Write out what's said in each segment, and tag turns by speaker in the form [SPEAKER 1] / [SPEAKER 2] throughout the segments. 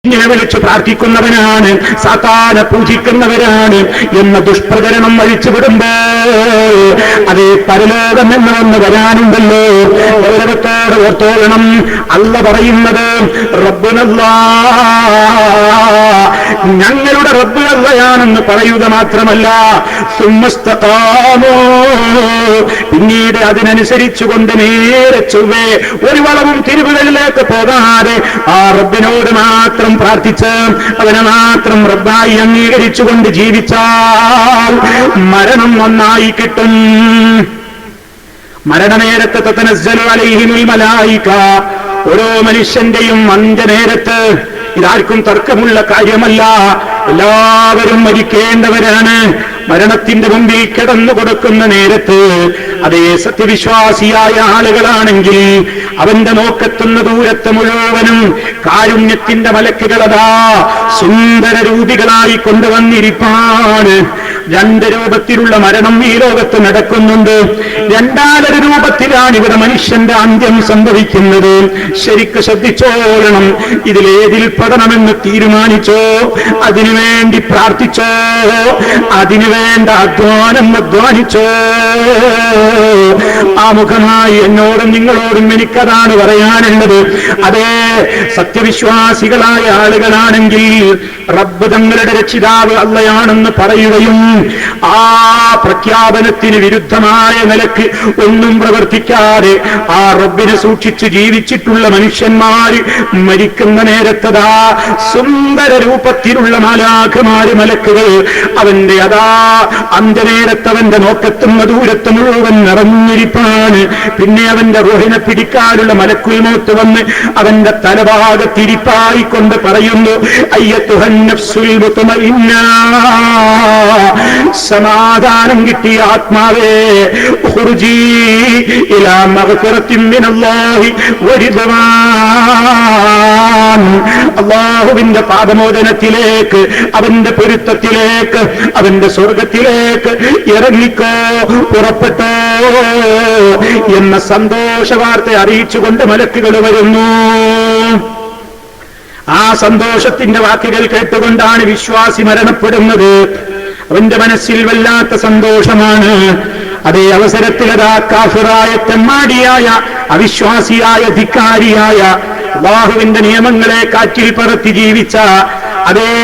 [SPEAKER 1] ഇങ്ങനെ വിളിച്ചു പ്രാർത്ഥിക്കുന്നവനാണ്, സാത്താനെ പൂജിക്കുന്നവരാണ് എന്ന ദുഷ്പ്രചരണം അഴിച്ചുവിടുമ്പോ അതേ പരലോകം എന്ന് വന്ന് വരാനുണ്ടല്ലോ. ഗൗരവത്തോടെ ഓർത്തോളണം. അല്ല പറയുന്നത് റബ്ബുനല്ലാ, ഞങ്ങളുടെ റബ്ബ് അല്ലയാണെന്ന് പറയുക മാത്രമല്ല, സുമ്മസ്തഖാമൂ, പിന്നീട് അതിനനുസരിച്ചുകൊണ്ട് നേരെ ചൊവ്വേ ഒരു വളവും തിരിവുകളിലേക്ക് പോകാതെ ആ റബ്ബിനോട് മാത്രം പ്രാർത്ഥിച്ച് അവനെ മാത്രം റബ്ബായി അംഗീകരിച്ചുകൊണ്ട് ജീവിച്ചാൽ മരണം നന്നായി കിട്ടും. മരണനേരത്ത് തതനസ്സലു അലൈഹിമുൽ മലായിക, ഓരോ മനുഷ്യന്റെയും അന്ത്യനേരത്ത് ഇതാർക്കും തർക്കമുള്ള കാര്യമല്ല, എല്ലാവരും മരിക്കേണ്ടവരാണ്. മരണത്തിന്റെ മുമ്പിൽ കിടന്നു കൊടുക്കുന്ന നേരത്ത് അതേ സത്യവിശ്വാസിയായ ആളുകളാണെങ്കിൽ അവന്റെ നോക്കെത്തുന്ന ദൂരത്ത് മുഴുവനും കാരുണ്യത്തിന്റെ മലക്കുകളതാ സുന്ദര രൂപികളായി കൊണ്ടുവന്നിരിപ്പാണ്. രണ്ട് രൂപത്തിലുള്ള മരണം ഈ ലോകത്ത് നടക്കുന്നുണ്ട്. രണ്ടാമതൊരു രൂപത്തിലാണ് ഇവിടെ മനുഷ്യന്റെ അന്ത്യം സംഭവിക്കുന്നത്. ശരിക്ക് ശ്രദ്ധിച്ചോളണം. ഇതിലേതിൽ പെടണമെന്ന് തീരുമാനിച്ചോ, അതിനുവേണ്ടി പ്രാർത്ഥിച്ചോ, അതിനുവേണ്ട അധ്വാനിച്ചോ. ആമുഖമായി എന്നോടും നിങ്ങളോടും എനിക്കതാണ് പറയാനുള്ളത്. അതേ സത്യവിശ്വാസികളായ ആളുകളാണെങ്കിൽ റബ്ബ് തങ്ങളുടെ രക്ഷിതാവ് അല്ലയാണെന്ന് പറയുകയും ആ പ്രഖ്യാപനത്തിന് വിരുദ്ധമായ നിലക്ക് ഒന്നും പ്രവർത്തിക്കാതെ ആ റബ്ബിനെ സൂക്ഷിച്ച് ജീവിച്ചിട്ടുള്ള മനുഷ്യന്മാര് മരിക്കുന്ന നേരത്തതാ സുന്ദര രൂപത്തിലുള്ള മാലാഖമാര് മലക്കുകൾ അവന്റെ അതാ അന്ത്യനേരത്തവന്റെ നോക്കെത്തുന്ന ദൂരത്ത് മുഴുവൻ നിറഞ്ഞിരിപ്പാണ്. പിന്നെ അവന്റെ റൂഹിനെ പിടിക്കാനുള്ള മലക്കുൽ മൗത്ത് വന്ന് അവന്റെ തലഭാഗത്തിരിപ്പായിക്കൊണ്ട് പറയുന്നു, അയ്യത്തുഹൻ നഫ്സുൽ മുത്മഇന്ന, സമാധാനം കിട്ടിയ ആത്മാവേ, ഖുർജി ഇലാ മഗ്ഫിറത്തിൻ മിനല്ലാഹി വരിദ്വാൻ, അല്ലാഹുവിന്റെ പാദമോചനത്തിലേക്ക്, അവന്റെ പൊരുത്തത്തിലേക്ക്, അവന്റെ സ്വർഗത്തിലേക്ക് ഇറങ്ങിക്കോ, പുറപ്പെട്ടോ എന്ന സന്തോഷ വാർത്ത അറിയിച്ചുകൊണ്ട് മലക്കുകൾ വരുന്നു. ആ സന്തോഷത്തിന്റെ വാക്കുകൾ കേട്ടുകൊണ്ടാണ് വിശ്വാസി മരണപ്പെടുന്നത്. അവന്റെ മനസ്സിൽ വല്ലാത്ത സന്തോഷമാണ്. അതേ അവസരത്തിൽ അതാ കാഫിറായ തെമ്മാടിയായ അവിശ്വാസിയായ ധിക്കാരിയായ അല്ലാഹുവിന്റെ നിയമങ്ങളെ കാറ്റിൽ പറത്തി ജീവിച്ച അതേ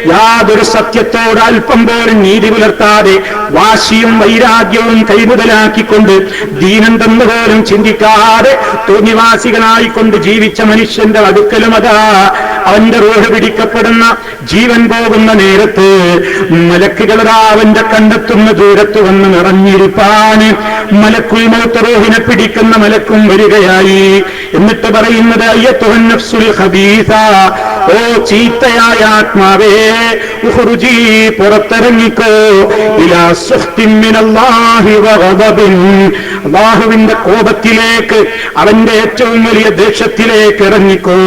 [SPEAKER 1] യാതൊരു സത്യത്തോട് അല്പം പോലും നീതി പുലർത്താതെ വാശിയും വൈരാഗ്യവും കൈമുതലാക്കിക്കൊണ്ട് ദീനന്തെന്ന് പോലും ചിന്തിക്കാതെ തോന്നിവാസികളായിക്കൊണ്ട് ജീവിച്ച മനുഷ്യന്റെ അടുക്കലും അതാ അവന്റെ റൂഹ് പിടിക്കപ്പെടുന്ന ജീവൻ പോകുന്ന നേരത്ത് മലക്കുകളതാ അവന്റെ കണ്ടെത്തുന്ന ദൂരത്ത് വന്ന് നിറഞ്ഞിരിപ്പാന്. മലക്കുൽ മൗത്ത് റൂഹിനെ പിടിക്കുന്ന മലക്കും വരികയായി. എന്നിട്ട് പറയുന്നത്, അയ്യത്തുഹൻ നഫ്സുൽ ഖബീസ, ഓ ചീത്തയായ ആത്മാവേ, ഉഖ്റുജി, പുറത്തിറങ്ങിക്കോ, ഇലാ സുഖ്തിൻ മിനല്ലാഹി വഗദബിൻ, അല്ലാഹുവിന്റെ കോപത്തിലേക്ക്, അവന്റെ ഏറ്റവും വലിയ ദേഷ്യത്തിലേക്ക് ഇറങ്ങിക്കോ,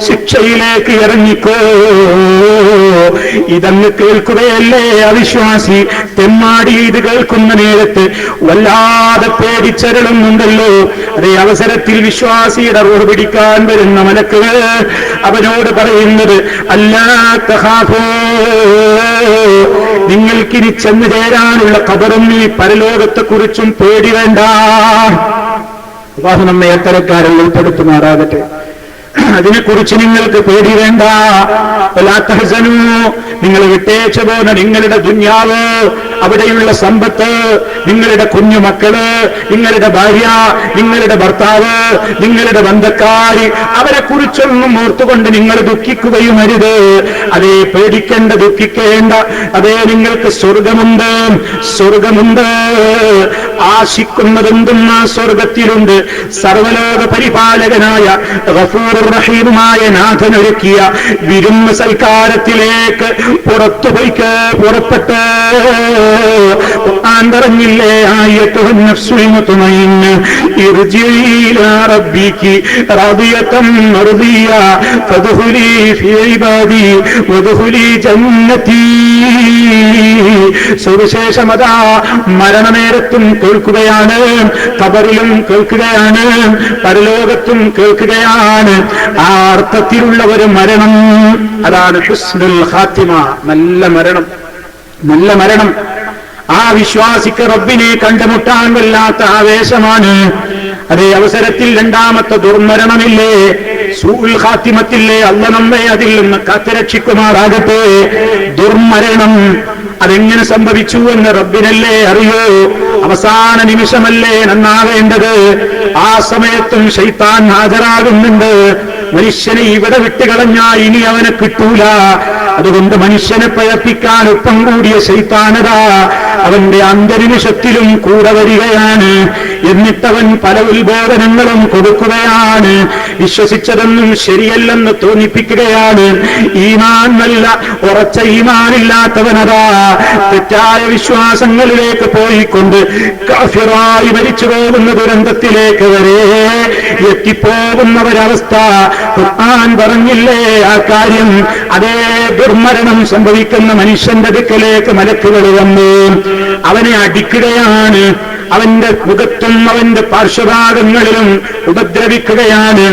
[SPEAKER 1] ശിക്ഷയിലേക്ക് ഇറങ്ങിക്കോ. ഇതങ്ങ് കേൾക്കുകയല്ലേ അവിശ്വാസി തെമ്മാടി. ഇത് കേൾക്കുന്ന നേരത്ത് വല്ലാതെ പേടിച്ചരളുന്നുണ്ടല്ലോ. അതേ അവസരത്തിൽ വിശ്വാസിയുടെ റൂഹ് പിടിക്കാൻ വരുന്ന മലക്കുകൾ അവനോട് പറയുന്നത്, അല്ലാ തഖാഫൂ, നിങ്ങൾക്കിനി ചെന്നു ചേരാനുള്ള ഖബറും ഈ പരലോകത്തെക്കുറിച്ചും പേടി വേണ്ട. അല്ലാഹു നമ്മെ അത്തരക്കാരിൽ ഉൾപ്പെടുത്തുമാറാകട്ടെ. അതിനെക്കുറിച്ച് നിങ്ങൾക്ക് പേടി വേണ്ട. വലാ തഹ്സനൂ, നിങ്ങൾ വിട്ടേച്ചു പോന്ന നിങ്ങളുടെ ദുന്യാവ്, അവിടെയുള്ള സമ്പത്ത്, നിങ്ങളുടെ കുഞ്ഞുമക്കള്, നിങ്ങളുടെ ഭാര്യ, നിങ്ങളുടെ ഭർത്താവ്, നിങ്ങളുടെ ബന്ധക്കാര്, അവരെ കുറിച്ചൊന്നും ഓർത്തുകൊണ്ട് നിങ്ങൾ ദുഃഖിക്കുകയും അരുത്. അതേ പേടിക്കേണ്ട, ദുഃഖിക്കേണ്ട. അതേ നിങ്ങൾക്ക് സ്വർഗമുണ്ട്, സ്വർഗമുണ്ട്. ആശിക്കുന്നതെന്തും ആ സ്വർഗത്തിലുണ്ട്. സർവലോക പരിപാലകനായ ഗഫൂറുർ റഹീമുമായ നാഥനൊരുക്കിയ വിരുന്ന് സൽക്കാരത്തിലേക്ക് പുറത്തുപോയിക്ക്, പുറപ്പെട്ട് ഖുർആൻ പറഞ്ഞില്ലേ, ആയത്തുഹൻ നഫ്സുൽ മുത്മഇന്ന ഇർജിഇ ഇലാ റബ്ബികി റാദിയതൻ മർദിയ ഫദ്ഖുലി ഫീ ഇബാദി വദ്ഖുലി ജന്നതി. സുവിശേഷമതാ മരണനേരത്തും കേൾക്കുകയാണ്, ഖബറിലും കേൾക്കുകയാണ്, പരലോകത്തും കേൾക്കുകയാണ്. ആ അർത്ഥത്തിലുള്ള ഒരു മരണം, അതാണ് ഹുസ്നുൽ ഖാത്തിമ, നല്ല മരണം. നല്ല മരണം. ആ വിശ്വാസിക്ക് റബ്ബിനെ കണ്ടുമുട്ടാൻ വല്ലാത്ത ആവേശമാണ്. അതേ അവസരത്തിൽ രണ്ടാമത്തെ ദുർമരണമില്ലേ, സൂഉൽ ഖാത്തിമത്തില്ലേ, അല്ലാഹു നമ്മെ അതിൽ നിന്ന് കാത്തുരക്ഷിക്കുമാറാകട്ടെ. ദുർമരണം അതെങ്ങനെ സംഭവിച്ചു എന്ന് റബ്ബിനല്ലേ അറിയൂ. അവസാന നിമിഷമല്ലേ നന്നാവേണ്ടത്. ആ സമയത്തും ശൈത്താൻ ഹാജരാകുന്നുണ്ട്. മനുഷ്യനെ ഇവിടെ വിട്ടുകളഞ്ഞാ ഇനി അവനെ കിട്ടൂല. അതുകൊണ്ട് മനുഷ്യനെ പഴപ്പിക്കാൻ ഒപ്പം കൂടിയ ശൈത്താനത അവന്റെ അന്തർനിമിഷത്തിലും കൂടെ വരികയാണ്. എന്നിട്ടവൻ പല ഉത്ബോധനങ്ങളും കൊടുക്കുകയാണ്. വിശ്വസിച്ചതൊന്നും ശരിയല്ലെന്ന് തോന്നിപ്പിക്കുകയാണ്. ഈമാൻ നല്ല ഉറച്ച ഈമാനില്ലാത്തവനതാ തെറ്റായ വിശ്വാസങ്ങളിലേക്ക് പോയിക്കൊണ്ട് കാഫിറായി മരിച്ചു പോകുന്ന ദുരന്തത്തിലേക്ക് വരെ എത്തിപ്പോകുന്ന ഒരവസ്ഥ ഖുർആൻ പറഞ്ഞില്ലേ ആ കാര്യം. അതേ ദുർമരണം സംഭവിക്കുന്ന മനുഷ്യന്റെ അടുക്കലേക്ക് മലക്കുകൾ വന്നു അവനെ അടിക്കുകയാണ്. അവന്റെ മുഖത്തും അവന്റെ പാർശ്വഭാഗങ്ങളിലും ഉപദ്രവിക്കുകയാണ്,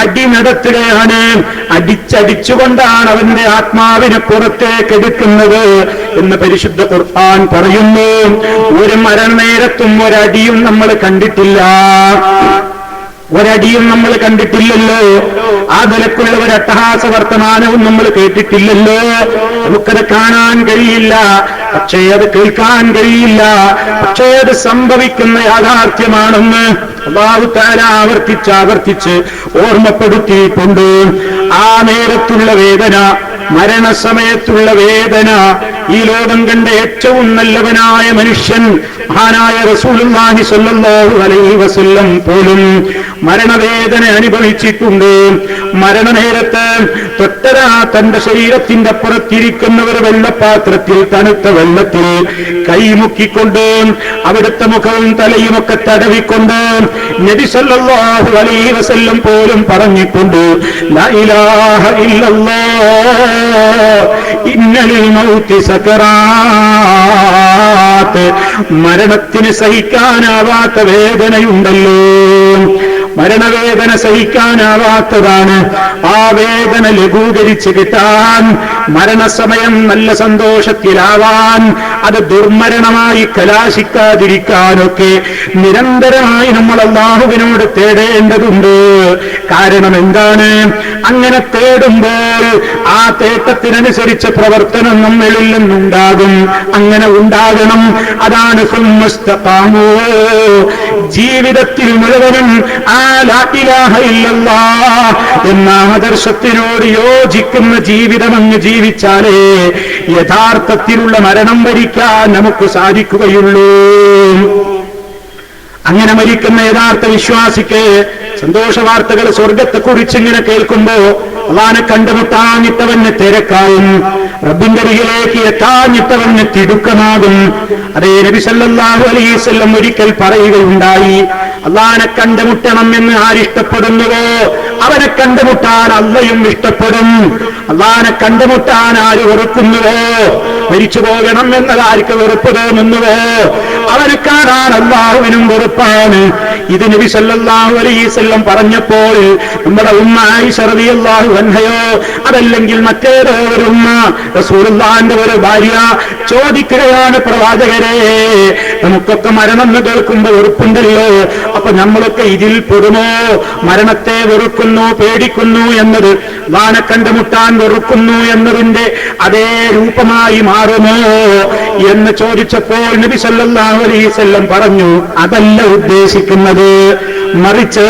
[SPEAKER 1] അടി നടത്തുകയാണ്. അടിച്ചടിച്ചുകൊണ്ടാണ് അവന്റെ ആത്മാവിനെ പുറത്തേക്ക് എടുക്കുന്നത് എന്ന് പരിശുദ്ധ ഖുർആൻ പറയുന്നു. ഒരു മരണനേരത്തും ഒരടിയും നമ്മൾ കണ്ടിട്ടില്ല. ഒരടിയും നമ്മൾ കണ്ടിട്ടില്ലല്ലോ. ആ നിലക്കുള്ള ഒരു അട്ടഹാസ വർത്തമാനവും നമ്മൾ കേട്ടിട്ടില്ലല്ലോ. നമുക്കത് കാണാൻ കഴിയില്ല, പക്ഷേ അത് കേൾക്കാൻ കഴിയില്ല. പക്ഷേ അത് സംഭവിക്കുന്ന യാഥാർത്ഥ്യമാണെന്ന് അല്ലാഹു തആല ആവർത്തിച്ച് ഓർമ്മപ്പെടുത്തിയിട്ടുണ്ട്. ആ നേരത്തുള്ള വേദന, മരണസമയത്തുള്ള വേദന ഈ ലോകം കണ്ട ഏറ്റവും നല്ലവനായ മനുഷ്യൻ മഹാനായ റസൂലുള്ളാഹി സ്വല്ലല്ലാഹു അലൈഹി വസല്ലം പോലും മരണവേദന അനുഭവിച്ചിട്ടുണ്ട്. മരണനേരത്ത് തൊട്ടരാ തന്റെ ശരീരത്തിന്റെ പുറത്തിരിക്കുന്ന ഒരു വെള്ളപ്പാത്രത്തിൽ തണുത്ത വെള്ളത്തിൽ കൈമുക്കിക്കൊണ്ട് അവിടുത്തെ മുഖവും തലയുമൊക്കെ തടവിക്കൊണ്ട് നബി സല്ലല്ലാഹു അലൈഹി വസല്ലം പോലും പറഞ്ഞിട്ടുണ്ട്, ലാ ഇലാഹ ഇല്ലല്ലാഹ് ഇന്നൽ മൗതി സകറാത്ത്. മരണത്തിന് സഹിക്കാനാവാത്ത വേദനയുണ്ടല്ലോ, മരണവേദന സഹിക്കാനാവാത്തതാണ്. ആ വേദന ലഘൂകരിച്ച് കിട്ടാൻ, മരണസമയം നല്ല സന്തോഷത്തിലാവാൻ, അത് ദുർമരണമായി കലാശിക്കാതിരിക്കാനൊക്കെ നിരന്തരമായി നമ്മൾ അല്ലാഹുവിനോട് തേടേണ്ടതുണ്ട്. കാരണം എന്താണ്? അങ്ങനെ തേടുമ്പോൾ ആ തേട്ടത്തിനനുസരിച്ച് പ്രവർത്തനം നമ്മളിൽ നിന്നുണ്ടാകും. അങ്ങനെ ഉണ്ടാകണം. അതാണ് ജീവിതത്തിൽ മുഴുവനും ആ ലാ ഇലാഹ ഇല്ലല്ലാഹ് എന്ന ആദർശത്തിനോട് യോജിക്കുന്ന ജീവിതം അങ്ങ് ജീവിച്ചാലേ യഥാർത്ഥത്തിലുള്ള മരണം വരിക്കാൻ നമുക്ക് സാധിക്കുകയുള്ളൂ. അങ്ങനെ മരിക്കുന്ന യഥാർത്ഥ വിശ്വാസിക്ക് സന്തോഷ വാർത്തകൾ സ്വർഗത്തെക്കുറിച്ച് ഇങ്ങനെ കേൾക്കുമ്പോ അള്ളാനെ കണ്ടുമുട്ടാഞ്ഞിട്ടവന് തിരക്കാവും, റബ്ബിന്റെ അരികിലേക്ക് എത്താഞ്ഞിട്ടവന് തിടുക്കമാകും. അതേ നബി സല്ലല്ലാഹു അലൈഹി വസല്ലം ഒരിക്കൽ പറയുകയുണ്ടായി, അള്ളാനെ കണ്ടുമുട്ടണം എന്ന് ആരിഷ്ടപ്പെടുന്നുവോ അവനെ കണ്ടുമുട്ടാൻ അള്ളയും ഇഷ്ടപ്പെടും. അള്ളാനെ കണ്ടുമുട്ടാൻ ആര് വെറുക്കുന്നുവോ, മരിച്ചു പോകണം എന്നത് ആർക്ക് വെറുപ്പ് തോന്നുന്നുവോ അവനെ കാണാൻ അല്ലാഹുവിനും വെറുപ്പാണ്. ഇത് നബി സല്ലല്ലാഹു അലൈഹി വസല്ലം പറഞ്ഞപ്പോൾ നമ്മുടെ ഉമ്മ ആയിഷ റളിയല്ലാഹു അൻഹയോ അതല്ലെങ്കിൽ മറ്റേതോ ഒരു ഉമ്മ റസൂലുള്ളാഹിന്റെ ഒരു ഭാര്യ ചോദിക്കുകയാണ്, പ്രവാചകരെ നമുക്കൊക്കെ മരണം എന്ന് കേൾക്കുമ്പോൾ വെറുപ്പുണ്ടല്ലോ, അപ്പൊ നമ്മളൊക്കെ ഇതിൽ പെടുമോ? മരണത്തെ വെറുക്കുന്നു, പേടിക്കുന്നു എന്നത് അല്ലാഹനെ കണ്ടുമുട്ടാൻ വെറുക്കുന്നു എന്നതിന്റെ അതേ രൂപമായി മാറുമോ എന്ന് ചോദിച്ചപ്പോൾ നബി സല്ലല്ലാഹു അലൈഹി വസല്ലം പറഞ്ഞു, അതല്ല ഉദ്ദേശിക്കുന്നത്. മറിച്ച്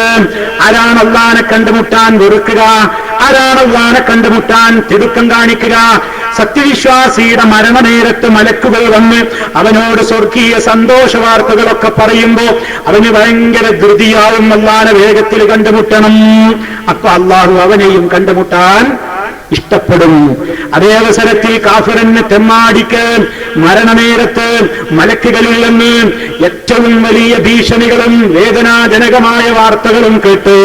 [SPEAKER 1] ആരാണ് അല്ലാഹനെ കണ്ടുമുട്ടാൻ വെറുക്കുക, ആരാണ് അല്ലാഹനെ കണ്ടുമുട്ടാൻ തിടുക്കം കാണിക്കുക? സത്യവിശ്വാസിയുടെ മരണനേരത്ത് മലക്കുകൾ വന്ന് അവനോട് സ്വർഗീയ സന്തോഷ വാർത്തകളൊക്കെ പറയുമ്പോ അവന് ഭയങ്കര ധൃതിയാവും, അല്ലാഹനെ വേഗത്തിൽ കണ്ടുമുട്ടണം. അപ്പൊ അല്ലാഹു അവനെയും കണ്ടുമുട്ടാൻ ഇഷ്ടപ്പെടും. അതേ അവസരത്തിൽ കാഫിറിന് തെമ്മാടിക്ക് മരണനേരത്ത് മലക്കുകളിൽ നിന്ന് ഏറ്റവും വലിയ ഭീഷണികളും വേദനാജനകമായ വാർത്തകളും കേട്ട്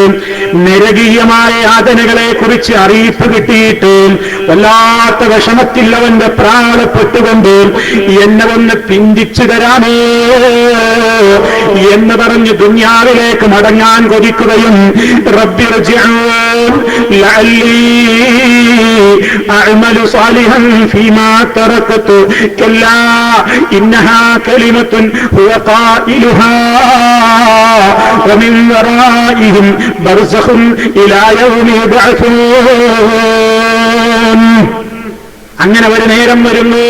[SPEAKER 1] നരകീയമായ യാതനകളെ കുറിച്ച് അറിയിപ്പ് കിട്ടിയിട്ട് വല്ലാത്ത വിഷമത്തിൽ അവന്റെ പ്രാണപ്പെട്ടുകൊണ്ട് എന്നെ ഒന്ന് പിന്തിച്ചു തരാമോ എന്ന് പറഞ്ഞ് ദുനിയാവിലേക്ക് മടങ്ങാൻ കൊതിക്കുകയും റബ്ബിർജിഊൻ ലഅല്ലി അഅമലു സാലിഹൻ ഫീമാ തറക്തു കല്ലാ ഇന്നഹാ കലിമത്തുൻ ഹുവ ഖായിലുഹാ വമിൻ വറാഇഹിം ബർസഖുൻ ഇലാ യൗമി യുബ്അസൂൻ. അങ്ങനെ ഒരു നേരം വരുന്നു,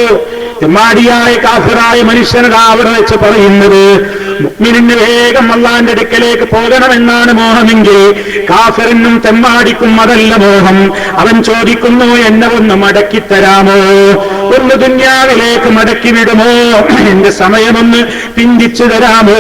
[SPEAKER 1] തെമ്മാടിയായ കാഫിറായ മനുഷ്യനതാ അവിടെ വെച്ച് പറയുന്നത്, മുഅ്മിനിന് വേഗം അല്ലാഹുവിന്റെ അടുക്കലേക്ക് പോകണമെന്നാണ് മോഹമെങ്കിൽ കാഫിറിനും തെമ്മാടിക്കും അതല്ല മോഹം. അവൻ ചോദിക്കുന്നു, എന്നെ ഒന്ന് മടക്കിത്തരാമോ, ഒന്ന് ദുന്യാവിലേക്ക് മടക്കി വിടുമോ, എന്റെ സമയമൊന്ന് പിന്തിച്ചു തരാമോ,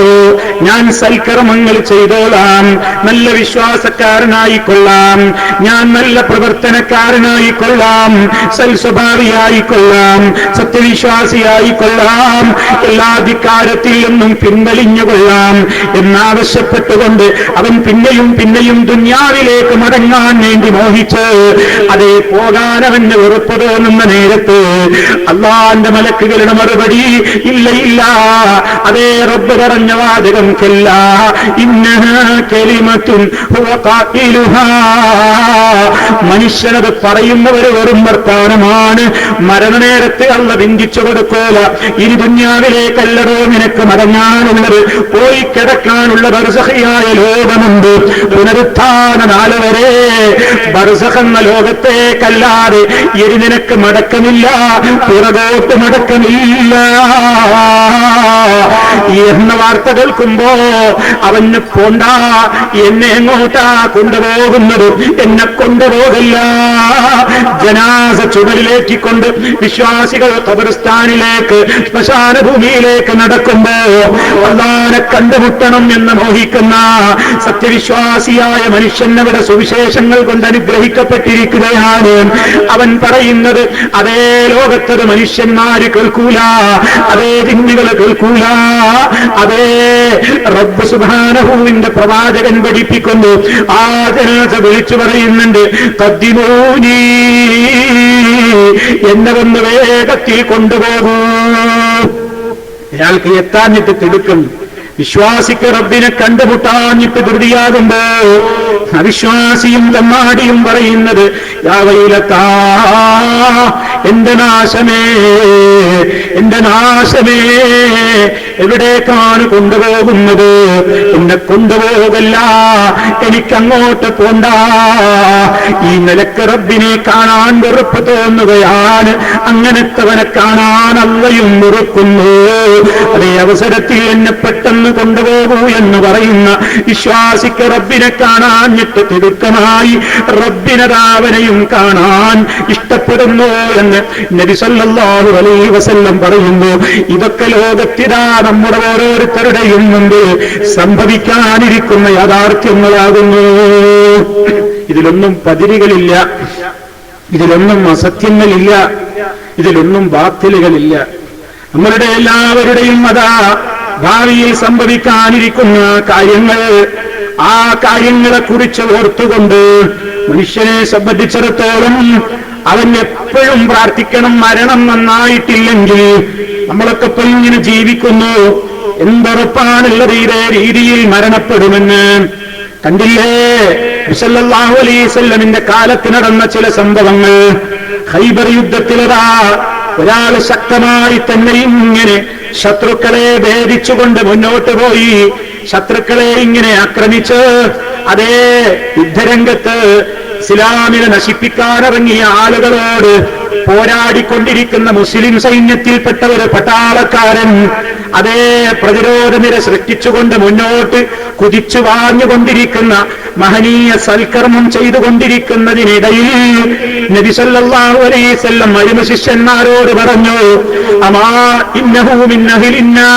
[SPEAKER 1] ഞാൻ സൽക്കർമ്മങ്ങൾ ചെയ്തോളാം, നല്ല വിശ്വാസക്കാരനായിക്കൊള്ളാം, ഞാൻ നല്ല പ്രവർത്തനക്കാരനായിക്കൊള്ളാം, സൽസ്വഭാവിയായിക്കൊള്ളാം, സത്യവിശ്വാസിയായിക്കൊള്ളാം, എല്ലാ ധിക്കാരത്തിൽ നിന്നും പിൻവലിഞ്ഞുകൊള്ളാം എന്നാവശ്യപ്പെട്ടുകൊണ്ട് അവൻ പിന്നെയും പിന്നെയും ദുന്യാവിലേക്ക് മടങ്ങാൻ വേണ്ടി മോഹിച്ച് അതേ പോകാൻ അവന് വെറുപ്പ് തോന്നുന്ന നേരത്ത് അല്ലാഹുവിന്റെ മലക്കുകളുടെ മറുപടി, ഇല്ല ഇല്ല, അതേ റബ്ബ് പറഞ്ഞ വാചകം കല്ലാ ഇന്നഹാ കലിമത്തുൻ ഹുവ ഖായിലുഹാ. മനുഷ്യനത് പറയുന്നവർ വെറും വർത്താനമാണ്, മരണനേരത്തെ അല്ലാഹ് ബന്ധിച്ചു കൊടുക്കൂല. ഇനി ദുന്യാവിലേക്കല്ലടോ നിനക്ക് മടങ്ങാനുള്ളത്, പോയി കിടക്കാനുള്ള ബർസഖിയായ ലോകമുണ്ട്. പുനരുത്ഥാന നാൾ വരെ ബർസഖ് എന്ന ലോകത്തേക്കല്ലാതെ ഇനി നിനക്ക് മടക്കമില്ല, പുറകോട്ട് മടക്കമില്ല എന്ന വാർത്ത കേൾക്കുമ്പോ അവന് പോണ്ട, എന്നെ എങ്ങോട്ടാ കൊണ്ടുപോകുന്നത്, എന്നെ കൊണ്ടുപോകല്ല. ജനാസ ചുമലിലേറ്റിക്കൊണ്ട് വിശ്വാസികൾ ഖബർസ്ഥാനിലേക്ക്, ശ്മശാന ഭൂമിയിലേക്ക് നടക്കുമ്പോ അല്ലാഹുവിനെ കണ്ടുമുട്ടണം എന്ന് മോഹിക്കുന്ന സത്യവിശ്വാസിയായ മനുഷ്യനവിടെ സുവിശേഷങ്ങൾ കൊണ്ട് അനുഗ്രഹിക്കപ്പെട്ടിരിക്കുകയാണ്. അവൻ പറയുന്നത്, അതേ ലോകത്തത് മനുഷ്യന്മാര് കേൾക്കൂല, അതേ ജിന്നുകൾ കേൾക്കൂല, അതേ റബ്ബ് സുബ്ഹാനഹുവിന്റെ പ്രവാചകൻ പഠിപ്പിക്കുന്നു. ആ ജനാസ വിളിച്ചു പറയുന്നുണ്ട്, ഖദ്ദിമൂനി, എന്നെ ഒന്ന് വേഗത്തിൽ കൊണ്ടുപോകൂ. അയാൾക്ക് എത്താഞ്ഞിട്ട് തിടുക്കം, വിശ്വാസിക്ക് റബ്ബിനെ കണ്ടുമുട്ടാഞ്ഞിട്ട് ധൃതിയാകുമ്പോ അവിശ്വാസിയും തെമ്മാടിയും പറയുന്നത്, യാ വൈലത്താ, എന്റെ നാശമേ, എന്റെ നാശമേ, എവിടേക്കാണ് കൊണ്ടുപോകുന്നത്, എന്നെ കൊണ്ടുപോകല്ല, എനിക്കങ്ങോട്ട് പോണ്ട. ഈ നിലക്ക് റബ്ബിനെ കാണാൻ വെറുപ്പ് തോന്നുകയാണ്, അങ്ങനത്തവനെ കാണാൻ അള്ളയും വെറുക്കുന്നു. അതേ അവസരത്തിൽ എന്നെ പെട്ടെന്ന് കൊണ്ടുപോകൂ എന്ന് പറയുന്ന വിശ്വാസിക്ക് റബ്ബിനെ കാണാഞ്ഞിട്ട് തിടുക്കമായി റബ്ബിനതാവനെയും കാണാൻ ഇഷ്ടപ്പെടുന്നു എന്ന് നബി സല്ലല്ലാഹു അലൈഹി വസല്ലം പറയുന്നു. ഇതൊക്കെ ലോകത്തിതാ നമ്മുടെ ഓരോരുത്തരുടെയും മുമ്പിൽ സംഭവിക്കാനിരിക്കുന്ന യാഥാർത്ഥ്യങ്ങളാകുന്നു. ഇതിലൊന്നും പതിരുകളില്ല, ഇതിലൊന്നും അസത്യങ്ങളില്ല, ഇതിലൊന്നും ബാത്തിലുകളില്ല. നമ്മളുടെ എല്ലാവരുടെയും അതാ ഭാവിയിൽ സംഭവിക്കാനിരിക്കുന്ന കാര്യങ്ങൾ, ആ കാര്യങ്ങളെക്കുറിച്ച് ഓർത്തുകൊണ്ട് മനുഷ്യനെ സംബന്ധിച്ചിടത്തോളം അവൻ എപ്പോഴും പ്രാർത്ഥിക്കണം, മരണം നന്നായിട്ടില്ലെങ്കിൽ നമ്മളൊക്കെ ഇപ്പോൾ ഇങ്ങനെ ജീവിക്കുന്നു, എന്തുറപ്പാണുള്ളത് ഇതേ രീതിയിൽ മരണപ്പെടുമെന്ന്. കണ്ടില്ലേ സല്ലല്ലാഹു അലൈഹി വസല്ലമിന്റെ കാലത്ത് നടന്ന ചില സംഭവങ്ങൾ. ഖൈബർ യുദ്ധത്തിലതാ ഒരാൾ ശക്തമായി തന്നെ ഇങ്ങനെ ശത്രുക്കളെ ഭേദിച്ചുകൊണ്ട് മുന്നോട്ട് പോയി, ശത്രുക്കളെ ഇങ്ങനെ ആക്രമിച്ച് അതേ യുദ്ധരംഗത്ത് ഇസ്ലാമിനെ നശിപ്പിക്കാനിറങ്ങിയ ആളുകളോട് പോരാടിക്കൊണ്ടിരിക്കുന്ന മുസ്ലിം സൈന്യത്തിൽപ്പെട്ട ഒരു പട്ടാളക്കാരൻ അതേ പ്രതിരോധ നിര സൃഷ്ടിച്ചുകൊണ്ട് മുന്നോട്ട് കുതിച്ചു വാഞ്ഞുകൊണ്ടിരിക്കുന്ന മഹനീയ സൽക്കർമ്മം ചെയ്തുകൊണ്ടിരിക്കുന്നതിനിടയിൽ നബി സല്ലല്ലാഹു അലൈഹി വസല്ലം അടിമ ശിഷ്യന്മാരോട് പറഞ്ഞു, അമാ ഇന്നഹു മിൻ അഹ്ലിന്നാർ,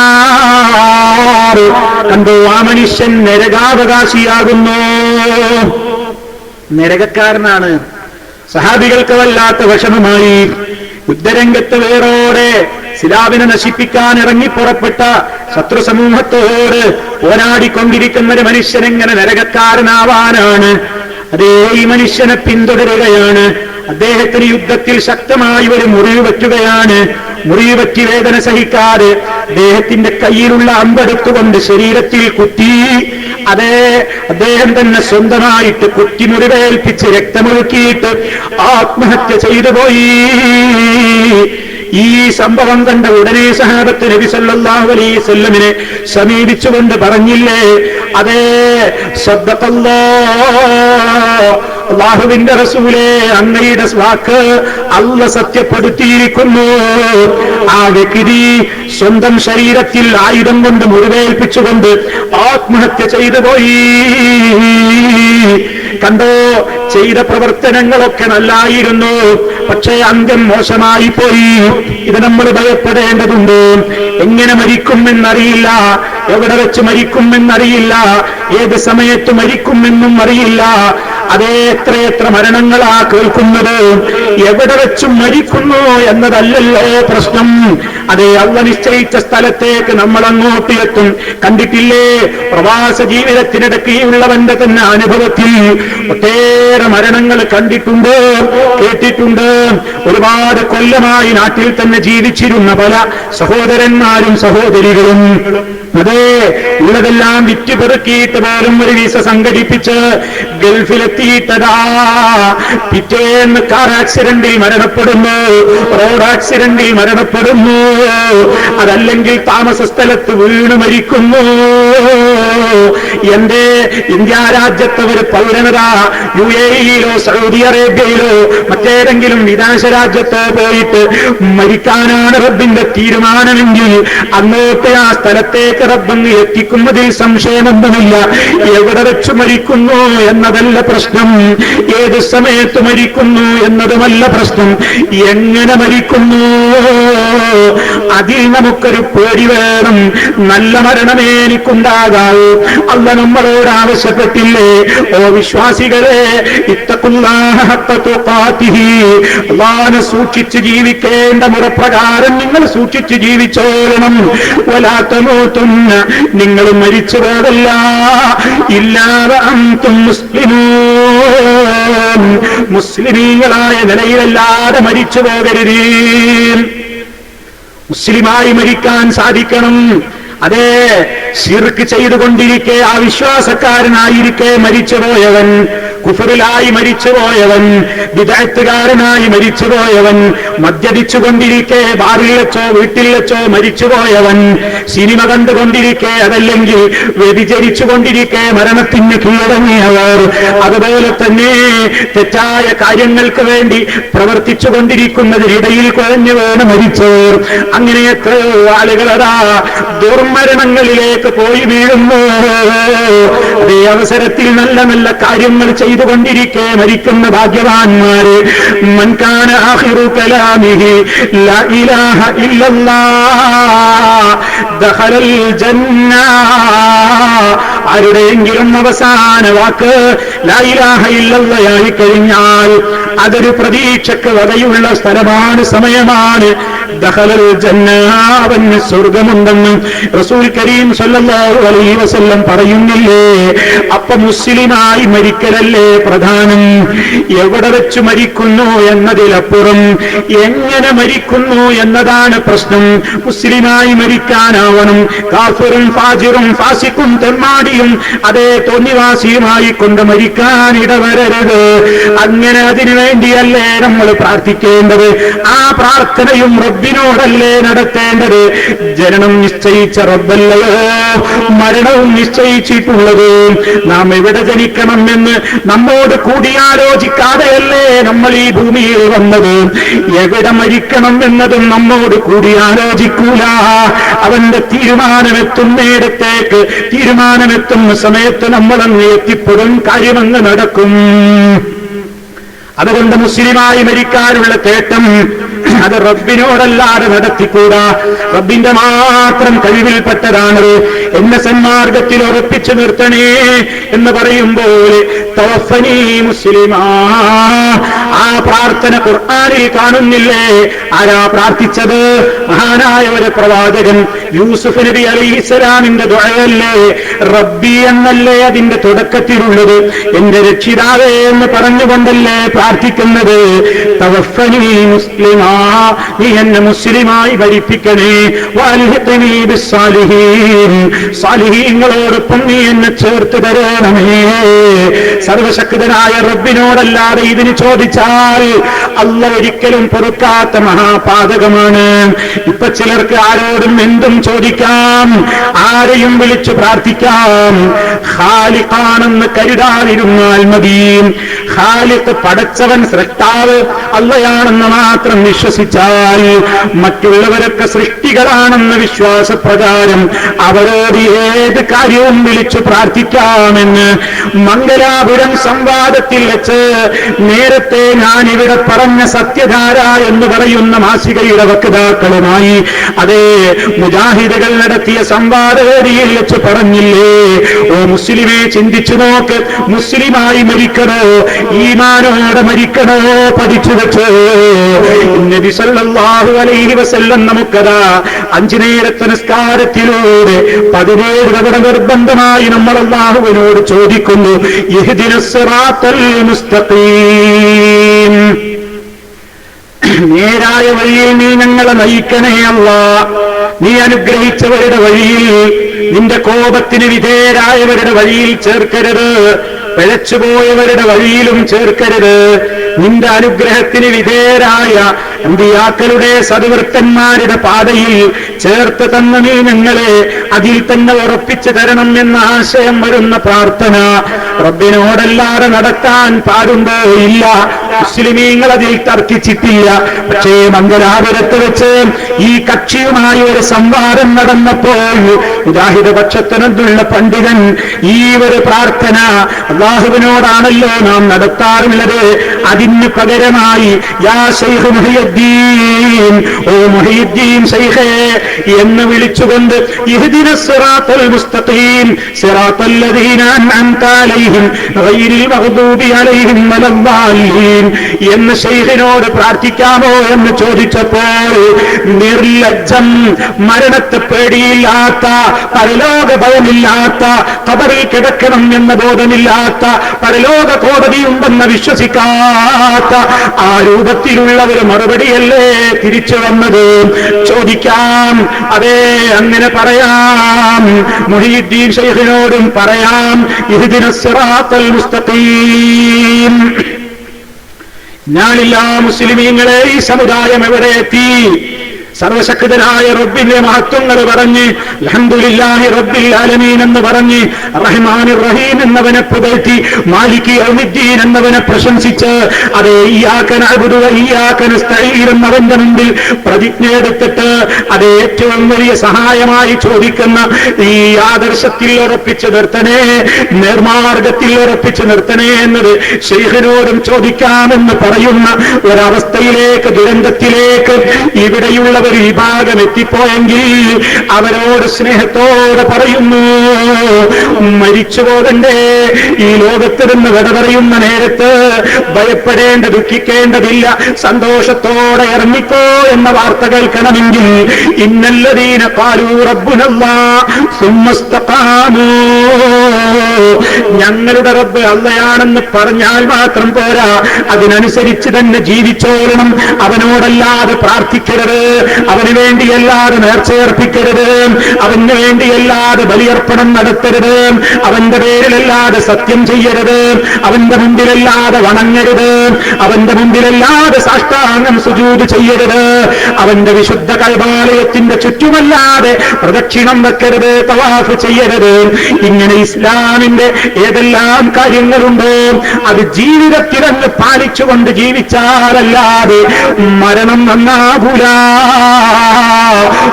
[SPEAKER 1] കണ്ടോ ആ മനുഷ്യൻ നരകാവകാശിയാകുന്നു, നരകക്കാരനാണ്. സഹാബികൾക്ക് വല്ലാത്ത വിഷമമായി. യുദ്ധരംഗത്ത് വേറോടെ ഇസ്ലാമിനെ നശിപ്പിക്കാൻ ഇറങ്ങി പുറപ്പെട്ട ശത്രു സമൂഹത്തോട് പോരാടിക്കൊണ്ടിരിക്കുന്ന ഒരു മനുഷ്യൻ എങ്ങനെ നരകക്കാരനാവാനാണ്? അതേ ഈ മനുഷ്യനെ പിന്തുടരുകയാണ്. അദ്ദേഹത്തിന് യുദ്ധത്തിൽ ശക്തമായി ഒരു മുറിവ് പറ്റുകയാണ്. മുറിവ് പറ്റി വേദന സഹിക്കാതെ അദ്ദേഹത്തിന്റെ കയ്യിലുള്ള അമ്പെടുത്തുകൊണ്ട് ശരീരത്തിൽ കുത്തി. അതേ അദ്ദേഹം തന്നെ സ്വന്തമായിട്ട് കുത്തി മുറിവേൽപ്പിച്ച് രക്തമൊഴുക്കിയിട്ട് ആത്മഹത്യ ചെയ്തു പോയി. ഈ സംഭവം കണ്ട ഉടനെ സഹാബത്ത് നബി സല്ലല്ലാഹു അലൈഹി വസല്ലമിനെ സമീപിച്ചുകൊണ്ട് പറഞ്ഞില്ലേ, അതേ സദ്ദഖല്ലാഹ്, അല്ലാഹുവിന്റെ റസൂലേ, അങ്ങയുടെ വാക്ക് അല്ലാഹ് സത്യപ്പെടുത്തിയിരിക്കുന്നു. ആ വ്യക്തി സ്വന്തം ശരീരത്തിൽ ആയുധം കൊണ്ട് മുറിവേൽപ്പിച്ചുകൊണ്ട് ആത്മഹത്യ ചെയ്തു പോയി. കണ്ടോ, ചെയ്ത പ്രവർത്തനങ്ങളൊക്കെ നല്ലായിരുന്നു, പക്ഷേ അന്ത്യം മോശമായി പോയി. ഇത് നമ്മൾ ഭയപ്പെടേണ്ടതുണ്ട്. എങ്ങനെ മരിക്കുമെന്നറിയില്ല, എവിടെ വെച്ച് മരിക്കുമെന്നറിയില്ല, ഏത് സമയത്ത് മരിക്കുമെന്നും അറിയില്ല. അതേ എത്രയെത്ര മരണങ്ങളാ കേൾക്കുന്നത്. എവിടെ വെച്ചും മരിക്കുന്നു എന്നതല്ലല്ലോ പ്രശ്നം. അതേ അല്ലാഹ് നിശ്ചയിച്ച സ്ഥലത്തേക്ക് നമ്മൾ അങ്ങോട്ട് എത്തും. കണ്ടിട്ടില്ലേ, പ്രവാസ ജീവിതത്തിനിടയ്ക്ക് ഉള്ളവന്റെ തന്നെ അനുഭവത്തിൽ ഒട്ടേറെ മരണങ്ങൾ കണ്ടിട്ടുണ്ട്, കേട്ടിട്ടുണ്ട്. ഒരുപാട് കൊല്ലമായി നാട്ടിൽ തന്നെ ജീവിച്ചിരുന്ന പല സഹോദരന്മാരും സഹോദരികളും അതേ ഉള്ളതെല്ലാം വിറ്റുപെറുക്കിയിട്ട് പോലും ഒരു വിസ സംഘടിപ്പിച്ച് ഗൾഫിലെത്തിയിട്ടതാ പിറ്റേന്ന് കാർ ആക്സിഡന്റിൽ മരണപ്പെടുന്നു, റോഡ് ആക്സിഡന്റിൽ മരണപ്പെടുന്നു, അതല്ലെങ്കിൽ താമസ സ്ഥലത്ത് വീണ് മരിക്കുന്നു. എന്റെ ഇന്ത്യ രാജ്യത്തെ ഒരു പൗരനതാ UAE-യിലോ സൗദി അറേബ്യയിലോ മറ്റേതെങ്കിലും വിദേശ രാജ്യത്തോ പോയിട്ട് മരിക്കാനാണ് റബ്ബിന്റെ തീരുമാനമെങ്കിൽ അങ്ങോട്ട് ആ സ്ഥലത്തേക്ക് റബ്ബങ്ങ് എത്തിക്കുന്നതിൽ സംശയമൊന്നുമില്ല. എവിടെ വെച്ച് മരിക്കുന്നു എന്നതല്ല പ്രശ്നം, ഏത് സമയത്ത് മരിക്കുന്നു എന്നതുമല്ല പ്രശ്നം, എങ്ങനെ മരിക്കുന്നു അതിൽ നമുക്കൊരു പേടി വേണം. നല്ല മരണമേ എനിക്കുണ്ടാകാവൂ. അല്ലാഹ് നമ്മളോട് ആവശ്യപ്പെട്ടില്ലേ, ഓ വിശ്വാസികളെ, ഇത്തഖുല്ലാഹ ഹഖ്ക തുഖാതിഹി, അല്ലാഹുവിനെ സൂക്ഷിച്ച് ജീവിക്കേണ്ട മുറപ്രകാരം നിങ്ങൾ സൂക്ഷിച്ച് ജീവിച്ചോളണം. വലാ തമൂതുന്ന, നിങ്ങൾ മരിച്ചു പോകല്ല, ഇല്ലാ വഅൻതും മുസ്ലിമൂൻ, മുസ്ലിമീങ്ങളായ നിലയിലല്ലാതെ മരിച്ചു പോകരുത്. മുസ്ലിമായി മരിക്കാൻ സാധിക്കണം. അതേ ശിർക്ക് ചെയ്തുകൊണ്ടിരിക്കെ അവിശ്വാസക്കാരനായിരിക്കെ മരിച്ചുപോയവൻ, കുഫറിലായി മരിച്ചുപോയവൻ, ബിദ്അത്തുകാരനായി മരിച്ചുപോയവൻ, മദ്യപിച്ചുകൊണ്ടിരിക്കെ ബാറിൽ വെച്ചോ വീട്ടിൽ വെച്ചോ മരിച്ചുപോയവൻ, സിനിമ കണ്ടുകൊണ്ടിരിക്കെ അതല്ലെങ്കിൽ വ്യഭിചരിച്ചുകൊണ്ടിരിക്കെ മരണത്തിന് കീഴടങ്ങിയവർ, അതുപോലെ തന്നെ തെറ്റായ കാര്യങ്ങൾക്ക് വേണ്ടി പ്രവർത്തിച്ചു കൊണ്ടിരിക്കുന്നതിനിടയിൽ കുഴഞ്ഞു വീണ് മരിച്ചവർ, അങ്ങനെ എത്രയോ ആളുകളതാ ദുർമരണങ്ങളിലേക്ക് പോയി വീഴുന്നു. അതേ അവസരത്തിൽ നല്ല നല്ല കാര്യങ്ങൾ ചെയ്തുകൊണ്ടിരിക്കെ മരിക്കുന്ന ഭാഗ്യവാന്മാര്, മൻ കാന ആഖിറു കലാമിഹി ലാ ഇലാഹ ഇല്ലല്ലാഹ് ദഖലൽ ജന്ന, ആരുടെയെങ്കിലും അവസാന വാക്ക് ലാ ഇലാഹ ഇല്ലല്ലാഹ് ആയി കഴിഞ്ഞാൽ അതൊരു പ്രതീക്ഷക്ക് വകയുള്ള സ്ഥലമാണ്, സമയമാണ്. ദഖലൽ ജന്ന, അവന് സ്വർഗമുണ്ടെന്ന് റസൂൽ കരീം സല്ലല്ലാഹു അലൈഹി വസല്ലം പറയുന്നില്ലേ? അപ്പൊ മുസ്ലിമായി മരിക്കലല്ലേ പ്രധാനം. എവിടെ വെച്ച് മരിക്കുന്നു എന്നതിലപ്പുറം എങ്ങനെ മരിക്കുന്നു എന്നതാണ് പ്രശ്നം. മുസ്ലിമായി മരിക്കാനാവണം. കാഫിറും ഫാജിറും ഫാസിഖും തെമ്മാടിയും അതേ തോന്നിവാസിയുമായി കൊണ്ട് മരിക്കാൻ ഇടവരരുത്. അങ്ങനെ അതിനു വേണ്ടിയല്ലേ നമ്മൾ പ്രാർത്ഥിക്കേണ്ടത്. ആ പ്രാർത്ഥനയും റബ്ബിനോടല്ലേ നടത്തേണ്ടത്. ജനനം നിശ്ചയിച്ച റബ്ബല്ലയോ മരണവും നിശ്ചയിച്ചിട്ടുള്ളത്. നാം എവിടെ ജനിക്കണമെന്ന് നമ്മോട് കൂടിയാലോചിക്കാതെയല്ലേ നമ്മൾ ഈ ഭൂമിയിൽ വന്നത്. എവിടെ മരിക്കണം എന്നതും നമ്മോട് കൂടിയാലോചിക്കൂല. അവന്റെ തീരുമാനമെത്തുന്നിടത്തേക്ക്, തീരുമാനമെത്തുന്ന സമയത്ത് നമ്മളങ്ങ് എത്തിപ്പെടും, കാര്യമങ്ങ് നടക്കും. അതുകൊണ്ട് മുസ്ലിമായി മരിക്കാനുള്ള തേട്ടം അത് റബ്ബിനോടല്ലാതെ നടത്തിക്കൂടാ. റബ്ബിന്റെ മാത്രം കഴിവിൽപ്പെട്ടതാണത്. എന്നെ സന്മാർഗത്തിൽ ഉറപ്പിച്ചു നിർത്തണേ എന്ന് പറയുമ്പോൾ തവഫനി മുസ്ലിമാ, ആ പ്രാർത്ഥന ഖുർആനിൽ കാണുന്നില്ലേ? ആരാ പ്രാർത്ഥിച്ചത്? മഹാനായ ഒരു പ്രവാചകൻ യൂസുഫ് നബി അലൈഹിസ്സലാമിന്റെ ദുആയല്ലേ? റബ്ബി എന്നല്ലേ അതിന്റെ തുടക്കത്തിലുള്ളത്? എന്റെ രക്ഷിതാവേ എന്ന് പറഞ്ഞുകൊണ്ടല്ലേ പ്രാർത്ഥിക്കുന്നത്? തവഫനി മുസ്ലിമാ, നീ എന്നെ മുസ്ലിമായി ഭരിപ്പിക്കണേ. വൽഹിഖ്നി ബിസ്സാലിഹീൻ, സാലിഹീങ്ങളോടൊപ്പം നീ എന്നെ ചേർത്ത് തരണമേ. സർവശക്തനായ റബ്ബിനോടല്ലാതെ ഇതിന് ചോദിച്ചാൽ അല്ലാഹ് ഒരിക്കലും പൊറുക്കാത്ത മഹാപാതകമാണ്. ഇപ്പൊ ചിലർക്ക് ആരോടും എന്തും ചോദിക്കാം, ആരെയും വിളിച്ചു പ്രാർത്ഥിക്കാം. ഖാലിഖാണെന്ന് കരുതാതിരുന്നാൽ മതി. ഖാലിഖ് പടച്ചവൻ, സൃഷ്ടാവ് അല്ലാഹയാണെന്ന് മാത്രം വിശ്വസിച്ചാൽ മറ്റുള്ളവരൊക്കെ സൃഷ്ടികളാണെന്ന വിശ്വാസപ്രകാരം അവരോട് ഏത് കാര്യവും വിളിച്ചു പ്രാർത്ഥിക്കാമെന്ന് മംഗലാപുരം സംവാദത്തിൽ വെച്ച് നേരത്തെ ഞാനിവിടെ പറഞ്ഞ സത്യധാര എന്ന് പറയുന്ന മാസികയുടെ വക്താക്കളുമായി അതേ മുജാഹിദുകൾ നടത്തിയ സംവാദവേദിയിൽ വെച്ച് പറഞ്ഞില്ലേ? ഓ മുസ്ലിമേ, ചിന്തിച്ചു നോക്ക്. മുസ്ലിമായി മരിക്കണോ, ഈമാനോടെ മരിക്കണോ? പഠിച്ചു വെച്ച് നബി സല്ലല്ലാഹു അലൈഹി വസല്ലം നമുക്കതാ 5 നേരത്തെ നിസ്കാരത്തിലൂടെ 17 തവണ നിർബന്ധമായി നമ്മൾ അല്ലാഹുവിനോട് ചോദിക്കുന്നു, ഇഹ്ദിനസ് സിറാത്തൽ മുസ്തഖീം, നേരായ വഴിയിൽ നീ ഞങ്ങളെ നയിക്കണേ അല്ലാഹ്. നീ അനുഗ്രഹിച്ചവരുടെ വഴിയിൽ, നിന്റെ കോപത്തിന് വിധേയരായവരുടെ വഴിയിൽ ചേർക്കരുത്, പിഴച്ചുപോയവരുടെ വഴിയിലും ചേർക്കരുത്. നിന്റെ അനുഗ്രഹത്തിന് വിധേയരായ അമ്പിയാക്കളുടെ സദ്വൃത്തന്മാരുടെ പാതയിൽ ചേർത്ത് തന്ന നീ ഞങ്ങളെ അതിൽ തന്നെ ഉറപ്പിച്ചു തരണം എന്ന ആശയം വരുന്ന പ്രാർത്ഥന റബ്ബിനോടല്ലാതെ നടത്താൻ പാടുണ്ടോ? ഇല്ല. മുസ്ലിമീങ്ങൾ അതിൽ തർക്കിച്ചിട്ടില്ല. പക്ഷേ മംഗലാപുരത്ത് വെച്ച് ഈ കക്ഷിയുമായി ഒരു സംവാദം നടന്നപ്പോൾ മുജാഹിദ് പക്ഷത്തിനുള്ള പണ്ഡിതൻ ഈ ഒരു പ്രാർത്ഥന അല്ലാഹുവിനോടാണല്ലോ നാം നടത്താറുള്ളത്, അതിന് പകരമായി യാ ശൈഖ് മുഹിയുദ്ദീൻ, ഓ മുഹിയുദ്ദീൻ ശൈഖേ എന്ന് വിളിച്ചുകൊണ്ട് ഇഹ്ദിനസ് സിറാത്തൽ മുസ്തഖീം സിറാത്തൽ ലദീന അൻഅംത അലൈഹിം ഗൈറിൽ മഗ്ദൂബി അലൈഹിം വലദ്ദാലീൻ എന്ന് ശൈഖിനോട് പ്രാർത്ഥിക്കാമോ എന്ന് ചോദിച്ചപ്പോൾ നിർലജ്ജം, മരണത്തെ പേടിയില്ലാത്ത, പരലോക ഭയമില്ലാത്ത, ഖബറിൽ കിടക്കണം എന്ന ബോധമില്ലാത്ത, പരലോക കോടതിയുണ്ടെന്ന് വിശ്വസിക്കാത്ത ആ രൂപത്തിലുള്ള ഒരു മറുപടിയല്ലേ തിരിച്ചു വന്നത്? ചോദിക്കാം, അതേ അങ്ങനെ പറയാം. മുഹീദ്ദീൻ ശൈഖിനോടും പറയാം, ഇഹ്ദിനസ് സിറാത്തൽ മുസ്തഖീം. ഞാനില്ലാ മുസ്ലിമീങ്ങളെ, ഈ സമുദായം എവിടെ എത്തി? സർവശക്തനായ റബ്ബിന്റെ മഹത്വങ്ങൾ പറഞ്ഞ് അൽഹംദുലില്ലാഹി റബ്ബിൽ ആലമീൻ എന്ന് പറഞ്ഞ് റഹ്മാനിർ റഹീം എന്നവനെ പുകഴ്ത്തി മാലികി യൗമിദ്ദീൻ എന്നവനെ പ്രശംസിച്ച് അതേ ഇയ്യാക നഅ്ബുദു വ ഇയ്യാക നസ്തഈൻ എന്നവന്റെ മുമ്പിൽ പ്രതിജ്ഞ എടുത്തിട്ട് അതേ ഏറ്റവും വലിയ സഹായമായി ചോദിക്കുന്ന ഈ ആദർശത്തിൽ ഉറപ്പിച്ചു നിർത്തണേ, നേർമാർഗത്തിൽ ഉറപ്പിച്ചു നിർത്തണേ എന്നത് ശൈഖിനോടും ചോദിക്കാമെന്ന് പറയുന്ന ഒരവസ്ഥയിലേക്ക്, ദുരന്തത്തിലേക്ക് ഇവിടെയുള്ള ഒരു വിഭാഗം എത്തിപ്പോയെങ്കിൽ അവരോട് സ്നേഹത്തോടെ പറയുന്നു, മരിച്ചു പോകണ്ടേ? ഈ ലോകത്ത് നിന്ന് വിട പറയുന്ന നേരത്ത് ഭയപ്പെടേണ്ട, ദുഃഖിക്കേണ്ടതില്ല, സന്തോഷത്തോടെ ഇറങ്ങിക്കോ എന്ന വാർത്ത കേൾക്കണമെങ്കിൽ ഇന്നല്ലദീന ഖാലൂ റബ്ബുനല്ലാഹ് സുമ്മസ്തഖാമൂ, ഞങ്ങളുടെ റബ്ബ് അല്ലാഹയാണെന്ന് പറഞ്ഞാൽ മാത്രം പോരാ, അതിനനുസരിച്ച് തന്നെ ജീവിച്ചോളണം. അവനോടല്ലാതെ പ്രാർത്ഥിക്കരുത്, അവന് വേണ്ടിയല്ലാതെ നേർച്ചയർപ്പിക്കരുത്, അവന് വേണ്ടിയല്ലാതെ ബലിയർപ്പണം നടത്തരുത്, അവന്റെ പേരിലല്ലാതെ സത്യം ചെയ്യരുത്, അവന്റെ മുമ്പിലല്ലാതെ വണങ്ങരുത്, അവന്റെ മുമ്പിലല്ലാതെ സാഷ്ടാംഗം സുജൂദ് ചെയ്യരുത്, അവന്റെ വിശുദ്ധ കഅബാലയത്തിന്റെ ചുറ്റുമല്ലാതെ പ്രദക്ഷിണം വെക്കരുത്, തവാഫ് ചെയ്യരുത്. ഇങ്ങനെ ഇസ്ലാമിന്റെ ഏതെല്ലാം കാര്യങ്ങളുണ്ടോ അത് ജീവിതത്തിലങ്ങ് പാലിച്ചുകൊണ്ട് ജീവിച്ചാലല്ലാതെ മരണം നന്നാകൂല.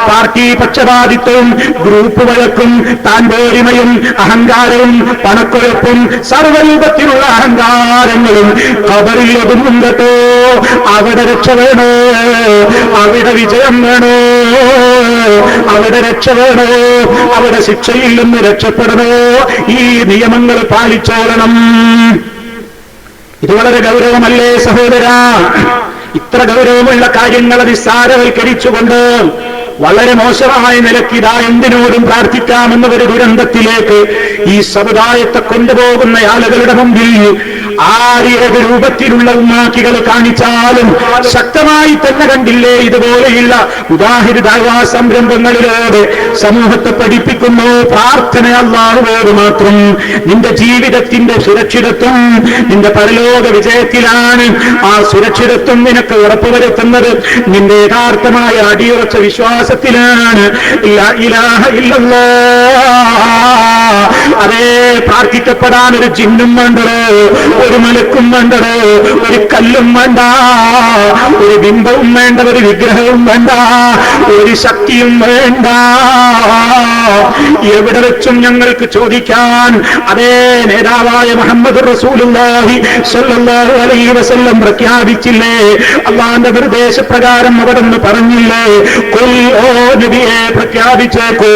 [SPEAKER 1] പാർട്ടി പക്ഷപാതിത്വവും ഗ്രൂപ്പ് വഴക്കും താൻപോരിമയും അഹങ്കാരവും പണക്കൊഴുപ്പും സർവ്വരൂപത്തിലുള്ള അഹങ്കാരങ്ങളും ഖബറിൽ ഒതുങ്ങും കേട്ടോ. അവിടെ രക്ഷ വേണോ, അവിടെ വിജയം വേണോ, അവിടെ രക്ഷ വേണോ, അവിടെ ശിക്ഷയിൽ നിന്ന് രക്ഷപ്പെടണോ, ഈ നിയമങ്ങൾ പാലിച്ചോളണം. ഇത് വളരെ ഗൗരവമല്ലേ സഹോദരാ? ഇത്ര ഗൗരവമുള്ള കാര്യങ്ങൾ നിസ്സാരവൽക്കരിച്ചുകൊണ്ട് വളരെ മോശമായ നിലയ്ക്ക് ഇതാ എന്തിനോടും പ്രാർത്ഥിക്കാമെന്ന ഒരു ദുരന്തത്തിലേക്ക് ഈ സമുദായത്തെ കൊണ്ടുപോകുന്ന ആളുകളുടെ മുമ്പിൽ ആരേത് രൂപത്തിലുള്ള ഉമ്മാക്കികൾ കാണിച്ചാലും ശക്തമായി തന്നെ കണ്ടില്ലേ ഇതുപോലെയുള്ള ഉദാഹരണ സംരംഭങ്ങളിലൂടെ സമൂഹത്തെ പഠിപ്പിക്കുന്നു. പ്രാർത്ഥന അല്ലാഹുവോട് മാത്രം. നിന്റെ ജീവിതത്തിന്റെ സുരക്ഷിതത്വം നിന്റെ പരലോക വിജയത്തിലാണ്. ആ സുരക്ഷിതത്വം നിനക്ക് ഉറപ്പുവരുത്തുന്നത് നിന്റെ യഥാർത്ഥമായ അടിയുറച്ച വിശ്വാസത്തിലാണ്. ലാ ഇലാഹ ഇല്ലല്ലാഹ്. അതേ, പ്രാർത്ഥിക്കപ്പെടാൻ ഒരു ജിന്നും വേണ്ടടോ, ഒരു മലക്കും വേണ്ടടോ, ഒരു കല്ലും വേണ്ട, ഒരു ബിംബവും വേണ്ട, ഒരു വിഗ്രഹവും വേണ്ട, ഒരു ശക്തിയും വേണ്ട. എവിടെ വെച്ചും ഞങ്ങൾക്ക് ചോദിക്കാൻ അതേ നേതാവായ മുഹമ്മദ് റസൂലുള്ളാഹി സ്വല്ലല്ലാഹു അലൈഹി വസല്ലം പ്രഖ്യാപിച്ചില്ലേ? അല്ലാഹുവിന്റെ നിർദ്ദേശപ്രകാരം അവിടുന്ന് പറഞ്ഞില്ലേ? ഖുൽ, ഓ നബിയെ പ്രഖ്യാപിച്ചേക്കൂ,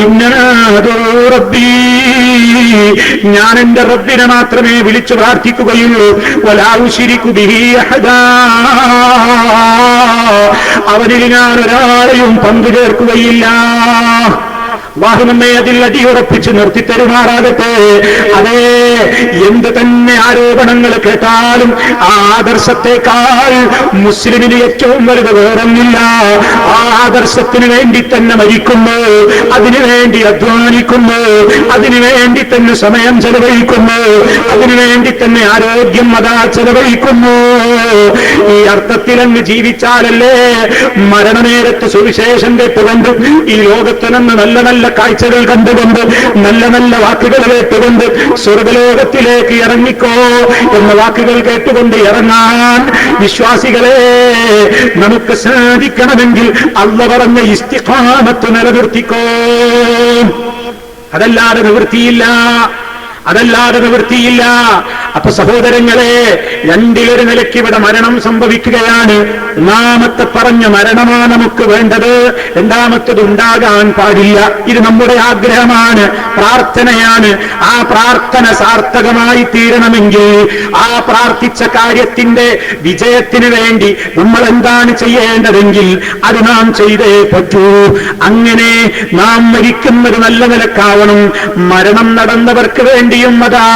[SPEAKER 1] ഇന്നനാദു റബ്ബി, ഞാൻ എന്റെ റബ്ബിനെ മാത്രമേ വിളിച്ചു പ്രാർത്ഥിക്കുകയുള്ളൂ. വലാ ഉശ്രികു ബിഹി അഹദാ, അവനിൽ ഞാൻ ഒരാളെയും പങ്കു ചേർക്കുകയില്ല. അല്ലാഹു നമ്മെ അതിൽ അടിയുറപ്പിച്ച് നിർത്തിത്തരുമാറാകട്ടെ. അതേ, എന്ത് തന്നെ ആരോപണങ്ങൾ കേട്ടാലും ആ ആദർശത്തെക്കാൾ മുസ്ലിമിന് ഏറ്റവും വലുത് വേറൊന്നില്ല. ആ ആദർശത്തിന് വേണ്ടി തന്നെ മരിക്കുന്നു, അതിനുവേണ്ടി അധ്വാനിക്കുന്നു, അതിനുവേണ്ടി തന്നെ സമയം ചെലവഴിക്കുന്നു, അതിനുവേണ്ടി തന്നെ ആരോഗ്യം അതാ ചെലവഴിക്കുന്നു. ഈ അർത്ഥത്തിലങ്ങ് ജീവിച്ചാലല്ലേ മരണനേരത്ത് സുവിശേഷം കേട്ടുകൊണ്ട് ഈ ലോകത്ത് നിന്ന് നല്ല നല്ല കാഴ്ചകൾ കണ്ടുകൊണ്ട് നല്ല നല്ല വാക്കുകൾ കേട്ടുകൊണ്ട് സ്വർഗലോകത്തിലേക്ക് ഇറങ്ങിക്കോ എന്ന വാക്കുകൾ കേട്ടുകൊണ്ട് ഇറങ്ങാൻ വിശ്വാസികളെ നമുക്ക് സാധിക്കണമെങ്കിൽ അല്ലാഹു പറഞ്ഞ ഇസ്തിഖാമത്ത് നിലനിർത്തിക്കോ. അതല്ലാതെ നിവൃത്തിയില്ല, അതല്ലാതെ നിവൃത്തിയില്ല. അപ്പൊ സഹോദരങ്ങളെ, രണ്ടിലൊരു നിലയ്ക്ക് ഇവിടെ മരണം സംഭവിക്കുകയാണ്. ഒന്നാമത്തെ പറഞ്ഞ മരണമാണ് നമുക്ക് വേണ്ടത്, രണ്ടാമത്തത് ഉണ്ടാകാൻ പാടില്ല. ഇത് നമ്മുടെ ആഗ്രഹമാണ്, പ്രാർത്ഥനയാണ്. ആ പ്രാർത്ഥന സാർത്ഥകമായി തീരണമെങ്കിൽ ആ പ്രാർത്ഥിച്ച കാര്യത്തിന്റെ വിജയത്തിന് വേണ്ടി നമ്മൾ എന്താണ് ചെയ്യേണ്ടതെങ്കിൽ അത് നാം ചെയ്തേ പറ്റൂ. അങ്ങനെ നാം മരിക്കുന്നത് നല്ല നിലക്കാവണം. മരണം നടന്നവർക്ക് വേണ്ടിയും അതാ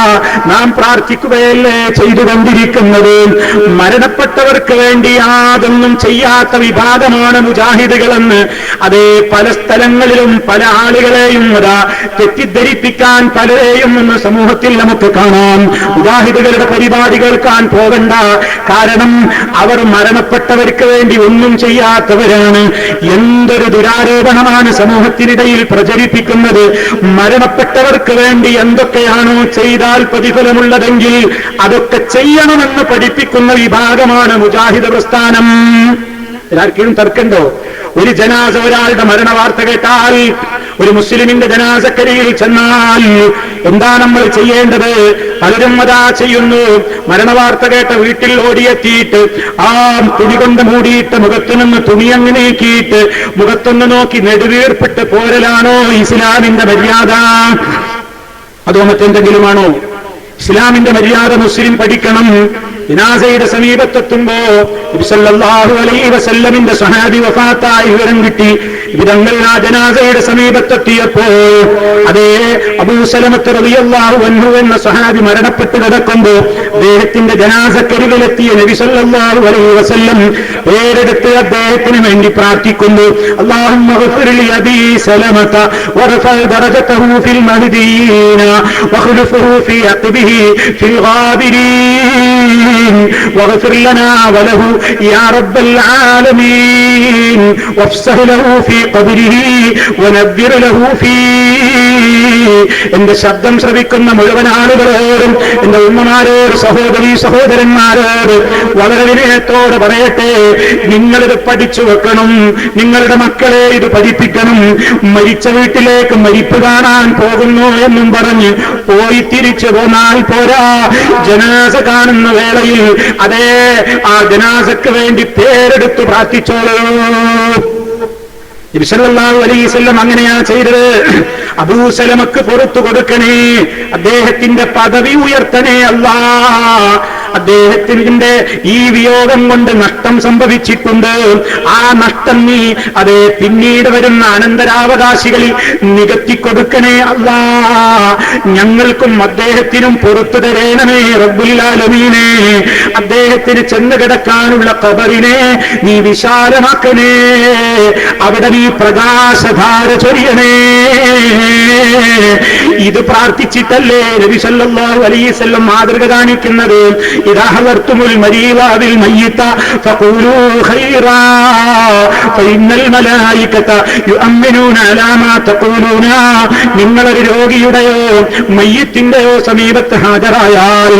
[SPEAKER 1] നാം പ്രാർത്ഥിക്കുകയല്ലേ ചെയ്തുകൊണ്ടിരിക്കുന്നത്. മരണപ്പെട്ടവർക്ക് വേണ്ടി യാതൊന്നും ചെയ്യാത്ത വിഭാഗമാണ് മുജാഹിദുകളെന്ന് അതേ പല സ്ഥലങ്ങളിലും പല ആളുകളെയും അതാ തെറ്റിദ്ധരിപ്പിക്കാൻ പലരെയും ഇന്ന് സമൂഹത്തിൽ നമുക്ക് കാണാം. മുജാഹിദുകളുടെ പരിപാടി കേൾക്കാൻ പോകണ്ട. കാരണം അവർ മരണപ്പെട്ടവർക്ക് വേണ്ടി ഒന്നും ചെയ്യാത്തവരാണ്. എന്തൊരു ദുരാരോപണമാണ് സമൂഹത്തിനിടയിൽ പ്രചരിപ്പിക്കുന്നത്. മരണപ്പെട്ടവർക്ക് വേണ്ടി എന്തൊക്കെയാണോ ചെയ്താൽ പ്രതിഫലമുള്ളതെങ്കിൽ അതൊക്കെ ചെയ്യണമെന്ന് പഠിപ്പിക്കുന്ന വിഭാഗമാണ് മുജാഹിദ് പ്രസ്ഥാനം. എല്ലാവർക്കും തർക്കണ്ടോ? ഒരു ജനാസ, ഒരാളുടെ മരണ വാർത്ത കേട്ടാൽ, ഒരു മുസ്ലിമിന്റെ ജനാസക്കരിയിൽ ചെന്നാൽ എന്താ നമ്മൾ ചെയ്യേണ്ടത്? പലരും അതാ ചെയ്യുന്നു. മരണവാർത്ത കേട്ട വീട്ടിൽ ഓടിയെത്തിയിട്ട് ആ തുണി കൊണ്ട് മൂടിയിട്ട് മുഖത്തു നിന്ന് തുണി അങ്ങ് നീക്കിയിട്ട് മുഖത്തൊന്ന് നോക്കി നെടുവീർപ്പിട്ട് പോരലാണോ ഇസ്ലാമിന്റെ മര്യാദ? അതോ മറ്റെന്തെങ്കിലുമാണോ? ഇസ്ലാമിന്റെ മര്യാദ മുസ്ലിം പഠിക്കണം. ജനാസയുടെ സമീപത്തെത്തുമ്പോ നബി സല്ലല്ലാഹു അലൈഹി വസല്ലമിന്റെ സ്വഹാബി വഫാത്തായി വിവരം കിട്ടി. ഇവരങ്ങൾ ആ ജനാസയുടെ സമീപത്തെത്തിയപ്പോ അതേ അബൂ സലമത്ത് റളിയല്ലാഹു അൻഹു എന്ന സ്വഹാബി മരണപ്പെട്ട് കിടക്കുമ്പോ അദ്ദേഹത്തിന്റെ ജനാസക്കരികിലെത്തിയ നബി സല്ലല്ലാഹു അലൈഹി വസല്ലം പേരെടുത്ത് അദ്ദേഹത്തിന് വേണ്ടി പ്രാർത്ഥിക്കുന്നു. അല്ലാഹുമ്മ ഗ്ഫിർ ലി അബീ സലമത വറഫഅ ദറജതഹു ഫിൽ മഹ്ദിയീന വഖ്ലുഫഹു ഫീ അഖ്ബിഹി ഫിൽ ഗാബിരീൻ واغفر لنا وله يا رب العالمين وافسح له في قبره ونبر له فيه. എന്റെ ശബ്ദം ശ്രവിക്കുന്ന മുഴുവൻ ആളുകളോടും എന്റെ ഉമ്മമാരോട് സഹോദരീ സഹോദരന്മാരോട് വളരെ വിനയത്തോടെ പറയട്ടെ, നിങ്ങളിത് പഠിച്ചു വെക്കണം, നിങ്ങളുടെ മക്കളെ ഇത് പഠിപ്പിക്കണം. മരിച്ച വീട്ടിലേക്ക് മരിപ്പ് കാണാൻ പോകുന്നു എന്നും പറഞ്ഞ് പോയി തിരിച്ചു പോന്നാൽ പോരാ, ജനാസ കാണുന്ന വേള വേളയിൽ അതേ ആ ജനാസക്ക് വേണ്ടി പേരെടുത്ത് പ്രാർത്ഥിച്ചോളൂ. നബി സല്ലല്ലാഹു അലൈഹി വസല്ലം അങ്ങനെയാണ് ചെയ്തത്. അബൂ സലമക്ക് പുറത്തു കൊടുക്കണേ, അദ്ദേഹത്തിന്റെ പദവി ഉയർത്തണേ അല്ലാ. അദ്ദേഹത്തിന്റെ ഈ വിയോഗം കൊണ്ട് നഷ്ടം സംഭവിച്ചിട്ടുണ്ട്. ആ നഷ്ടം നീ അതേ പിന്നീട് വരുന്ന അനന്തരാവകാശികളിൽ നികത്തിക്കൊടുക്കണേ അല്ലാ. ഞങ്ങൾക്കും അദ്ദേഹത്തിനും പുറത്തു തരേണമേ റബ്ബുൽ ആലമീനെ. അദ്ദേഹത്തിന് ചെന്ന് കിടക്കാനുള്ള ഖബറിനെ നീ വിശാലമാക്കണേ, അവിടെ നീ പ്രകാശധാര ചൊരിയണേ. ഇത് പ്രാർത്ഥിച്ചിട്ടല്ലേ നബി സല്ലല്ലാഹു അലൈഹി വസല്ലം മാതൃക കാണിക്കുന്നത്. ഇദാ ഹദർതുമുൽ മരീദ ബിൽ മയ്യിത ഫഖൂലൂ ഖൈറാ ഫഇന്നൽ മലായികത യുഅമ്മിനൂന അലാ മാ തഖൂലൂന. നിങ്ങളൊരു രോഗിയുടെയോ മയ്യിത്തിന്റെയോ സമീപത്ത് ഹാജരായാൽ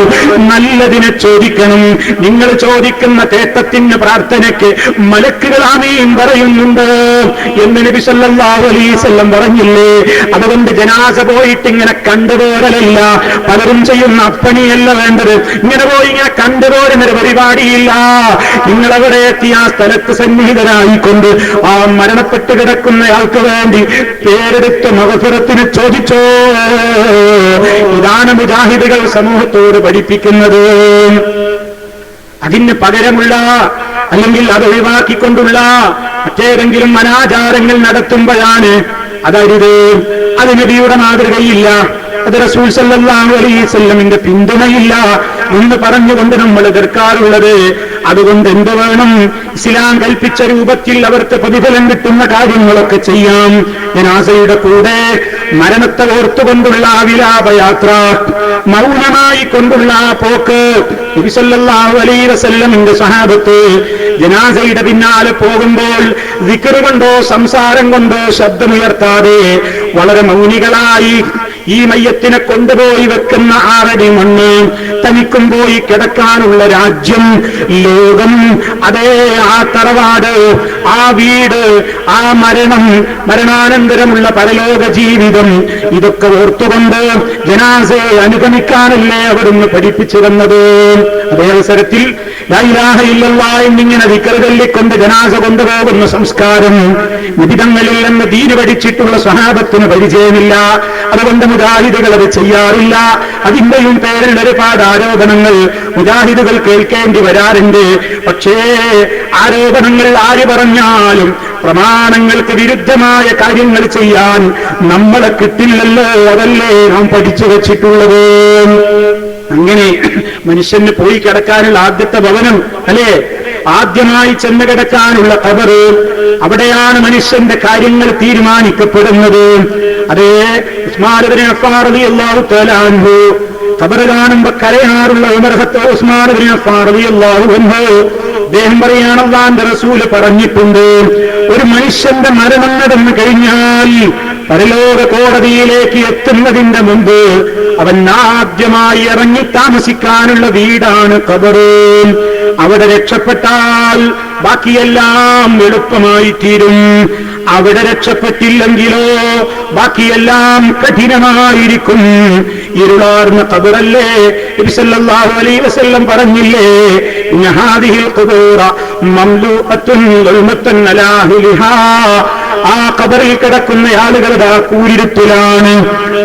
[SPEAKER 1] നല്ലതിനെ ചോദിക്കണം. നിങ്ങൾ ചോദിക്കുന്ന തേട്ടത്തിന് പ്രാർത്ഥനയ്ക്ക് മലക്കുകൾ ആമീൻ പറയുന്നുണ്ട് എന്ന് നബി സല്ലല്ലാഹു അലൈഹി വസല്ലം പറഞ്ഞില്ലേ. അതുകൊണ്ട് ജനാസ പോയിട്ട് ഇങ്ങനെ കണ്ടുപോരലല്ല, പലരും ചെയ്യുന്ന അപ്പണിയല്ല വേണ്ടത്. ഇങ്ങനെ പോയി ഇങ്ങനെ കണ്ടുപോരുന്നൊരു പരിപാടിയില്ല. നിങ്ങളവിടെ എത്തി ആ സ്ഥലത്ത് സന്നിഹിതരായിക്കൊണ്ട് ആ മരണപ്പെട്ട് കിടക്കുന്നയാൾക്ക് വേണ്ടി പേരെടുത്ത മഗ്ഫിറത്തിന് ചോദിച്ചോ. ഇതാണ് മുജാഹിദുകൾ സമൂഹത്തോട് പഠിപ്പിക്കുന്നത്. അതിന് പകരമുള്ള അല്ലെങ്കിൽ അത് ഒഴിവാക്കിക്കൊണ്ടുള്ള മറ്റേതെങ്കിലും അനാചാരങ്ങൾ നടത്തുമ്പോഴാണ് അതരുത്, അത് നബിയുടെ മാതൃകയില്ല, അത് റസൂൽ സല്ലല്ലാഹു അലൈഹി വസല്ലമിന്റെ പിന്തുണയില്ല എന്ന് പറഞ്ഞുകൊണ്ട് നമ്മൾ എതിർക്കാറുള്ളത്. അതുകൊണ്ട് എന്ത് വേണം? ഇസ്ലാം കൽപ്പിച്ച രൂപത്തിൽ അവർക്ക് പ്രതിഫലം കിട്ടുന്ന കാര്യങ്ങളൊക്കെ ചെയ്യാം. ജനാസയുടെ കൂടെ മരണത്തെ ഓർത്തുകൊണ്ടുള്ള വിലാപയാത്ര, മൗനമായി കൊണ്ടുള്ള പോക്ക്. നബി സല്ലല്ലാഹു അലൈഹി വസല്ലമിന്റെ സ്വഹാബത്ത് ജനാസയുടെ പിന്നാലെ പോകുമ്പോൾ ദിക്ർ കൊണ്ടോ സംസാരം കൊണ്ടോ ശബ്ദമുയർത്താതെ വളരെ മൗനികളായി ഈ മയ്യത്തിനെ കൊണ്ടുപോയി വെക്കുന്ന 6 അടി മണ്ണ്, തനിക്കും പോയി കിടക്കാനുള്ള രാജ്യം, ലോകം, അതേ ആ തറവാട്, ആ വീട്, ആ മരണം, മരണാനന്തരമുള്ള പരലോക ജീവിതം, ഇതൊക്കെ ഓർത്തുകൊണ്ട് ജനാസയെ അനുഗമിക്കാനല്ലേ അവിടുന്ന് പഠിപ്പിച്ചു തന്നത്. അതേ അവസരത്തിൽ ലാ ഇലാഹ ഇല്ലല്ലാഹ് എന്നിങ്ങനെ ദിക്ർ ചൊല്ലിക്കൊണ്ട് ജനാസ കൊണ്ടുപോകുന്ന സംസ്കാരം നിബിധങ്ങളിൽ നിന്ന് ദീന് പഠിച്ചിട്ടുള്ള സ്വഹാബത്തിന് പരിചയമില്ല. അതുകൊണ്ട് മുജാഹിദുകൾ അത് ചെയ്യാറില്ല. അതിന്റെയും പേരിൽ ഒരുപാട് ആരോപണങ്ങൾ മുജാഹിദുകൾ കേൾക്കേണ്ടി വരാറുണ്ട്. പക്ഷേ ആരോപണങ്ങൾ ആര് പറഞ്ഞാലും പ്രമാണങ്ങൾക്ക് വിരുദ്ധമായ കാര്യങ്ങൾ ചെയ്യാൻ നമ്മളെ കിട്ടില്ലല്ലോ. അതല്ലേ നാം പഠിച്ചു വച്ചിട്ടുള്ളത്. അങ്ങനെ മനുഷ്യന് പോയി കിടക്കാനുള്ള ആദ്യത്തെ ഭവനം അല്ലേ, ആദ്യമായി ചെന്ന് കിടക്കാനുള്ള ഖബർ, അവിടെയാണ് മനുഷ്യന്റെ കാര്യങ്ങൾ തീരുമാനിക്കപ്പെടുന്നത്. അതേ ഉസ്മാൻ ഇബ്നു അഫ്ഫാൻ റളിയല്ലാഹു തആല അൻഹു ഖബർ കാണുമ്പോ കരയാറുള്ള ഉസ്മാൻ ഇബ്നു അഫ്ഫാൻ റളിയല്ലാഹു അൻഹു അദ്ദേഹം പറയാണ്, അല്ലാഹുവിന്റെ റസൂൽ പറഞ്ഞിട്ടുണ്ട്, ഒരു മനുഷ്യന്റെ മരണം നടന്നു കഴിഞ്ഞാൽ പരലോക കോടതിയിലേക്ക് എത്തുന്നതിന്റെ മുമ്പ് അവൻ ആദ്യമായി ഇറങ്ങി താമസിക്കാനുള്ള വീടാണ് ഖബർ. അവിടെ രക്ഷപ്പെട്ടാൽ ബാക്കിയെല്ലാം എളുപ്പമായി തീരും. അവിടെ രക്ഷപ്പെട്ടില്ലെങ്കിലോ ബാക്കിയെല്ലാം കഠിനമായിരിക്കും. ഇരുളാർന്ന ഖബറല്ലേ. നബി സല്ലല്ലാഹു അലൈഹി വസല്ലം പറഞ്ഞില്ലേ, ഇന്ന ഹാദിഹിൽ ഖുബൂറ മംലൂഅത്തുൻ ളുമത്തൻ അലാ അഹ്ലിഹാ. ആ ഖബറിൽ കിടക്കുന്ന ആളുകളുടെ കൂരിരുത്തിലാണ്.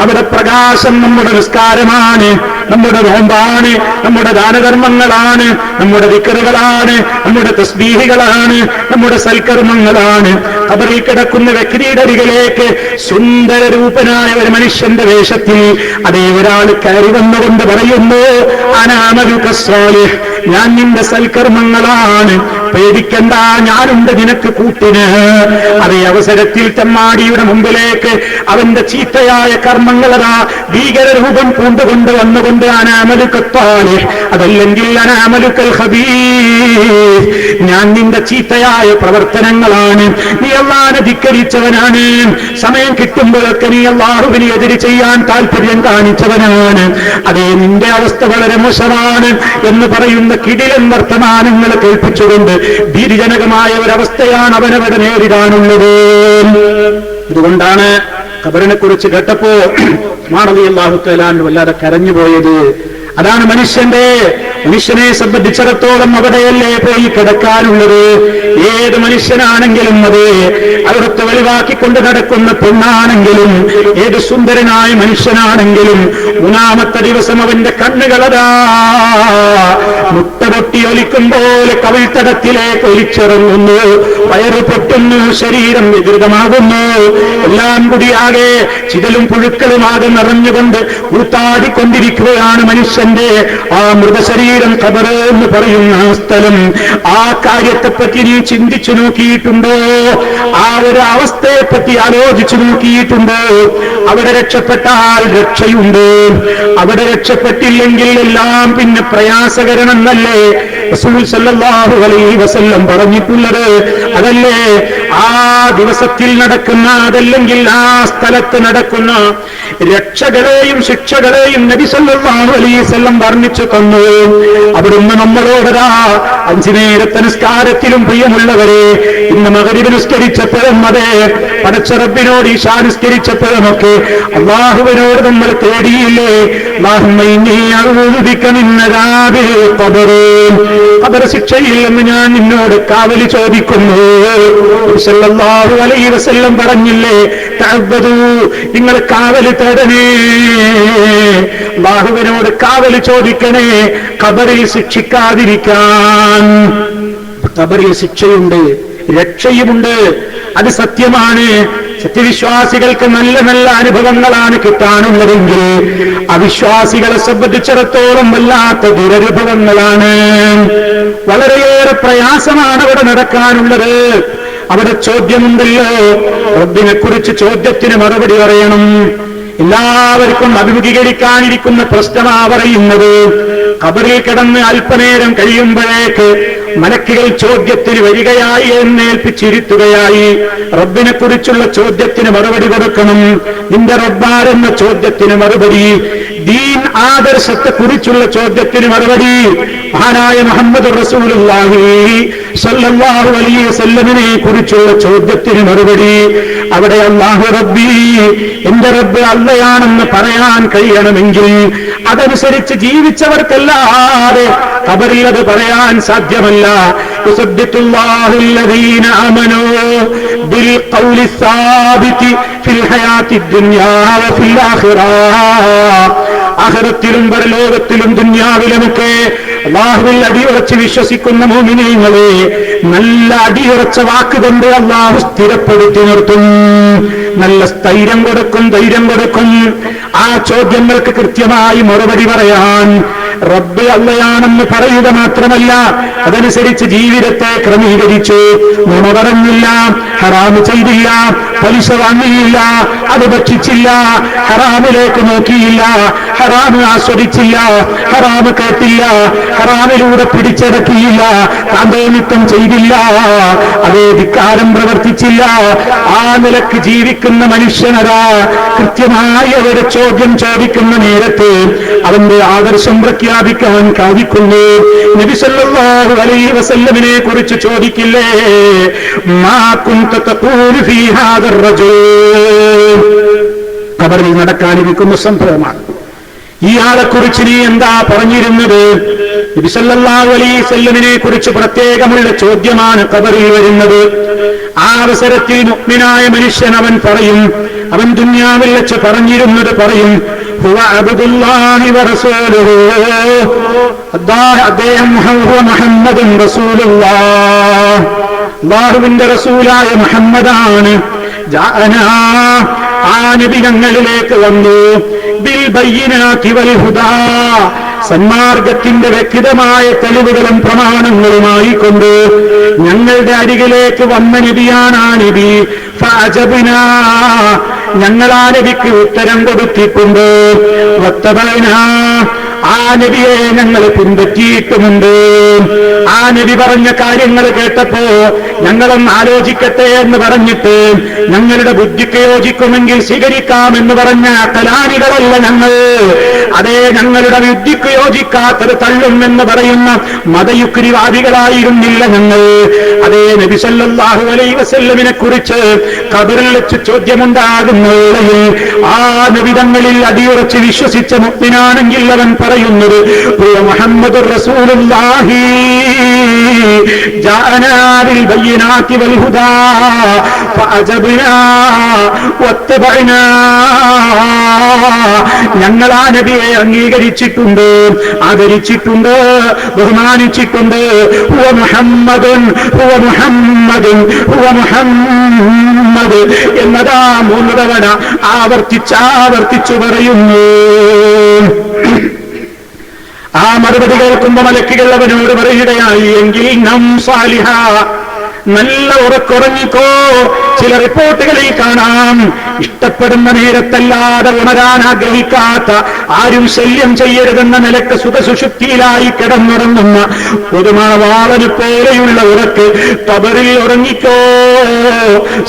[SPEAKER 1] അവിടെ പ്രകാശം നമ്മുടെ നിസ്കാരമാണ്, നമ്മുടെ നോമ്പാണ്, നമ്മുടെ ദാനധർമ്മങ്ങളാണ്, നമ്മുടെ ദിക്റുകളാണ്, നമ്മുടെ തസ്ബീഹുകളാണ്, നമ്മുടെ സൽക്കർമ്മങ്ങളാണ്. ഖബറിൽ കിടക്കുന്ന വ്യക്തിയുടെ അരികിലേക്ക് സുന്ദര രൂപനായ ഒരു മനുഷ്യന്റെ വേഷത്തിൽ അതേ ഒരാൾ കയറി വന്നുകൊണ്ട് പറയുന്നു, അനാമലുക സ്വാലിഹ്, ഞാൻ നിന്റെ സൽക്കർമ്മങ്ങളാണ്, പേടിക്കണ്ട, ഞാനുണ്ട് നിനക്ക് കൂട്ടിന്. അതേ അവസരത്തിൽ തെമ്മാടിയുടെ മുമ്പിലേക്ക് അവന്റെ ചീത്തയായ കർമ്മങ്ങളതാ ഭീകരരൂപം പൂണ്ടുകൊണ്ട് വന്നുകൊണ്ട് അനാമലുക സ്വാലിഹ്, അതല്ലെങ്കിൽ അനാമലുകൽ ഖബീസ്, ഞാൻ നിന്റെ ചീത്തയായ പ്രവർത്തനങ്ങളാണ്, നീ അല്ലാഹുവിനെ ധിക്കരിച്ചവനാണ്, സമയം കിട്ടുമ്പോഴൊക്കെ നീ അല്ലാഹുവിനെ എതിര് ചെയ്യാൻ താല്പര്യം കാണിച്ചവനാണ്, അതേ നിന്റെ അവസ്ഥ വളരെ മോശമാണ് എന്ന് പറയുന്ന കിടിലൻ വർത്തമാനങ്ങൾ കേൾപ്പിച്ചുകൊണ്ട് ഭീതിജനകമായ ഒരവസ്ഥയാണ് അവനവിടെ നേരിടാനുള്ളത്. ഇതുകൊണ്ടാണ് ഖബറിനെ കുറിച്ച് കേട്ടപ്പോ ഉസ്മാൻ റളിയല്ലാഹു തആല അൻഹു വല്ലാതെ കരഞ്ഞുപോയത്. അതാണ് മനുഷ്യന്റെ മനുഷ്യനെ സംബന്ധിച്ചിടത്തോളം അവിടെയല്ലേ പോയി കിടക്കാനുള്ളത്. ഏത് മനുഷ്യനാണെങ്കിലും അതെ, അവിടുത്തെ വെളിവാക്കിക്കൊണ്ട് നടക്കുന്ന പെണ്ണാണെങ്കിലും ഏത് സുന്ദരനായ മനുഷ്യനാണെങ്കിലും മൂന്നാമത്തെ ദിവസം അവന്റെ കണ്ണുകളതാ മുട്ട പൊട്ടി ഒലിക്കും പോലെ കവിൾത്തടത്തിലേക്ക് ഒലിച്ചിറങ്ങുന്നു, വയറ് പൊട്ടുന്നു, ശരീരം വികൃതമാകുന്നു, എല്ലാം കൂടിയാകെ ചിതലും പുഴുക്കളുമാകെ നിറഞ്ഞുകൊണ്ട് കൂത്താടിക്കൊണ്ടിരിക്കുകയാണ് മനുഷ്യന്റെ ആ മൃതശരീരം. ഖബർ എന്ന് പറയുന്ന ആ സ്ഥലം, ആ കാര്യത്തെപ്പറ്റി നീ ചിന്തിച്ചു നോക്കിയിട്ടുണ്ടോ? ആ ഒരു അവസ്ഥയെപ്പറ്റി ആലോചിച്ചു നോക്കിയിട്ടുണ്ടോ? അവിടെ രക്ഷപ്പെട്ടാൽ രക്ഷയുണ്ട്, അവിടെ രക്ഷപ്പെട്ടില്ലെങ്കിൽ എല്ലാം പിന്നെ പ്രയാസകരമെന്നല്ലേ റസൂൽ സല്ലല്ലാഹു അലൈഹി വസല്ലം പറഞ്ഞിട്ടുള്ളത്? അതല്ലേ ആ ദിവസത്തിൽ നടക്കുന്ന, അതല്ലെങ്കിൽ ആ സ്ഥലത്ത് നടക്കുന്ന രക്ഷകളെയും ശിക്ഷകളെയും നബി സല്ലല്ലാഹു അലൈഹി വസല്ലം വർണ്ണിച്ചു തന്നു. അവിടുന്ന് നമ്മളോടതാ 5 നേരത്തെ നിസ്കാരത്തിലും പ്രിയമുള്ളവരെ, ഇന്ന് മഗ്രിബ് നിസ്കരിച്ചപ്പോഴും അതെ, പടച്ച റബ്ബിനോട് ഇശാ നിസ്കരിച്ചപ്പോഴുമൊക്കെ അല്ലാഹുവിനോട് നമ്മൾ തേടിയില്ലേ, അല്ലാഹുമ്മ ഇന്നി അഊദു ബിക മിൻ അദാബിൽ ഖബർ, ഖബർ ശിക്ഷയിൽ നിന്ന് ഞാൻ നിന്നോട് കാവലി ചോദിക്കുന്നു. സല്ലല്ലാഹു അലൈഹി വസല്ലം പറഞ്ഞില്ലേ, തഅബ്ബദു, നിങ്ങൾ കാവലി തേടണേ, അല്ലാഹുവിനോട് കാവലി ചോദിക്കണേ ഖബറിൽ ശിക്ഷിക്കാതിരിക്കാൻ. ഖബറിൽ ശിക്ഷയുണ്ട്, രക്ഷയുമുണ്ട്, അത് സത്യമാണ്. സത്യവിശ്വാസികൾക്ക് നല്ല നല്ല അനുഭവങ്ങളാണ് കിട്ടാനുള്ളതെങ്കിൽ അവിശ്വാസികളെ സംബന്ധിച്ചിടത്തോളം വല്ലാത്ത ദുരനുഭവങ്ങളാണ്. വളരെയേറെ പ്രയാസമാണ് അവിടെ നടക്കാനുള്ളത്. അവിടെ ചോദ്യമുണ്ടല്ലോ, റബ്ബിനെ കുറിച്ച് ചോദ്യത്തിന് മറുപടി പറയണം. എല്ലാവർക്കും അഭിമുഖീകരിക്കാനിരിക്കുന്ന പ്രശ്നമാ പറയുന്നത്. ഖബറിൽ കിടന്ന് അല്പനേരം കഴിയുമ്പോഴേക്ക് മലക്കുകൾ ചോദ്യത്തിന് വരികയായി, എന്നേൽപ്പിച്ചിരുത്തുകയായി. റബ്ബിനെ കുറിച്ചുള്ള ചോദ്യത്തിന് മറുപടി കൊടുക്കണം. നിന്റെ റബ്ബാരെന്ന ചോദ്യത്തിന് മറുപടി, ദീൻ ആദർശത്തെ കുറിച്ചുള്ള ചോദ്യത്തിന് മറുപടി, മഹാനായ മുഹമ്മദ് റസൂലുള്ളാഹി സ്വല്ലല്ലാഹു അലൈഹി വസല്ലമിനെ കുറിച്ചുള്ള ചോദ്യത്തിന് മറുപടി. അവിടെ അല്ലാഹു റബ്ബി, എന്റെ റബ്ബ് അള്ളയാണെന്ന് പറയാൻ കഴിയണമെങ്കിൽ അതനുസരിച്ച് ജീവിച്ചവർക്കല്ലാതെ ഖബറിൽ അത് പറയാൻ സാധ്യമല്ല. യുസബ്ബിതുല്ലാഹു അല്ലദീന ആമനൂ ബിൽ ഖൗലി സാബിതി ഫിൽ ഹയാത്തി ദുനിയാ വഫിൽ ആഖിറ, ആഖിറത്തിലും പരലോകത്തിലും ദുനിയാവിലുമൊക്കെ അല്ലാഹുവിൽ അടിയുറച്ച് വിശ്വസിക്കുന്ന മുഅ്മിനീങ്ങളെ നല്ല അടിയുറച്ച വാക്കുകൊണ്ട് അല്ലാഹു സ്ഥിരപ്പെടുത്തി നിർത്തും, നല്ല സ്ഥൈര്യം കൊടുക്കും, ധൈര്യം കൊടുക്കും. ആ ചോദ്യങ്ങൾക്ക് കൃത്യമായി മറുപടി പറയാൻ റബ്ബ് അള്ളയാണെന്ന് പറയുക മാത്രമല്ല, അതനുസരിച്ച് ജീവിതത്തെ ക്രമീകരിച്ചു. നുണ പറഞ്ഞില്ല, ഹറാമ് ചെയ്തില്ല, പലിശ വാങ്ങിയില്ല, അത് ഭക്ഷിച്ചില്ല, ഹറാമിലേക്ക് നോക്കിയില്ല, ഹറാമ് ആസ്വദിച്ചില്ല, ഹറാമ് കേട്ടില്ല, ഹറാമിലൂടെ പിടിച്ചടക്കിയില്ല, കാന്തോനിത്വം ചെയ്തില്ല, അതേ ധിക്കാരം പ്രവർത്തിച്ചില്ല. ആ നിലക്ക് ജീവിക്കുന്ന മനുഷ്യനരാ കൃത്യമായി അവരെ ചോദ്യം ചോദിക്കുന്ന നേരത്ത് അവന്റെ ആദർശം പ്രഖ്യാപിക്കാൻ സാധിക്കുന്നു. നബി സല്ലല്ലാഹു അലൈഹി വസല്ലമിനെ കുറിച്ച് ചോദിക്കില്ലേ, മാ കുൻത തഖൂലു ഫീ ഹാദർ റജുൽ, ഖബറിൽ നടക്കാനിരിക്കുന്ന സംഭവമാണ്. ഇയാളെ കുറിച്ച് നീ എന്താ പറഞ്ഞിരുന്നത്? നബി സല്ലല്ലാഹു അലൈഹി വസല്ലമിനെ കുറിച്ച് പ്രത്യേകമുള്ള ചോദ്യമാണ് ഖബറിൽ വരുന്നത്. ആ അവസരത്തിൽ മുഅ്മിനായ മനുഷ്യൻ അവൻ പറയും, അവൻ ദുനിയാവിൽ വെച്ച് പറഞ്ഞിരുന്നത് പറയും, ഹുവ അബ്ദുല്ലാഹി വറസൂലുഹു, അദ്ദേഹം മുഹമ്മദുൻ റസൂലുള്ളാഹ്, അല്ലാഹുവിന്റെ റസൂലായ മുഹമ്മദാണ്. ജാഅനാ, ആ നബി ഞങ്ങളിലേക്ക് വന്നു, ബിൽ ബയ്യിനാതി വൽ ഹുദാ, സന്മാർഗത്തിന്റെ വ്യക്തമായ തെളിവുകളും പ്രമാണങ്ങളുമായി കൊണ്ട് ഞങ്ങളുടെ അരികിലേക്ക് വന്ന നബിയാണ് ആ നബി. ഫഅജബ്നാ, ഞങ്ങൾ ആ നബിക്ക് ഉത്തരം കൊടുത്തിട്ടുണ്ട്. വത്തബഅനാ, ആ നബിയെ ഞങ്ങൾ പിൻപറ്റിയിട്ടുമുണ്ട്. ആ നബി പറഞ്ഞ കാര്യങ്ങൾ കേട്ടപ്പോ ഞങ്ങളൊന്ന് ആലോചിക്കട്ടെ എന്ന് പറഞ്ഞിട്ട് ഞങ്ങളുടെ ബുദ്ധിക്ക് യോജിക്കുമെങ്കിൽ സ്വീകരിക്കാമെന്ന് പറഞ്ഞ കലാനികളല്ല ഞങ്ങൾ. അതേ ഞങ്ങളുടെ ബുദ്ധിക്ക് യോജിക്കാത്തത് തള്ളുമെന്ന് പറയുന്ന മതയുക്തിവാദികളായിരുന്നില്ല ഞങ്ങൾ. അതേ നബി സല്ലല്ലാഹു അലൈഹി വസല്ലമിനെ കുറിച്ച് ഖബറിൽ വെച്ച് ചോദ്യമുണ്ടാകുന്ന വേളയിൽ ആ നബിതങ്ങളിൽ അടിയുറച്ച് വിശ്വസിച്ച മുഅ്മിനാണെങ്കിൽ അവൻ പറയുന്നത് മുഹമ്മദുർ റസൂലുള്ളാഹി ജാഅനാ ബിൽ ബയ്യിനാതി വൽ ഹുദാ ഫഅജബ്നാ വത്തബഅനാ. ഞങ്ങൾ ആ നബിയെ അംഗീകരിച്ചിട്ടുണ്ട്, ആദരിച്ചിട്ടുണ്ട്, ബഹുമാനിച്ചിട്ടുണ്ട്. ഹുവ മുഹമ്മദുൻ ഹുവ മുഹമ്മദുൻ ഹുവ മുഹമ്മദ് എന്നതാ 3 തവണ ആവർത്തിച്ചു പറയുന്നു. ആ മറുപടി കേൾക്കുമ്പോ മലക്കുകൾ അവനോട് പറയുകയായി, എങ്കിൽ നം സാലിഹ, നല്ല ഉറക്കുറങ്ങിക്കോ. ചില റിപ്പോർട്ടുകളിൽ കാണാം, ഇഷ്ടപ്പെടുന്ന നേരത്തല്ലാതെ ഉണരാൻ ആഗ്രഹിക്കാത്ത, ആരും ശല്യം ചെയ്യരുതെന്ന നിലക്ക് സുഖസുഷുപ്തിയിലായി കിടന്നുറങ്ങുന്ന ഒരു മണവാളന് പോലെയുള്ള ഉറക്ക് ഖബറിൽ ഉറങ്ങിക്കോ.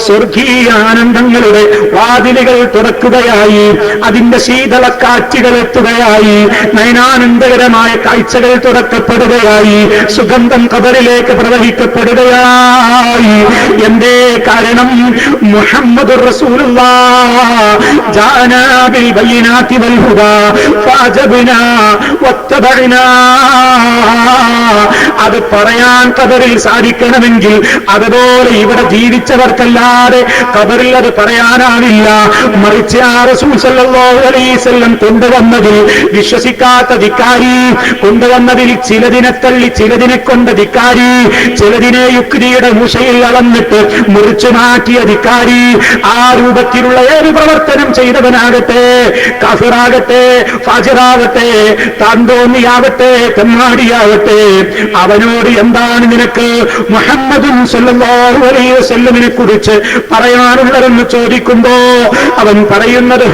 [SPEAKER 1] സ്വർഗീയ ആനന്ദങ്ങളുടെ വാതിലുകൾ തുറക്കുകയായി, അതിന്റെ ശീതളക്കാറ്റുകൾ എത്തുകയായി, നയനാനന്ദകരമായ കാഴ്ചകൾ തുറക്കപ്പെടുകയായി, സുഗന്ധം ഖബറിലേക്ക് പ്രവഹിക്കപ്പെടുകയായി. എന്തേ കാരണം? മുഹമ്മദുർ റസൂലുള്ളാഹ് ജാഅനാ ബിൽ ബയ്യിനാതി വൽ ഹുദാ ഫഅജബ്നാ വത്തബഅനാ. അത് പറയാൻ ഖബറിൽ സാധിക്കണമെങ്കിൽ അതുപോലെ ഇവിടെ ജീവിച്ചവർക്കല്ലാതെ ഖബറിൽ അത് പറയാനാവില്ല. മറിച്ച് ആ റസൂൽ സല്ലല്ലാഹു അലൈഹി വസല്ലം കൊണ്ടുവന്നതിൽ വിശ്വസിക്കാത്ത ധിക്കാരി, കൊണ്ടുവന്നതിൽ ചിലതിനെ തള്ളി ചിലതിനെ കൊണ്ട് ധിക്കാരി, ചിലതിനെ യുക്തിയുടെ മൂശയിൽ അളന്നിട്ട് മുറിച്ചു മാറ്റിയ ധിക്കാരി, ആ രൂപത്തിലുള്ള ഏത് പ്രവർത്തനം ചെയ്തവനാകട്ടെ, കാഫിറാകട്ടെ, ഫാജിറാകട്ടെ, താന്തോന്നിയാവട്ടെ, തെമ്മാടിയാവട്ടെ, അവനോട് എന്താണ് നിനക്ക് മുഹമ്മദുൻ സല്ലല്ലാഹു അലൈഹി വസല്ലമിനെ കുറിച്ച് പറയാനുള്ളതെന്ന് ചോദിക്കുമ്പോ അവൻ പറയുന്നത്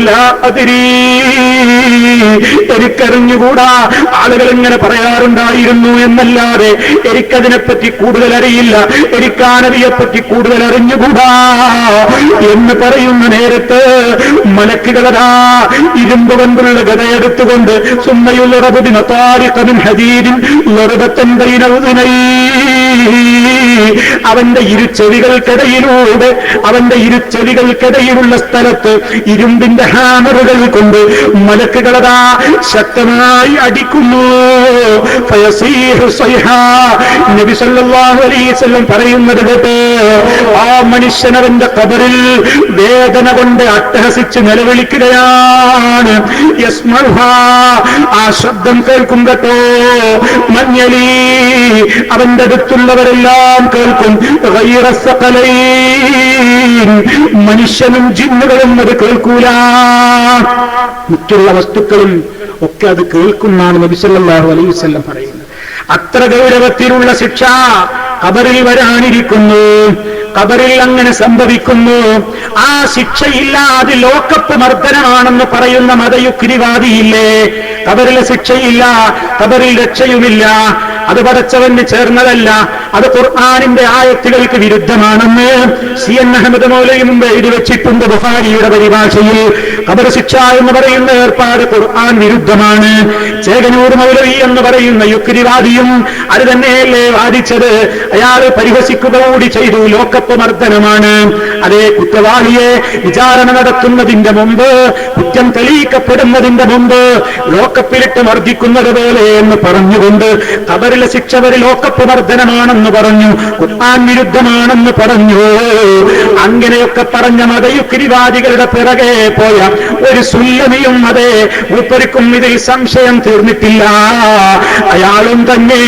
[SPEAKER 1] ലാ അദ്രീ, എനിക്കറിഞ്ഞുകൂടാ. ആളുകൾ ഇങ്ങനെ പറയാറുണ്ടായിരുന്നു എന്നല്ലാതെ എനിക്കതിനെപ്പറ്റി കൂടുതൽ അറിയില്ല, എനിക്കാനവിയെപ്പറ്റി കൂടുതൽ അറിഞ്ഞുകൂടാ എന്ന് പറയുന്ന നേരത്ത് മലക്കുകളതാ ഇരുമ്പ് കൊണ്ടുള്ള ഗതയെടുത്തുകൊണ്ട് അവന്റെ ഇരുചെവികൾക്കിടയിലൂടെ, അവന്റെ ഇരുചെവികൾക്കിടയിലുള്ള സ്ഥലത്ത് ഇരുമ്പിന്റെ ഹാമറുകൾ കൊണ്ട് മലക്കുകളതാ ശക്തമായി അടിക്കുന്നു. നബി സല്ലല്ലാഹു അലൈഹി വസല്ലം പറയുന്നത് കേട്ട് ആ മനുഷ്യൻ അവന്റെ ഖബറിൽ വേദന കൊണ്ട് അട്ടഹസിച്ച് നിലവിളിക്കുകയാണ്. ആ ശബ്ദം കേൾക്കും കേട്ടോ മഞ്ഞലി, അവന്റെ അടുത്തുള്ളവരെല്ലാം കേൾക്കും. മനുഷ്യനും ജിന്നുകളും അത് കേൾക്കൂല, മറ്റുള്ള വസ്തുക്കളും ഒക്കെ അത് കേൾക്കുന്നാണ് നബി സല്ലല്ലാഹു അലൈഹി വസല്ലം പറയുന്നത്. അത്ര ഗൗരവത്തിലുള്ള ശിക്ഷ ഖബറിൽ വരാനിരിക്കുന്നു. ഖബറിൽ അങ്ങനെ സംഭവിക്കുന്നു. ആ ശിക്ഷയില്ലാതെ ലോക്കപ്പ് മർദ്ദനമാണെന്ന് പറയുന്ന മതയുക്തിവാദിയില്ലേ? ഖബറിലെ ശിക്ഷയില്ല, ഖബറിൽ രക്ഷയുമില്ല, അത് പടച്ചവന് ചേർന്നതല്ല, അത് ഖുർആനിന്റെ ആയത്തുകൾക്ക് വിരുദ്ധമാണെന്ന് CN അഹമ്മദ് മൗലവി മുമ്പ് എഴുതി വെച്ചിട്ടുണ്ട് ബുഖാരിയുടെ പരിഭാഷയിൽ. ഖബർ ശിക്ഷ എന്ന് പറയുന്ന ഏർപ്പാട് ഖുർആൻ വിരുദ്ധമാണ്. ചേകനൂർ മൗലവി എന്ന് പറയുന്ന യുക്തിവാദിയും അത് തന്നെയല്ലേ വാദിച്ചത്. അയാൾ പരിഹസിക്കുക കൂടി ചെയ്തു. ലോക്കപ്പ് മർദ്ദനമാണ്. അതേ കുറ്റവാളിയെ വിചാരണ നടത്തുന്നതിന്റെ മുമ്പ്, കുറ്റം തെളിയിക്കപ്പെടുന്നതിന്റെ മുമ്പ് ലോക്കപ്പിലിട്ട് മർദ്ദിക്കുന്നത് പോലെ എന്ന് പറഞ്ഞുകൊണ്ട് ഖബറിലെ ശിക്ഷ വരെ ലോക്കപ്പ് മർദ്ദനമാണെന്ന് പറഞ്ഞു, ഖുർആൻ വിരുദ്ധമാണെന്ന് പറഞ്ഞു. അങ്ങനെയൊക്കെ പറഞ്ഞ മതയുക്തിവാദികളുടെ പിറകെ പോയ ഒരു സുല്ലമിയും അതേ മൂപ്പർക്കും ഇതിൽ സംശയം തീർന്നിട്ടില്ല. അയാളും തന്നെ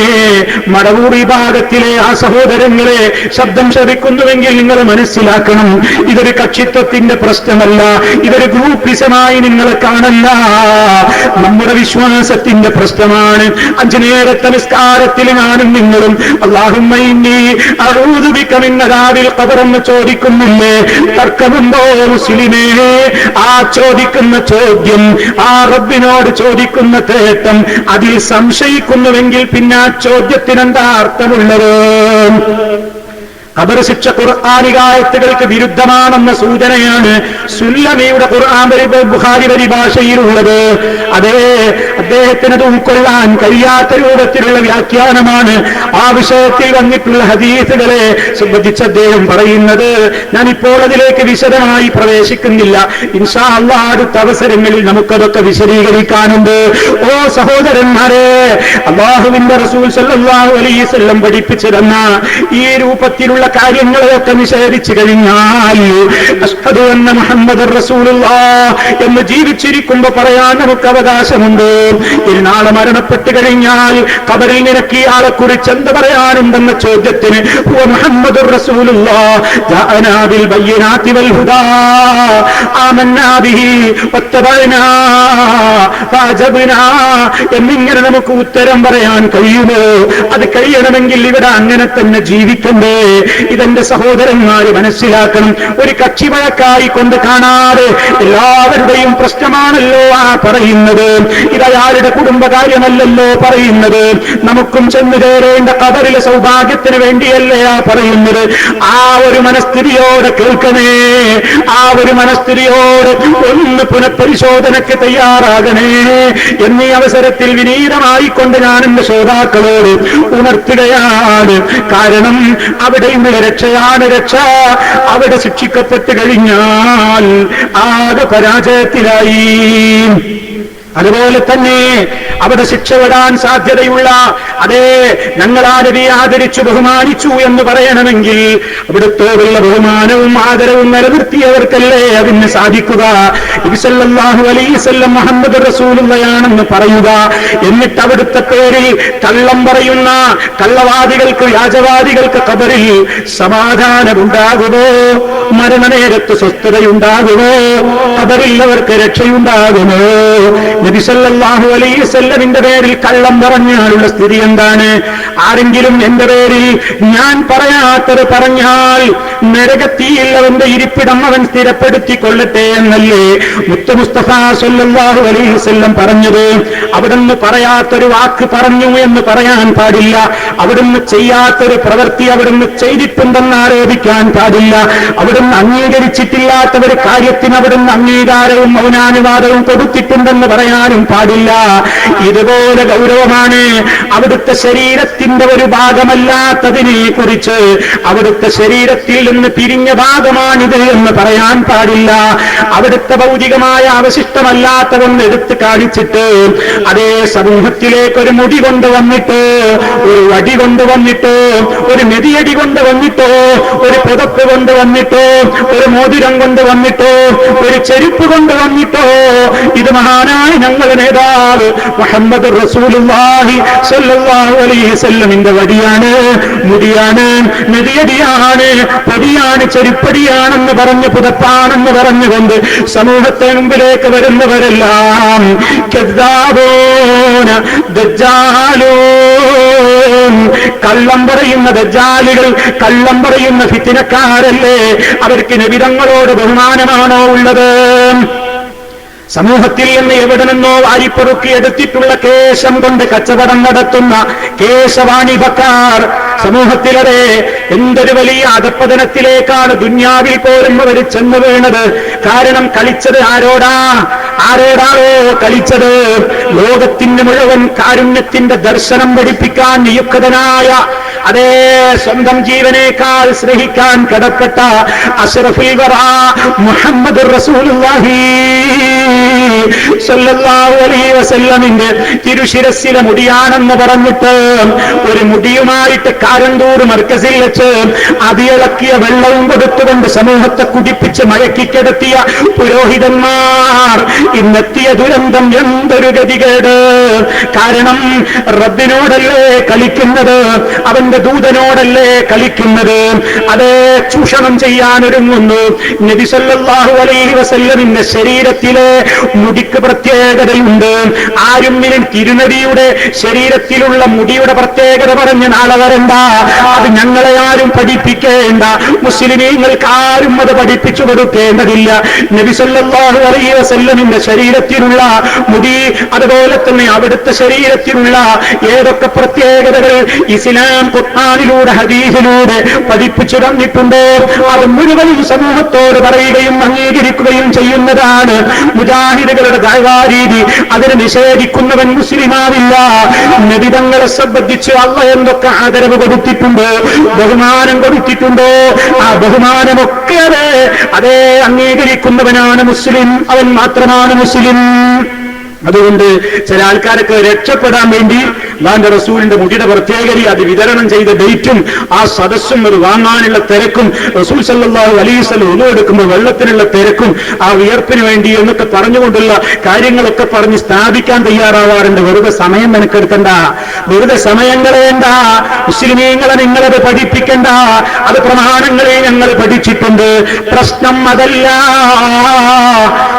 [SPEAKER 1] മടവൂർ വിഭാഗത്തിലെ ആ സഹോദരങ്ങളെ ശബ്ദം ശ്രവിക്കുന്നുവെങ്കിൽ നിങ്ങൾ മനസ്സിലാക്കണം, ഇതൊരു കക്ഷിത്വത്തിന്റെ പ്രശ്നമല്ല, ഇതൊരു ഗ്രൂപ്പിസമായി നിങ്ങൾ കാണല്ല, നമ്മുടെ വിശ്വാസത്തിന്റെ പ്രശ്നമാണ്. 5 നേരത്തെ നിസ്കാരത്തിൽ ഞാനും നിങ്ങളും അല്ലാഹുമ്മ ഇന്നി അഊദു ബിക മിൻ അദാബിൽ ഖബർ എന്ന് ചോദിക്കുന്നില്ലേ? തർക്കമുണ്ടോ മുസ്ലിമേ? ആ ചോദിക്കുന്ന ചോദ്യം, ആ റബ്ബിനോട് ചോദിക്കുന്ന തേട്ടം, അതിൽ സംശയിക്കുന്നുവെങ്കിൽ പിന്നെ ആ ചോദ്യത്തിനെന്താ അർത്ഥമുള്ളത്? ഖബർ ശിക്ഷ ഖുർആനികായത്തുകൾക്ക് വിരുദ്ധമാണെന്ന സൂചനയാണ് സുല്ലമിയുടെ ഖുർആൻ ബുഖാരി പരിഭാഷയിലുള്ളത്. അതേ, അദ്ദേഹത്തിന് അത് ഉൾക്കൊള്ളാൻ കഴിയാത്ത രൂപത്തിലുള്ള വ്യാഖ്യാനമാണ് ആ വിഷയത്തിൽ വന്നിട്ടുള്ള ഹദീസുകളെ സംബന്ധിച്ച് അദ്ദേഹം പറയുന്നത്. ഞാനിപ്പോൾ അതിലേക്ക് വിശദമായി പ്രവേശിക്കുന്നില്ല. ഇൻഷാ അല്ലാഹ് അടുത്ത അവസരങ്ങളിൽ നമുക്കതൊക്കെ വിശദീകരിക്കാനുണ്ട്. ഓ സഹോദരന്മാരെ, അല്ലാഹുവിന്റെ റസൂൽ സല്ലല്ലാഹു അലൈഹി വസല്ലം പഠിപ്പിച്ചു തന്ന ഈ രൂപത്തിലുള്ള കാര്യങ്ങളെയൊക്കെ നിഷേധിച്ചു കഴിഞ്ഞാൽ അഷ്ഹദു അന്ന മുഹമ്മദുർ റസൂലുള്ളാഹ് എന്ന് ജീവിച്ചിരിക്കുമ്പോ പറയാൻ നമുക്ക് അവകാശമുണ്ട്. നാളെ മരണപ്പെട്ടു കഴിഞ്ഞാൽ ഖബറിൽ നിനക്ക് ഇയാളെ കുറിച്ച് എന്ത് പറയാനുണ്ടെന്ന ചോദ്യത്തിന് മുഹമ്മദുർ റസൂലുള്ളാഹ് ജാഅനാ ബിൽ ബയ്യിനാതി വൽ ഹുദാ ആമന്നാ ബിഹി വത്തബഅനാ ഫഅജബ്നാ എന്നിങ്ങനെ നമുക്ക് ഉത്തരം പറയാൻ കഴിയുമോ? അത് കഴിയണമെങ്കിൽ ഇവിടെ അങ്ങനെ തന്നെ ജീവിക്കണ്ടേ? ഇതെന്റെ സഹോദരന്മാര് മനസ്സിലാക്കണം. ഒരു കക്ഷി വഴക്കായി കൊണ്ട് കാണാതെ എല്ലാവരുടെയും പ്രശ്നമാണല്ലോ ആ പറയുന്നത്. ഇതയാളുടെ കുടുംബകാര്യമല്ലല്ലോ പറയുന്നത്. നമുക്കും ചെന്നു ചേരേണ്ട ഖബറിലെ സൗഭാഗ്യത്തിന് വേണ്ടിയല്ലേ ആ പറയുന്നത്. ആ ഒരു മനസ്ഥിതിയോടെ കേൾക്കണേ, ആ ഒരു മനസ്ഥിതിയോടെ ഒന്ന് പുനഃപരിശോധനയ്ക്ക് തയ്യാറാകണേ എന്നീ അവസരത്തിൽ വിനീതമായിക്കൊണ്ട് ഞാൻ എന്റെ ശ്രോതാക്കളോട് ഉണർത്തുകയാണ്. കാരണം അവിടെയുള്ള രക്ഷയാണ് രക്ഷ. അവിടെ ശിക്ഷിക്കപ്പെട്ടു കഴിഞ്ഞാൽ ആകെ പരാജയത്തിലായി. അതുപോലെ തന്നെ അവിടെ ശിക്ഷ വിടാൻ സാധ്യതയുള്ള, അതേ, ഞങ്ങൾ ആ നബിയെ ആദരിച്ചു ബഹുമാനിച്ചു എന്ന് പറയണമെങ്കിൽ അവിടുത്തോടുള്ള ബഹുമാനവും ആദരവും നിലനിർത്തിയവർക്കല്ലേ അതിന് സാധിക്കുക. നബി സല്ലല്ലാഹു അലൈഹി വസല്ലം മുഹമ്മദ് റസൂലുള്ളാഹിയാണെന്ന് പറയുക. എന്നിട്ട് അവിടുത്തെ പേരിൽ കള്ളം പറയുന്ന കള്ളവാദികൾക്ക്, വ്യാജവാദികൾക്ക് ഖബറിൽ സമാധാനമുണ്ടാകുമോ? മരണനേരത്ത് സ്വസ്ഥതയുണ്ടാകുമോ? ഖബറിൽ അവർക്ക് രക്ഷയുണ്ടാകുമോ? നബി സല്ലല്ലാഹു അലൈഹി വസല്ലമിന്റെ പേരിൽ കള്ളം പറഞ്ഞാലുള്ള സ്ഥിതി എന്താണ്? ആരെങ്കിലും എന്റെ പേരിൽ ഞാൻ പറയാത്തത് പറഞ്ഞാൽ നരകത്തിയിൽ അവന്റെ ഇരിപ്പിടം അവൻ സ്ഥിരപ്പെടുത്തിക്കൊള്ളട്ടെ എന്നല്ലേ മുത്ത് മുസ്തഫ സല്ലല്ലാഹു അലൈഹി വസല്ലം പറഞ്ഞത്. അവിടുന്ന് പറയാത്തൊരു വാക്ക് പറഞ്ഞു എന്ന് പറയാൻ പാടില്ല. അവിടുന്ന് ചെയ്യാത്തൊരു പ്രവൃത്തി അവിടുന്ന് ചെയ്തിട്ടുണ്ടെന്ന് ആരോപിക്കാൻ പാടില്ല. അവിടുന്ന് അംഗീകരിച്ചിട്ടില്ലാത്ത ഒരു കാര്യത്തിന് അവിടുന്ന് അംഗീകാരവും മൗനാനുവാദവും കൊടുത്തിട്ടുണ്ടെന്ന് പറയാനും പാടില്ല. ഇതുപോലെ ഗൗരവമാണ് അവിടുത്തെ ശരീരത്തിന്റെ ഒരു ഭാഗമല്ലാത്തതിനെ കുറിച്ച് അവിടുത്തെ ശരീരത്തിൽ നിന്ന് പിരിഞ്ഞ ഭാഗമാണിത് എന്ന് പറയാൻ പാടില്ല. അവിടുത്തെ ഭൗതികമായ അവശിഷ്ടമല്ലാത്തതൊന്ന് എടുത്ത് കാണിച്ചിട്ട് അതേ സമൂഹത്തിലേക്ക് ഒരു മുടി കൊണ്ടുവന്നിട്ടോ, ഒരു വടി കൊണ്ടുവന്നിട്ടോ, ഒരു മെതിയടി കൊണ്ടുവന്നിട്ടോ, ഒരു പുതപ്പ് കൊണ്ടുവന്നിട്ടോ, ഒരു മോതിരം കൊണ്ടുവന്നിട്ടോ, ഒരു ചെരുപ്പ് കൊണ്ടുവന്നിട്ടോ, ഇത് മഹാനായ ഞങ്ങളുടെ നേതാവ് മുഹമ്മദ് റസൂലുള്ളാഹി സ്വല്ലല്ലാഹു അലൈഹി വസല്ലമിന്റെ വടിയാണ്, മുടിയാണ്, മെതിയടിയാണ്, പൊടിയാണ്, ചെരുപ്പടിയാണെന്ന് പറഞ്ഞ് പുതപ്പാണെന്ന് പറഞ്ഞുകൊണ്ട് സമൂഹത്തെ മുമ്പിലേക്ക് വരുന്നവരെല്ലാം കദ്ദാബൂന ദജ്ജാലൂൻ, കള്ളം പറയുന്ന ദജ്ജാലുകൾ, കള്ളം പറയുന്ന ഫിത്നക്കാരല്ലേ? അവർക്ക് നബിതങ്ങളോട് ബഹുമാനമാണോ ഉള്ളത്? സമൂഹത്തിൽ നിന്ന് എവിടെ നിന്നോ വാരിപ്പൊറുക്കി എടുത്തിട്ടുള്ള കേശം കൊണ്ട് കച്ചവടം നടത്തുന്ന കേശവാണിഭക്കാർ സമൂഹത്തിലരെ എന്തൊരു വലിയ അധപ്പതനത്തിലേക്കാണ് ദുന്യാവിൽ പോലും അവർ ചെന്നു വീണത്. കാരണം കളിച്ചത് ആരോടാണോ കളിച്ചത്? ലോകത്തിന് മുഴുവൻ കാരുണ്യത്തിന്റെ ദർശനം പഠിപ്പിക്കാൻ നിയുക്തനായ, അതേ, സ്വന്തം ജീവനേക്കാൾ സ്നേഹിക്കാൻ കടപ്പെട്ട അഷ്റഫുൽ വറാ മുഹമ്മദുർ റസൂലുള്ളാഹി സല്ലല്ലാഹു അലൈഹി വസല്ലമിന്റെ തിരുശിരസ്സിലെ മുടിയാണെന്ന് പറഞ്ഞിട്ട് ഒരു മുടിയുമായിട്ട് കാരന്തൂർ മർക്കസിൽ വെച്ച് അതിയിളക്കിയ വെള്ളവും കൊടുത്തുകൊണ്ട് സമൂഹത്തെ കുടിപ്പിച്ച് മയക്കിക്കിടത്തിയ പുരോഹിതന്മാർ ഇന്നെത്തിയ ദുരന്തം എന്തൊരു ഗതികേട്! കാരണം റബ്ബിനോടല്ലേ കളിക്കുന്നത്, അവന്റെ ദൂതനോടല്ലേ കളിക്കുന്നത്. അതേ, ചൂഷണം ചെയ്യാനൊരുങ്ങുന്നു. നബി സല്ലല്ലാഹു അലൈഹി വസല്ലമിന്റെ ശരീരത്തിലെ മുടിക്ക് പ്രത്യേകതയുണ്ട്. ആരും തിരുനബിയുടെ ശരീരത്തിലുള്ള മുടിയുടെ പ്രത്യേകത പറഞ്ഞ് നാളെ വരണ്ട. അത് ഞങ്ങളെ ആരും പഠിപ്പിക്കേണ്ട. മുസ്ലിമീങ്ങൾക്ക് ആരും അത് പഠിപ്പിച്ചു കൊടുക്കേണ്ടതില്ല. നബി സല്ലല്ലാഹു അലൈഹി വസല്ലമിന്റെ ശരീരത്തിലുള്ള മുടി, അതുപോലെ തന്നെ അവിടുത്തെ ശരീരത്തിലുള്ള ഏതൊക്കെ പ്രത്യേകതകൾ ഇസ്ലാം ഖുർആനിലൂടെ ഹദീസിലൂടെ പഠിപ്പിച്ചു തന്നിട്ടുണ്ടോ അത് മുഴുവനും സമൂഹത്തോട് പറയുകയും അംഗീകരിക്കുകയും ചെയ്യുന്നതാണ് മുജാഹിദുകളുടെ ദഅവാരീതി. അതിനെ നിഷേധിക്കുന്നവൻ മുസ്ലിമാവില്ല. നബി തങ്ങളെ സംബന്ധിച്ച് അല്ലാഹ് എന്തൊക്കെ ആദരവ് കൊടുത്തിട്ടുണ്ടോ, ബഹുമാനം കൊടുത്തിട്ടുണ്ടോ, ആ ബഹുമാനമൊക്കെ അതേ അംഗീകരിക്കുന്നവനാണ് മുസ്ലിം. അവൻ മാത്രമാണ് മുസ്ലിം. അതുകൊണ്ട് ചില ആൾക്കാരൊക്കെ രക്ഷപ്പെടാൻ വേണ്ടി അല്ലാഹുവിന്റെ റസൂലിന്റെ മുടിയുടെ പ്രത്യേകത, അത് വിതരണം ചെയ്ത ഡേറ്റും ആ സദസ്സും അത് വാങ്ങാനുള്ള തിരക്കും, റസൂൽ സല്ലല്ലാഹു അലൈഹി വസല്ലം ഉളു എടുക്കുമ്പോൾ വെള്ളത്തിനുള്ള തിരക്കും ആ വിയർപ്പിന് വേണ്ടി എന്നൊക്കെ പറഞ്ഞുകൊണ്ടുള്ള കാര്യങ്ങളൊക്കെ പറഞ്ഞ് സ്ഥാപിക്കാൻ തയ്യാറാവാറുണ്ട്. വെറുതെ സമയം മെനക്കെടുക്കണ്ട, വെറുതെ സമയം കളയണ്ട. മുസ്ലിമീങ്ങളെ നിങ്ങളത് പഠിപ്പിക്കണ്ട. അത് പ്രമാണങ്ങളെ ഞങ്ങൾ പഠിച്ചിട്ടുണ്ട്. പ്രശ്നം അതല്ല.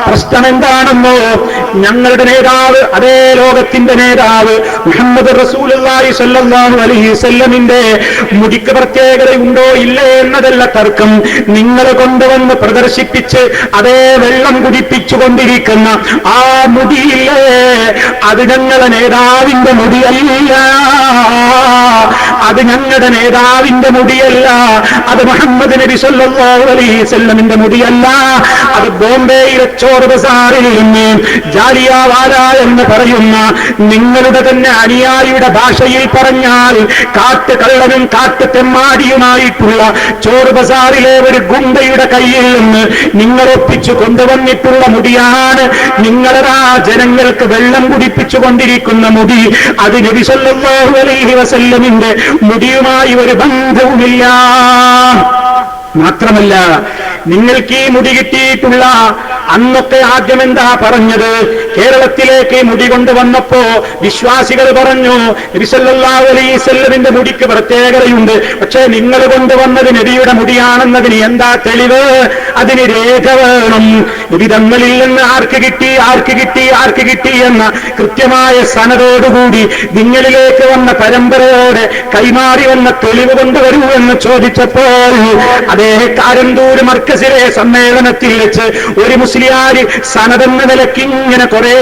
[SPEAKER 1] പ്രശ്നം എന്താണെന്നോ, ഞങ്ങളുടെ നേതാവ്, അതേ ലോകത്തിന്റെ നേതാവ് മുഹമ്മദ് റസൂലുള്ളാഹി സ്വല്ലല്ലാഹു അലൈഹി വസല്ലമിന്റെ മുടിക്ക് പ്രത്യേകതയുണ്ടോ ഇല്ലേ എന്നതല്ല തർക്കം. നിങ്ങൾ കൊണ്ടുവന്ന് പ്രദർശിപ്പിച്ച് അതേ വെള്ളം കുടിപ്പിച്ചു കൊണ്ടിരിക്കുന്ന ആ മുടിയില്ലേ, അത് ഞങ്ങളുടെ നേതാവിന്റെ മുടിയല്ല. അത് ഞങ്ങളുടെ നേതാവിന്റെ മുടിയല്ല. അത് മുഹമ്മദ് നബി സ്വല്ലല്ലാഹു അലൈഹി വസല്ലമിന്റെ മുടിയല്ല. അത് ബോംബെയിലെ ചോർ ബസാറിൽ നിന്ന് ജാലിയൻവാല എന്ന് പറയുന്ന നിങ്ങളുടെ തന്നെ അനുയായിയുടെ ഭാഷയിൽ പറഞ്ഞാൽ കാട്ടുകള്ളനും കാട്ടുതെമ്മാടിയുമായിട്ടുള്ള ചോർ ബസാറിലെ ഒരു ഗുണ്ടയുടെ കയ്യിൽ നിന്ന് നിങ്ങൾ ഒപ്പിച്ചു കൊണ്ടുവന്നിട്ടുള്ള മുടിയാണ്. നിങ്ങളാ ജനങ്ങൾക്ക് വെള്ളം കുടിപ്പിച്ചു കൊണ്ടിരിക്കുന്ന മുടി. അത് നബി സല്ലല്ലാഹു അലൈഹി വസല്ലമിന്റെ മുടിയുമായി ഒരു ബന്ധവുമില്ല. മാത്രമല്ല, നിങ്ങൾക്ക് ഈ മുടി കിട്ടിയിട്ടുള്ള അന്നൊക്കെ ആദ്യം എന്താ പറഞ്ഞത്? കേരളത്തിലേക്ക് മുടി കൊണ്ടുവന്നപ്പോ വിശ്വാസികൾ പറഞ്ഞു നബി സല്ലല്ലാഹു അലൈഹി വസല്ലമിന്റെ മുടിക്ക് പ്രത്യേകതയുണ്ട്, പക്ഷേ നിങ്ങൾ കൊണ്ടുവന്നത് നബിയുടെ മുടിയാണെന്നതിന് എന്താ തെളിവ്? അതിന് രേഖ വേണം. നബി തങ്ങളിൽ നിന്ന് ആർക്ക് കിട്ടി എന്ന കൃത്യമായ സനദോടുകൂടി നിങ്ങളിലേക്ക് വന്ന പരമ്പരയോടെ കൈമാറി വന്ന തെളിവ് കൊണ്ടുവരൂ എന്ന് ചോദിച്ചപ്പോൾ അതേ കാരന്തൂർ മർക്കസിലെ സമ്മേളനത്തിൽ വെച്ച് ഒരു മുസ്ലിയാർ സനദെന്ന നിലയ്ക്ക് ഇങ്ങനെ കുറെ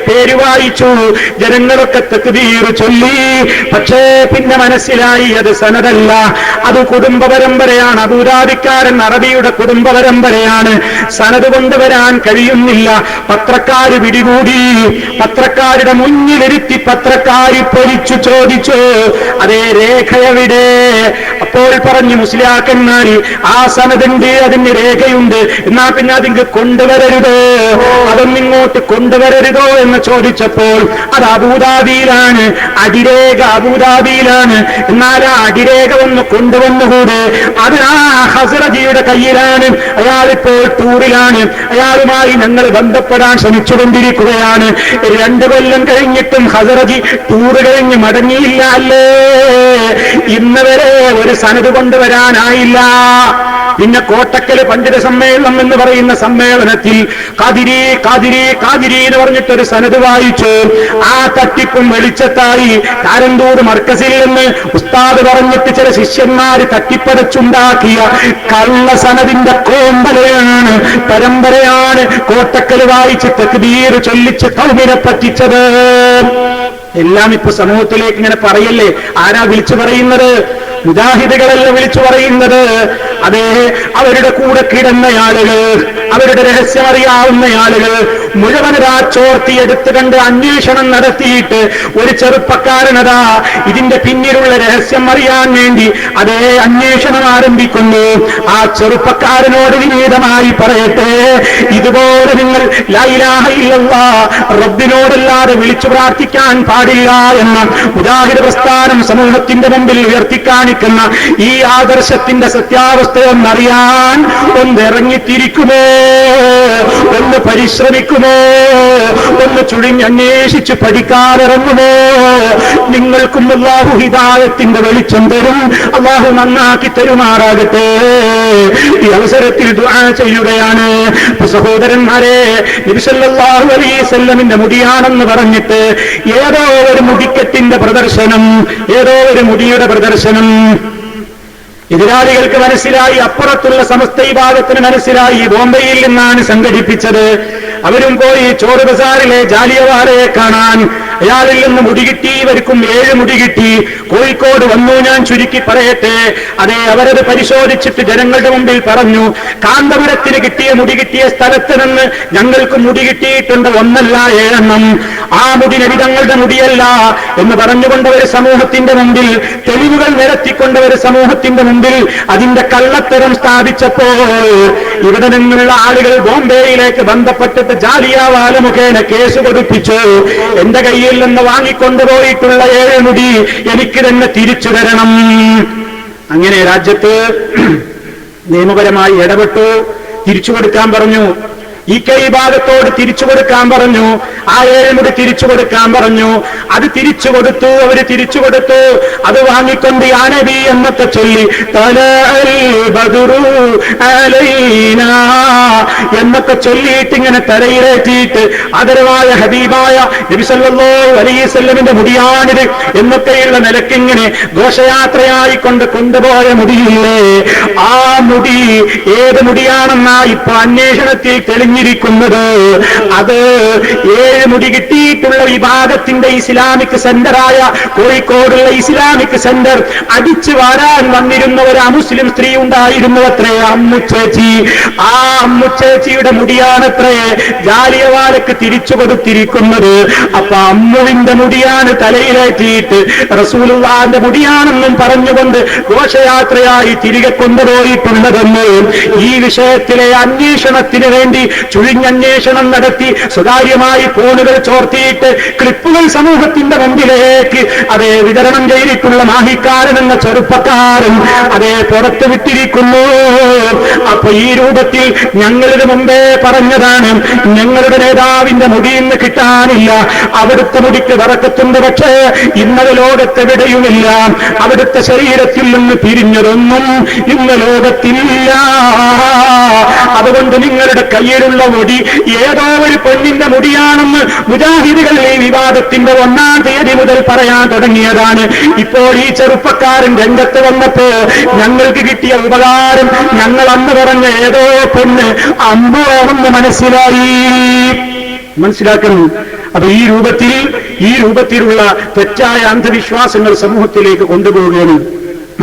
[SPEAKER 1] പേര് വായിച്ചു. ജനങ്ങളൊക്കെ തക്ബീർ ചൊല്ലി. പക്ഷേ പിന്നെ മനസ്സിലായി അത് സനദല്ല, അത് കുടുംബ പരമ്പരയാണ്. അബൂദാബിക്കാരൻ അറബിയുടെ കുടുംബ പരമ്പരയാണ്. സനദ് കൊണ്ടുവരാൻ കഴിയുന്നില്ല. പത്രക്കാര് പിടികൂടി. പത്രക്കാരുടെ മുന്നിലിരുത്തി പത്രക്കാരി പൊരിച്ചു ചോദിച്ചു, അതേ രേഖ എവിടെ? അപ്പോൾ പറഞ്ഞു മുസ്ലിയാക്കന്മാര് ആ സനദുണ്ട്, അതിന് രേഖയുണ്ട്, എന്നാ പിന്നെ അതിങ്ങ് കൊണ്ടുവരരുതോ, അതൊന്നിങ്ങോട്ട് കൊണ്ടുവരരുതോ എന്ന് ചോദിച്ചപ്പോൾ അത് അബൂദാബിയിലാണ്, അടിരേഖ അബൂദാബിയിലാണ്. എന്നാൽ ആ അടിരേഖ ഒന്ന് കൊണ്ടുവന്നുകൂടെ? അത് ആ ഹസ്റജിയുടെ കയ്യിലാണ്. അയാളിപ്പോൾ ടൂറിലാണ്. അയാളുമായി ഞങ്ങൾ ബന്ധപ്പെടാൻ ശ്രമിച്ചുകൊണ്ടിരിക്കുകയാണ്. 2 കൊല്ലം കഴിഞ്ഞിട്ടും ഹസ്റജി ടൂറ് കഴിഞ്ഞ് മടങ്ങിയില്ല അല്ലേ? ഇന്ന് വരെ ഒരു സനദ് കൊണ്ടുവരാനായില്ല. പിന്നെ കോട്ടക്കൽ പണ്ഡിത സമ്മേളനം എന്ന് പറയുന്ന സമ്മേളനത്തിൽ ഖാദിരി എന്ന് പറഞ്ഞിട്ടൊരു സനദ് വായിച്ചു. ആ തട്ടിപ്പും വെളിച്ചത്തായി കാരന്തൂർ മർക്കസിൽ നിന്ന് ഉസ്താദ് പറഞ്ഞിട്ട് ചില ശിഷ്യന്മാര് തട്ടിപ്പടച്ചുണ്ടാക്കിയ കള്ള സനദിന്റെ കോമ്പലയാണ്, പരമ്പരയാണ് കോട്ടക്കൽ വായിച്ച് തക്ബീർ ചൊല്ലിച്ച് കൗമിനെ പറ്റിച്ചത്. എല്ലാം ഇപ്പൊ സമൂഹത്തിലേക്ക് ഇങ്ങനെ പറയല്ലേ? ആരാ വിളിച്ചു പറയുന്നത്? മുജാഹിദുകളല്ല വിളിച്ചു പറയുന്നത്. അതേ അവരുടെ കൂടെ കിടന്ന ആളുകൾ, അവരുടെ രഹസ്യം അറിയാവുന്ന ആളുകൾ മുഴുവനതാ ചോർത്തിയെടുത്ത് കണ്ട് അന്വേഷണം നടത്തിയിട്ട് ഒരു ചെറുപ്പക്കാരനതാ ഇതിന്റെ പിന്നിലുള്ള രഹസ്യം അറിയാൻ വേണ്ടി അതേ അന്വേഷണം ആരംഭിക്കുന്നു. ആ ചെറുപ്പക്കാരനോട് വിനീതമായി പറയട്ടെ, ഇതുപോലെ നിങ്ങൾ ലാ ഇലാഹ ഇല്ലല്ലാഹ് റബ്ബിനോടല്ലാതെ വിളിച്ചു പ്രാർത്ഥിക്കാൻ പാടില്ല എന്ന മുജാഹിദ് പ്രസ്ഥാനം സമൂഹത്തിന്റെ മുമ്പിൽ ഉയർത്തിക്കാണിക്കുന്ന ഈ ആദർശത്തിന്റെ സത്യാവസ്ഥയൊന്നറിയാൻ ഒന്നിറങ്ങിത്തിരിക്കുമോ, ഒന്ന് പരിശ്രമിക്കുമോ, ഒന്ന് ചുഴിഞ്ഞന്വേഷിച്ച് പഠിക്കാനിറങ്ങുമോ? നിങ്ങൾക്കും അല്ലാഹു ഹിദായത്തിന്റെ വെളിച്ചം തരും. അല്ലാഹു നന്നാക്കി തരുമാറാകട്ടെ. ഈ അവസരത്തിൽ ദുആ ചെയ്യുകയാണ്. സഹോദരന്മാരെ, നബി സല്ലല്ലാഹു അലൈഹി വസല്ലമിന്റെ മുടിയാണെന്ന് പറഞ്ഞിട്ട് ഏതോ ഒരു മുടിക്കെട്ടിന്റെ പ്രദർശനം, ഏതോ ഒരു മുടിയുടെ പ്രദർശനം എതിരാളികൾക്ക് മനസ്സിലായി. അപ്പുറത്തുള്ള സമസ്ത വിഭാഗത്തിന് മനസ്സിലായി ബോംബെയിൽ നിന്നാണ് സംഘടിപ്പിച്ചത്. അവരും പോയി ചോർ ബസാറിലെ ജാലിയൻവാലയെ കാണാൻ. അയാളിൽ നിന്ന് മുടി കിട്ടി. ഇവർക്കും 7 മുടി കിട്ടി. കോഴിക്കോട് വന്നു. ഞാൻ ചുരുക്കി പറയട്ടെ. അതെ, അവരത് പരിശോധിച്ചിട്ട് ജനങ്ങളുടെ മുമ്പിൽ പറഞ്ഞു, കാന്തപുരത്തിന് മുടി കിട്ടിയ സ്ഥലത്ത് നിന്ന് ഞങ്ങൾക്ക് മുടി കിട്ടിയിട്ടുണ്ട് 1 അല്ല 7 എണ്ണം. ആ മുടി നബി തങ്ങളുടെ മുടിയല്ല എന്ന് പറഞ്ഞുകൊണ്ടവർ സമൂഹത്തിന്റെ മുമ്പിൽ തെളിവുകൾ നിരത്തിക്കൊണ്ടവർ സമൂഹത്തിന്റെ മുമ്പിൽ അതിന്റെ കള്ളത്തരം സ്ഥാപിച്ചപ്പോൾ ഇവിടെ നിന്നുള്ള ആളുകൾ ബോംബെയിലേക്ക് ബന്ധപ്പെട്ടിട്ട് ജാലിയൻവാല മുഖേന കേസ് കൊടുപ്പിച്ചു. എന്റെ കയ്യിൽ നിന്ന് വാങ്ങിക്കൊണ്ടുപോയിട്ടുള്ള 7 മുടി എനിക്ക് തന്നെ തിരിച്ചു തരണം. അങ്ങനെ രാജ്യത്ത് നിയമപരമായി ഇടപെട്ടു. തിരിച്ചു കൊടുക്കാൻ പറഞ്ഞു. ഈ ഭാഗത്തോട് തിരിച്ചു കൊടുക്കാൻ പറഞ്ഞു. ആ 7 മുടി തിരിച്ചു കൊടുക്കാൻ പറഞ്ഞു. അത് തിരിച്ചു കൊടുത്തു. അവര് തിരിച്ചു കൊടുത്തു. അത് വാങ്ങിക്കൊണ്ട് യാ നബി എന്നൊക്കെ ചൊല്ലി എന്നൊക്കെ ചൊല്ലിയിട്ട് ഇങ്ങനെ തലയിലേറ്റിയിട്ട് ആദരവായ ഹബീബായ നബി സല്ലല്ലാഹു അലൈഹി വസല്ലമിന്റെ മുടിയാണിത് എന്നൊക്കെയുള്ള നിലക്കിങ്ങനെ ഘോഷയാത്രയായി കൊണ്ടുപോയ മുടിയില്ലേ, ആ മുടി ഏത് മുടിയാണെന്നാ ഇപ്പൊ അന്വേഷണത്തിൽ തെളിഞ്ഞിരിക്കുന്നത്. അത് 7 മുടി കിട്ടിയിട്ടുള്ള വിഭാഗത്തിന്റെ ഇസ്ലാമിക് സെന്ററായ കോഴിക്കോടുള്ള ഇസ്ലാമിക് സെന്റർ അടിച്ചു വാരാൻ വന്നിരുന്ന ഒരു അമുസ്ലിം സ്ത്രീ ഉണ്ടായിരുന്നു അത്രേ, അമ്മുച്ചേച്ചി. ആ അമ്മുച്ചേച്ചിയുടെ മുടിയാണത്രേ ജാലിയൻവാലക്ക് തിരിച്ചു കൊടുത്തിരിക്കുന്നത്. അപ്പൊ അമ്മുവിന്റെ മുടിയാണ് തലയിലേറ്റിയിട്ട് റസൂലുള്ളാഹിന്റെ മുടിയാണെന്നും പറഞ്ഞുകൊണ്ട് ഘോഷയാത്രയായി തിരികെ കൊണ്ടുപോയിട്ടുള്ളതെന്ന് ഈ വിഷയത്തിലെ അന്വേഷണത്തിന് വേണ്ടി ചുഴിഞ്ഞന്വേഷണം നടത്തി സ്വകാര്യമായി ഫോണുകൾ ചോർത്തിയിട്ട് ക്ലിപ്പുകൾ സമൂഹത്തിന്റെ മുമ്പിലേക്ക് അതേ വിതരണം ചെയ്തിട്ടുള്ള മാഹിക്കാരൻ എന്ന ചെറുപ്പക്കാരൻ അതേ പുറത്തു വിട്ടിരിക്കുന്നു. അപ്പൊ ഈ രൂപത്തിൽ ഞങ്ങളുടെ മുമ്പേ പറഞ്ഞതാണ്, ഞങ്ങളുടെ നേതാവിന്റെ മുടിയിന്ന് കിട്ടാനില്ല. അവിടുത്തെ മുടിക്ക് വറക്കത്തുണ്ട്, പക്ഷേ ഇന്നത് ലോകത്തെവിടെയുമില്ല. അവിടുത്തെ ശരീരത്തിൽ നിന്ന് പിരിഞ്ഞതൊന്നും ഇന്ന് ലോകത്തിലില്ല. അതുകൊണ്ട് നിങ്ങളുടെ കയ്യിലുള്ള മുടി ഏതോ ഒരു പെണ്ണിന്റെ മുടിയാണെന്ന് മുജാഹിദുകൾ ഈ വിവാദത്തിന്റെ 1-ാം തീയതി മുതൽ പറയാൻ തുടങ്ങിയതാണ്. ഇപ്പോൾ ഈ ചെറുപ്പക്കാരൻ രംഗത്ത് വന്നപ്പോ ഞങ്ങൾക്ക് കിട്ടിയ ഉപകാരം ഞങ്ങൾ അന്ന് പറഞ്ഞ ഏതോ പെണ്ണ് അമ്പുവാണെന്ന് മനസ്സിലാക്കുന്നു. അപ്പൊ ഈ രൂപത്തിലുള്ള തെറ്റായ അന്ധവിശ്വാസങ്ങൾ സമൂഹത്തിലേക്ക് കൊണ്ടുപോവുകയാണ്.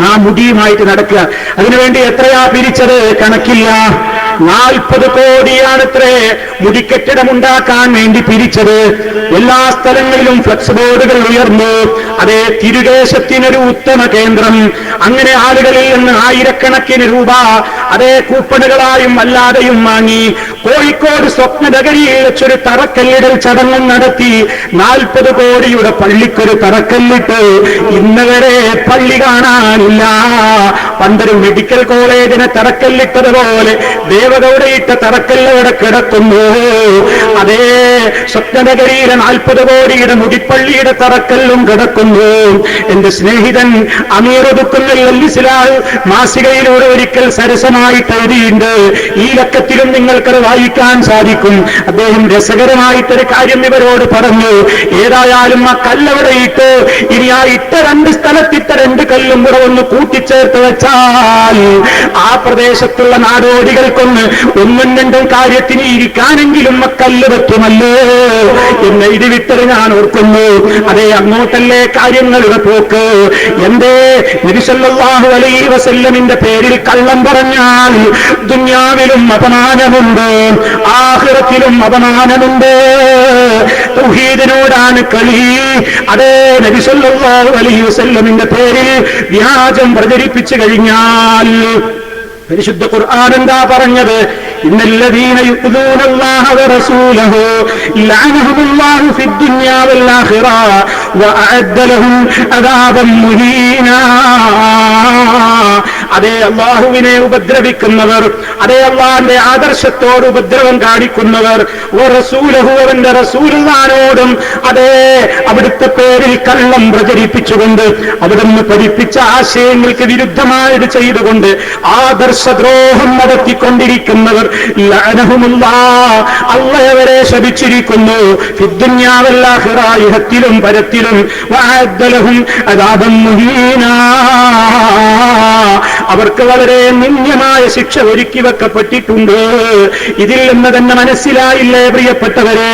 [SPEAKER 1] ആ മുടിയുമായിട്ട് നടക്കുക. അതിനുവേണ്ടി എത്രയാ പിരിച്ചത് കണക്കില്ല. 40 കോടിയാണത്രേ മുടിക്കെട്ടിടമുണ്ടാക്കാൻ വേണ്ടി പിരിച്ചത്. എല്ലാ സ്ഥലങ്ങളിലും ഫ്ലക്സ് ബോർഡുകൾ ഉയർന്നു. അതേ, തിരുകേശത്തിനൊരു ഉത്തമ കേന്ദ്രം. അങ്ങനെ ആളുകളിൽ നിന്ന് ആയിരക്കണക്കിന് രൂപ അതേ കൂപ്പണുകളായും അല്ലാതെയും വാങ്ങി. കോഴിക്കോട് സ്വപ്നനഗരിയിൽ വെച്ചൊരു തറക്കല്ലിടൽ ചടങ്ങും നടത്തി. 40 കോടിയുടെ പള്ളിക്കൊരു തറക്കല്ലിട്ട് ഇന്നവരെ പള്ളി കാണാനില്ല. പണ്ടൊരു മെഡിക്കൽ കോളേജിനെ തറക്കല്ലിട്ടതുപോലെ ദേവഗൗഡയിട്ട തറക്കല്ലവിടെ കിടക്കുന്നു. അതേ, സ്വപ്നനഗരിയിലെ 40 കോടിയുടെ മുടിപ്പള്ളിയുടെ തറക്കല്ലും കിടക്കുന്നു. എന്റെ സ്നേഹിതൻ അമീറുദുക്കുന്നിൽ മാസികയിലൂടെ ഒരിക്കൽ സരസമായിട്ട് എഴുതിയിട്ടുണ്ട്. ഈ ലക്കത്തിലും നിങ്ങൾക്കത് വായിക്കാൻ സാധിക്കും. അദ്ദേഹം രസകരമായിട്ടൊരു കാര്യം ഇവരോട് പറഞ്ഞു. ഏതായാലും ആ കല്ലവിടെ ഇട്ട് ഇനി ആ ഇട്ട 2 സ്ഥലത്തിട്ട 2 കല്ലും കൂടെ ഒന്ന് കൂട്ടിച്ചേർത്ത് വെച്ചാൽ ആ പ്രദേശത്തുള്ള നാടോടികൾക്കൊന്ന് 1ഉം 2ഉം കാര്യത്തിന് ഇരിക്കാനെങ്കിലും ആ കല്ല് പറ്റുമല്ലോ എന്ന് എഴുതി വിട്ടത് ഞാൻ ഓർക്കുന്നു. അതേ, അങ്ങോട്ടല്ലേ കാര്യങ്ങളുടെ പോക്ക്. എന്തേ നബി സല്ലല്ലാഹു അലൈഹി വസല്ലമിന്റെ പേരിൽ കള്ളം പറഞ്ഞാൽ ദുനിയാവിലും അപമാനമുണ്ട്, ആഖിറത്തിലും അപമാനമുണ്ട്. തൗഹീദിനോടാണ് കളി. അതേ, നബി സല്ലല്ലാഹു അലൈഹി വസല്ലമിന്റെ പേരിൽ വ്യാജം പ്രചരിപ്പിച്ചു കഴിഞ്ഞാൽ പരിശുദ്ധ ഖുർആൻ എന്താ പറഞ്ഞത്? ഇന്നല്ലദീന യുഅ്ദൂനല്ലാഹ വറസൂലഹു ലഅനഹുമുല്ലാഹു ഫിദ്ദുനിയാ വൽ ആഖിറ വഅഅദ്ദ ലഹും അദാബൻ മുഹീനാ. അതേ, അല്ലാഹുവിനെ ഉപദ്രവിക്കുന്നവർ, അതേ അല്ലാഹുവിന്റെ ആദർശത്തോട് ഉപദ്രവം കാണിക്കുന്നവർ, വറസൂലഹു അവന്റെ റസൂലുള്ളാഹിനോടും അതേ അവിടുത്തെ പേരിൽ കള്ളം പ്രചരിപ്പിച്ചുകൊണ്ട് അവിടുന്ന് പഠിപ്പിച്ച ആശയങ്ങൾക്ക് വിരുദ്ധമായത് ചെയ്തുകൊണ്ട് ആദർശദ്രോഹം നടത്തിക്കൊണ്ടിരിക്കുന്നവർ ലഅനഹുമുല്ലാഹ് അല്ലാഹുവരെ ശപിച്ചിരിക്കുന്നു. ഫിദ്ദുനിയാ വൽ ആഖിറ ഇഹത്തിലും പരത്തിലും വഅഅദ്ദ ലഹും അദാബൻ മുഹീനാ അവർക്ക് അവർക്ക് വളരെ നിന്ദ്യമായ ശിക്ഷ ഒരുക്കി വെക്കപ്പെട്ടിട്ടുണ്ട്. ഇതിൽ നിന്ന് തന്നെ മനസ്സിലായില്ലേ പ്രിയപ്പെട്ടവരെ?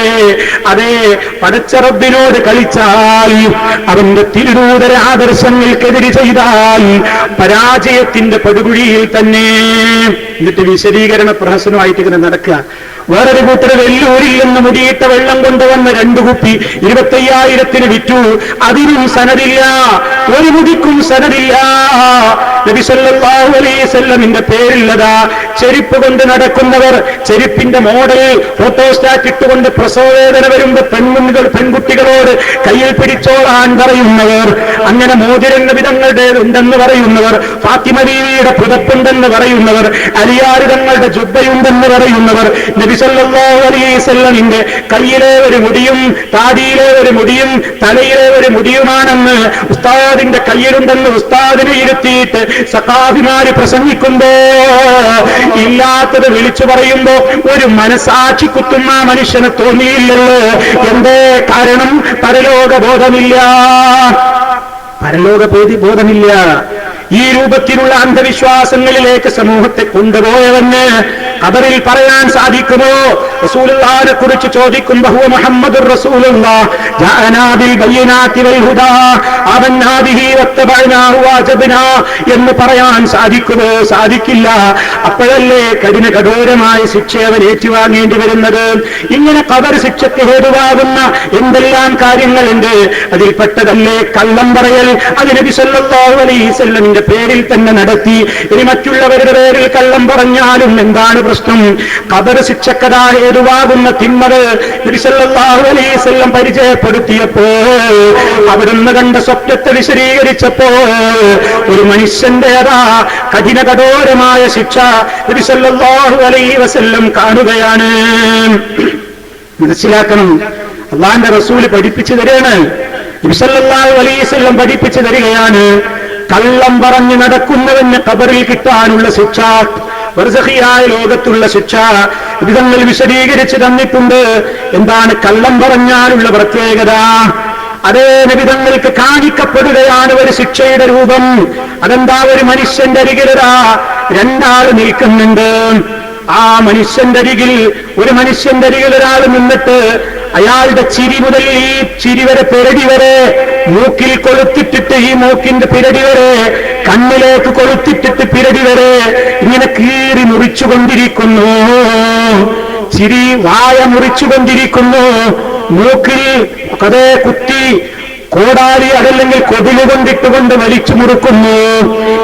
[SPEAKER 1] അതെ, പടച്ച റബ്ബിനോട് കളിച്ചാൽ, അവന്റെ തിരുനൂതര ആദർശങ്ങൾക്കെതിരെ ചെയ്താൽ പരാജയത്തിന്റെ പടുകുഴിയിൽ തന്നെ. എന്നിട്ട് വിശദീകരണ പ്രഹസനമായിട്ട് ഇങ്ങനെ നടക്കുക. വേറൊരു കൂട്ടർ വെല്ലൂരിൽ നിന്ന് മുടിയിട്ട വെള്ളം കൊണ്ടുവന്ന് 2 കുപ്പി 25,000 വിറ്റു. അതിനും സനദില്ല, ഒരു മുടിക്കും സനദില്ല. നബി സല്ലല്ലാഹു അലൈഹി വസല്ലമിന്റെ പേരില്ലതാ ചെരുപ്പ് കൊണ്ട് നടക്കുന്നവർ, ചെരുപ്പിന്റെ മോഡൽ ഫോട്ടോസ്റ്റാറ്റ് ഇട്ടുകൊണ്ട് പ്രസവവേദന വരുമ്പോ പെൺകുട്ടികളോട് കയ്യിൽ പിടിച്ചോളാൻ പറയുന്നവർ, അങ്ങനെ മോതിരന്ന വിധങ്ങളുടെ ഉണ്ടെന്ന് പറയുന്നവർ, ഫാത്തിമ ബീവിയുടെ പുതപ്പുണ്ടെന്ന് പറയുന്നവർ, അലിയാർ തങ്ങളുടെ ജുബ്ബയുണ്ടെന്ന് പറയുന്നവർ, നബി സല്ലല്ലാഹു അലൈഹി വസല്ലമിന്റെ കയ്യിലെ ഒരു മുടിയും താടിയിലെ ഒരു മുടിയും തലയിലെ ഒരു മുടിയുമാണെന്ന് ഉസ്താദിന്റെ കയ്യിലുണ്ടെന്ന് ഉസ്താദിനെ ഇരുത്തിയിട്ട് സഖാഫിമാര് പ്രസംഗിക്കുമ്പോ ഇല്ലാത്തത് വിളിച്ചു പറയുമ്പോ ഒരു മനസാക്ഷി കുത്തുന്ന മനുഷ്യന് തോന്നിയില്ലല്ലോ. എന്തേ കാരണം? പരലോക ബോധമില്ല, പരലോക ബോധമില്ല. ഈ രൂപത്തിലുള്ള അന്ധവിശ്വാസങ്ങളിലേക്ക് സമൂഹത്തെ കൊണ്ടുപോയവന് ഖബറിൽ പറയാൻ സാധിക്കുമോ? റസൂലുള്ളാഹിനെ കുറിച്ച് ചോദിക്കുമ്പോൾ ഹുവ മുഹമ്മദുർ റസൂലുള്ളാഹ് ജാഅനാ ബിൽ ബയ്യിനാതി വൽ ഹുദാ ആമന്നാ ബിഹി വത്തബഅനാഹു വഅജബ്നാ എന്ന് പറയാൻ സാധിക്കുമോ? സാധിക്കില്ല. അപ്പോഴല്ലേ കഠോരമായ ശിക്ഷ അവൻ ഏറ്റുവാങ്ങേണ്ടി വരുന്നത്. ഇങ്ങനെ ഖബർ ശിക്ഷയ്ക്ക് ഹേതുവാകുന്ന എന്തെല്ലാം കാര്യങ്ങളുണ്ട്. അതിൽപ്പെട്ടതല്ലേ കള്ളം പറയൽ. അത് നബി സല്ലല്ലാഹു അലൈഹി വസല്ലമിന്റെ പേരിൽ തന്നെ നടത്തി. ഇനി മറ്റുള്ളവരുടെ പേരിൽ കള്ളം പറഞ്ഞാലും എന്താണ് പ്രശ്നം? ഖബർ ശിക്ഷക്കഥ ഹേതുവാകുന്ന തിന്മകൾ നബി സല്ലല്ലാഹു അലൈഹി വസല്ലം പരിചയപ്പെടുത്തിയപ്പോ, അവിടുന്ന് കണ്ട സ്വപ്നത്തെ വിശദീകരിച്ചപ്പോ ഒരു മനുഷ്യന്റെ കഠോരമായ ശിക്ഷ നബി സല്ലല്ലാഹു അലൈഹി വസല്ലം കാണുകയാണ്. മനസ്സിലാക്കണം, അല്ലാഹുവിന്റെ റസൂൽ പഠിപ്പിച്ചു തരികയാണ്, നബി സല്ലല്ലാഹു അലൈഹി വസല്ലം പഠിപ്പിച്ചു തരികയാണ്. കള്ളം പറഞ്ഞു നടക്കുന്നവന് ഖബറിൽ കിട്ടാനുള്ള ശിക്ഷ, ബർസഖിയായ ലോകത്തുള്ള ശിക്ഷ വിധങ്ങൾ വിശദീകരിച്ച് തന്നിട്ടുണ്ട്. എന്താണ് കള്ളം പറഞ്ഞാലുള്ള പ്രത്യേകത? അതേ നബിതങ്ങൾക്ക് കാണിക്കപ്പെടുകയാണ് ഒരു ശിക്ഷയുടെ രൂപം. അതെന്താ? ഒരു മനുഷ്യന്റെ അരികിലതാ 2 ആൾ നിൽക്കുന്നുണ്ട്. ആ മനുഷ്യന്റെ അരികിൽ ഒരാൾ നിന്നിട്ട് അയാളുടെ ചിരി മുതൽ ഈ ചിരി വരെ പിരടി വരെ മൂക്കിൽ കൊളുത്തിട്ടിട്ട് ഈ മൂക്കിന്റെ പിരടി വരെ കണ്ണിലേക്ക് കൊളുത്തിട്ടിട്ട് പിരടി വരെ ഇങ്ങനെ കീറി മുറിച്ചുകൊണ്ടിരിക്കുന്നു. ചിരി വായ മുറിച്ചുകൊണ്ടിരിക്കുന്നു. മൂക്കിൽ അതേ കുത്തി കോടാലി അതല്ലെങ്കിൽ കൊതിലുകൊണ്ടിട്ടുകൊണ്ട് വലിച്ചു മുറുക്കുന്നു.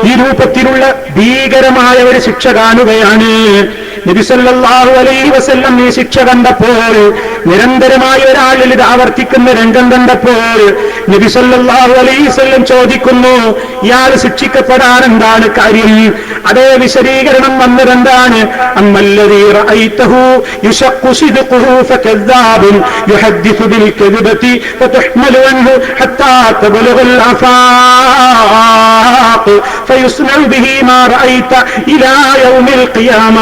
[SPEAKER 1] ഈ രൂപത്തിലുള്ള ഭീകരമായ ഒരു ശിക്ഷ കാണുകയാണ്. നബി സല്ലല്ലാഹു അലൈഹി വസല്ലം ഈ ശിക്ഷ കണ്ടപ്പോൾ, നിരന്തരമായി ഒരാളിൽ ഇത് ആവർത്തിക്കുന്ന രംഗം കണ്ടപ്പോൾ നബി സല്ലല്ലാഹു അലൈഹി വസല്ലം ചോദിക്കുന്നു, ഇയാൾ ശിക്ഷിക്കപ്പെടാൻ എന്താണ് കാര്യം? അതേ വിശദീകരണം വന്നതെന്താണ്? അമ്മല്ലദീ റഅയ്തഹു യുശഖ്ഖു സിദ്ഖുഹു ഫകദ്ദാബുൻ യുഹദ്ദിഥു ബിൽ കദ്ബതി ഫതുഹ്മലു അൻഹു ഹത്താ തബ്ലുഗൽ ആഫാഖ് ഫയുസ്നഉ ബിഹി മാ റഅയ്ത ഇലാ യൗമിൽ ഖിയാമ.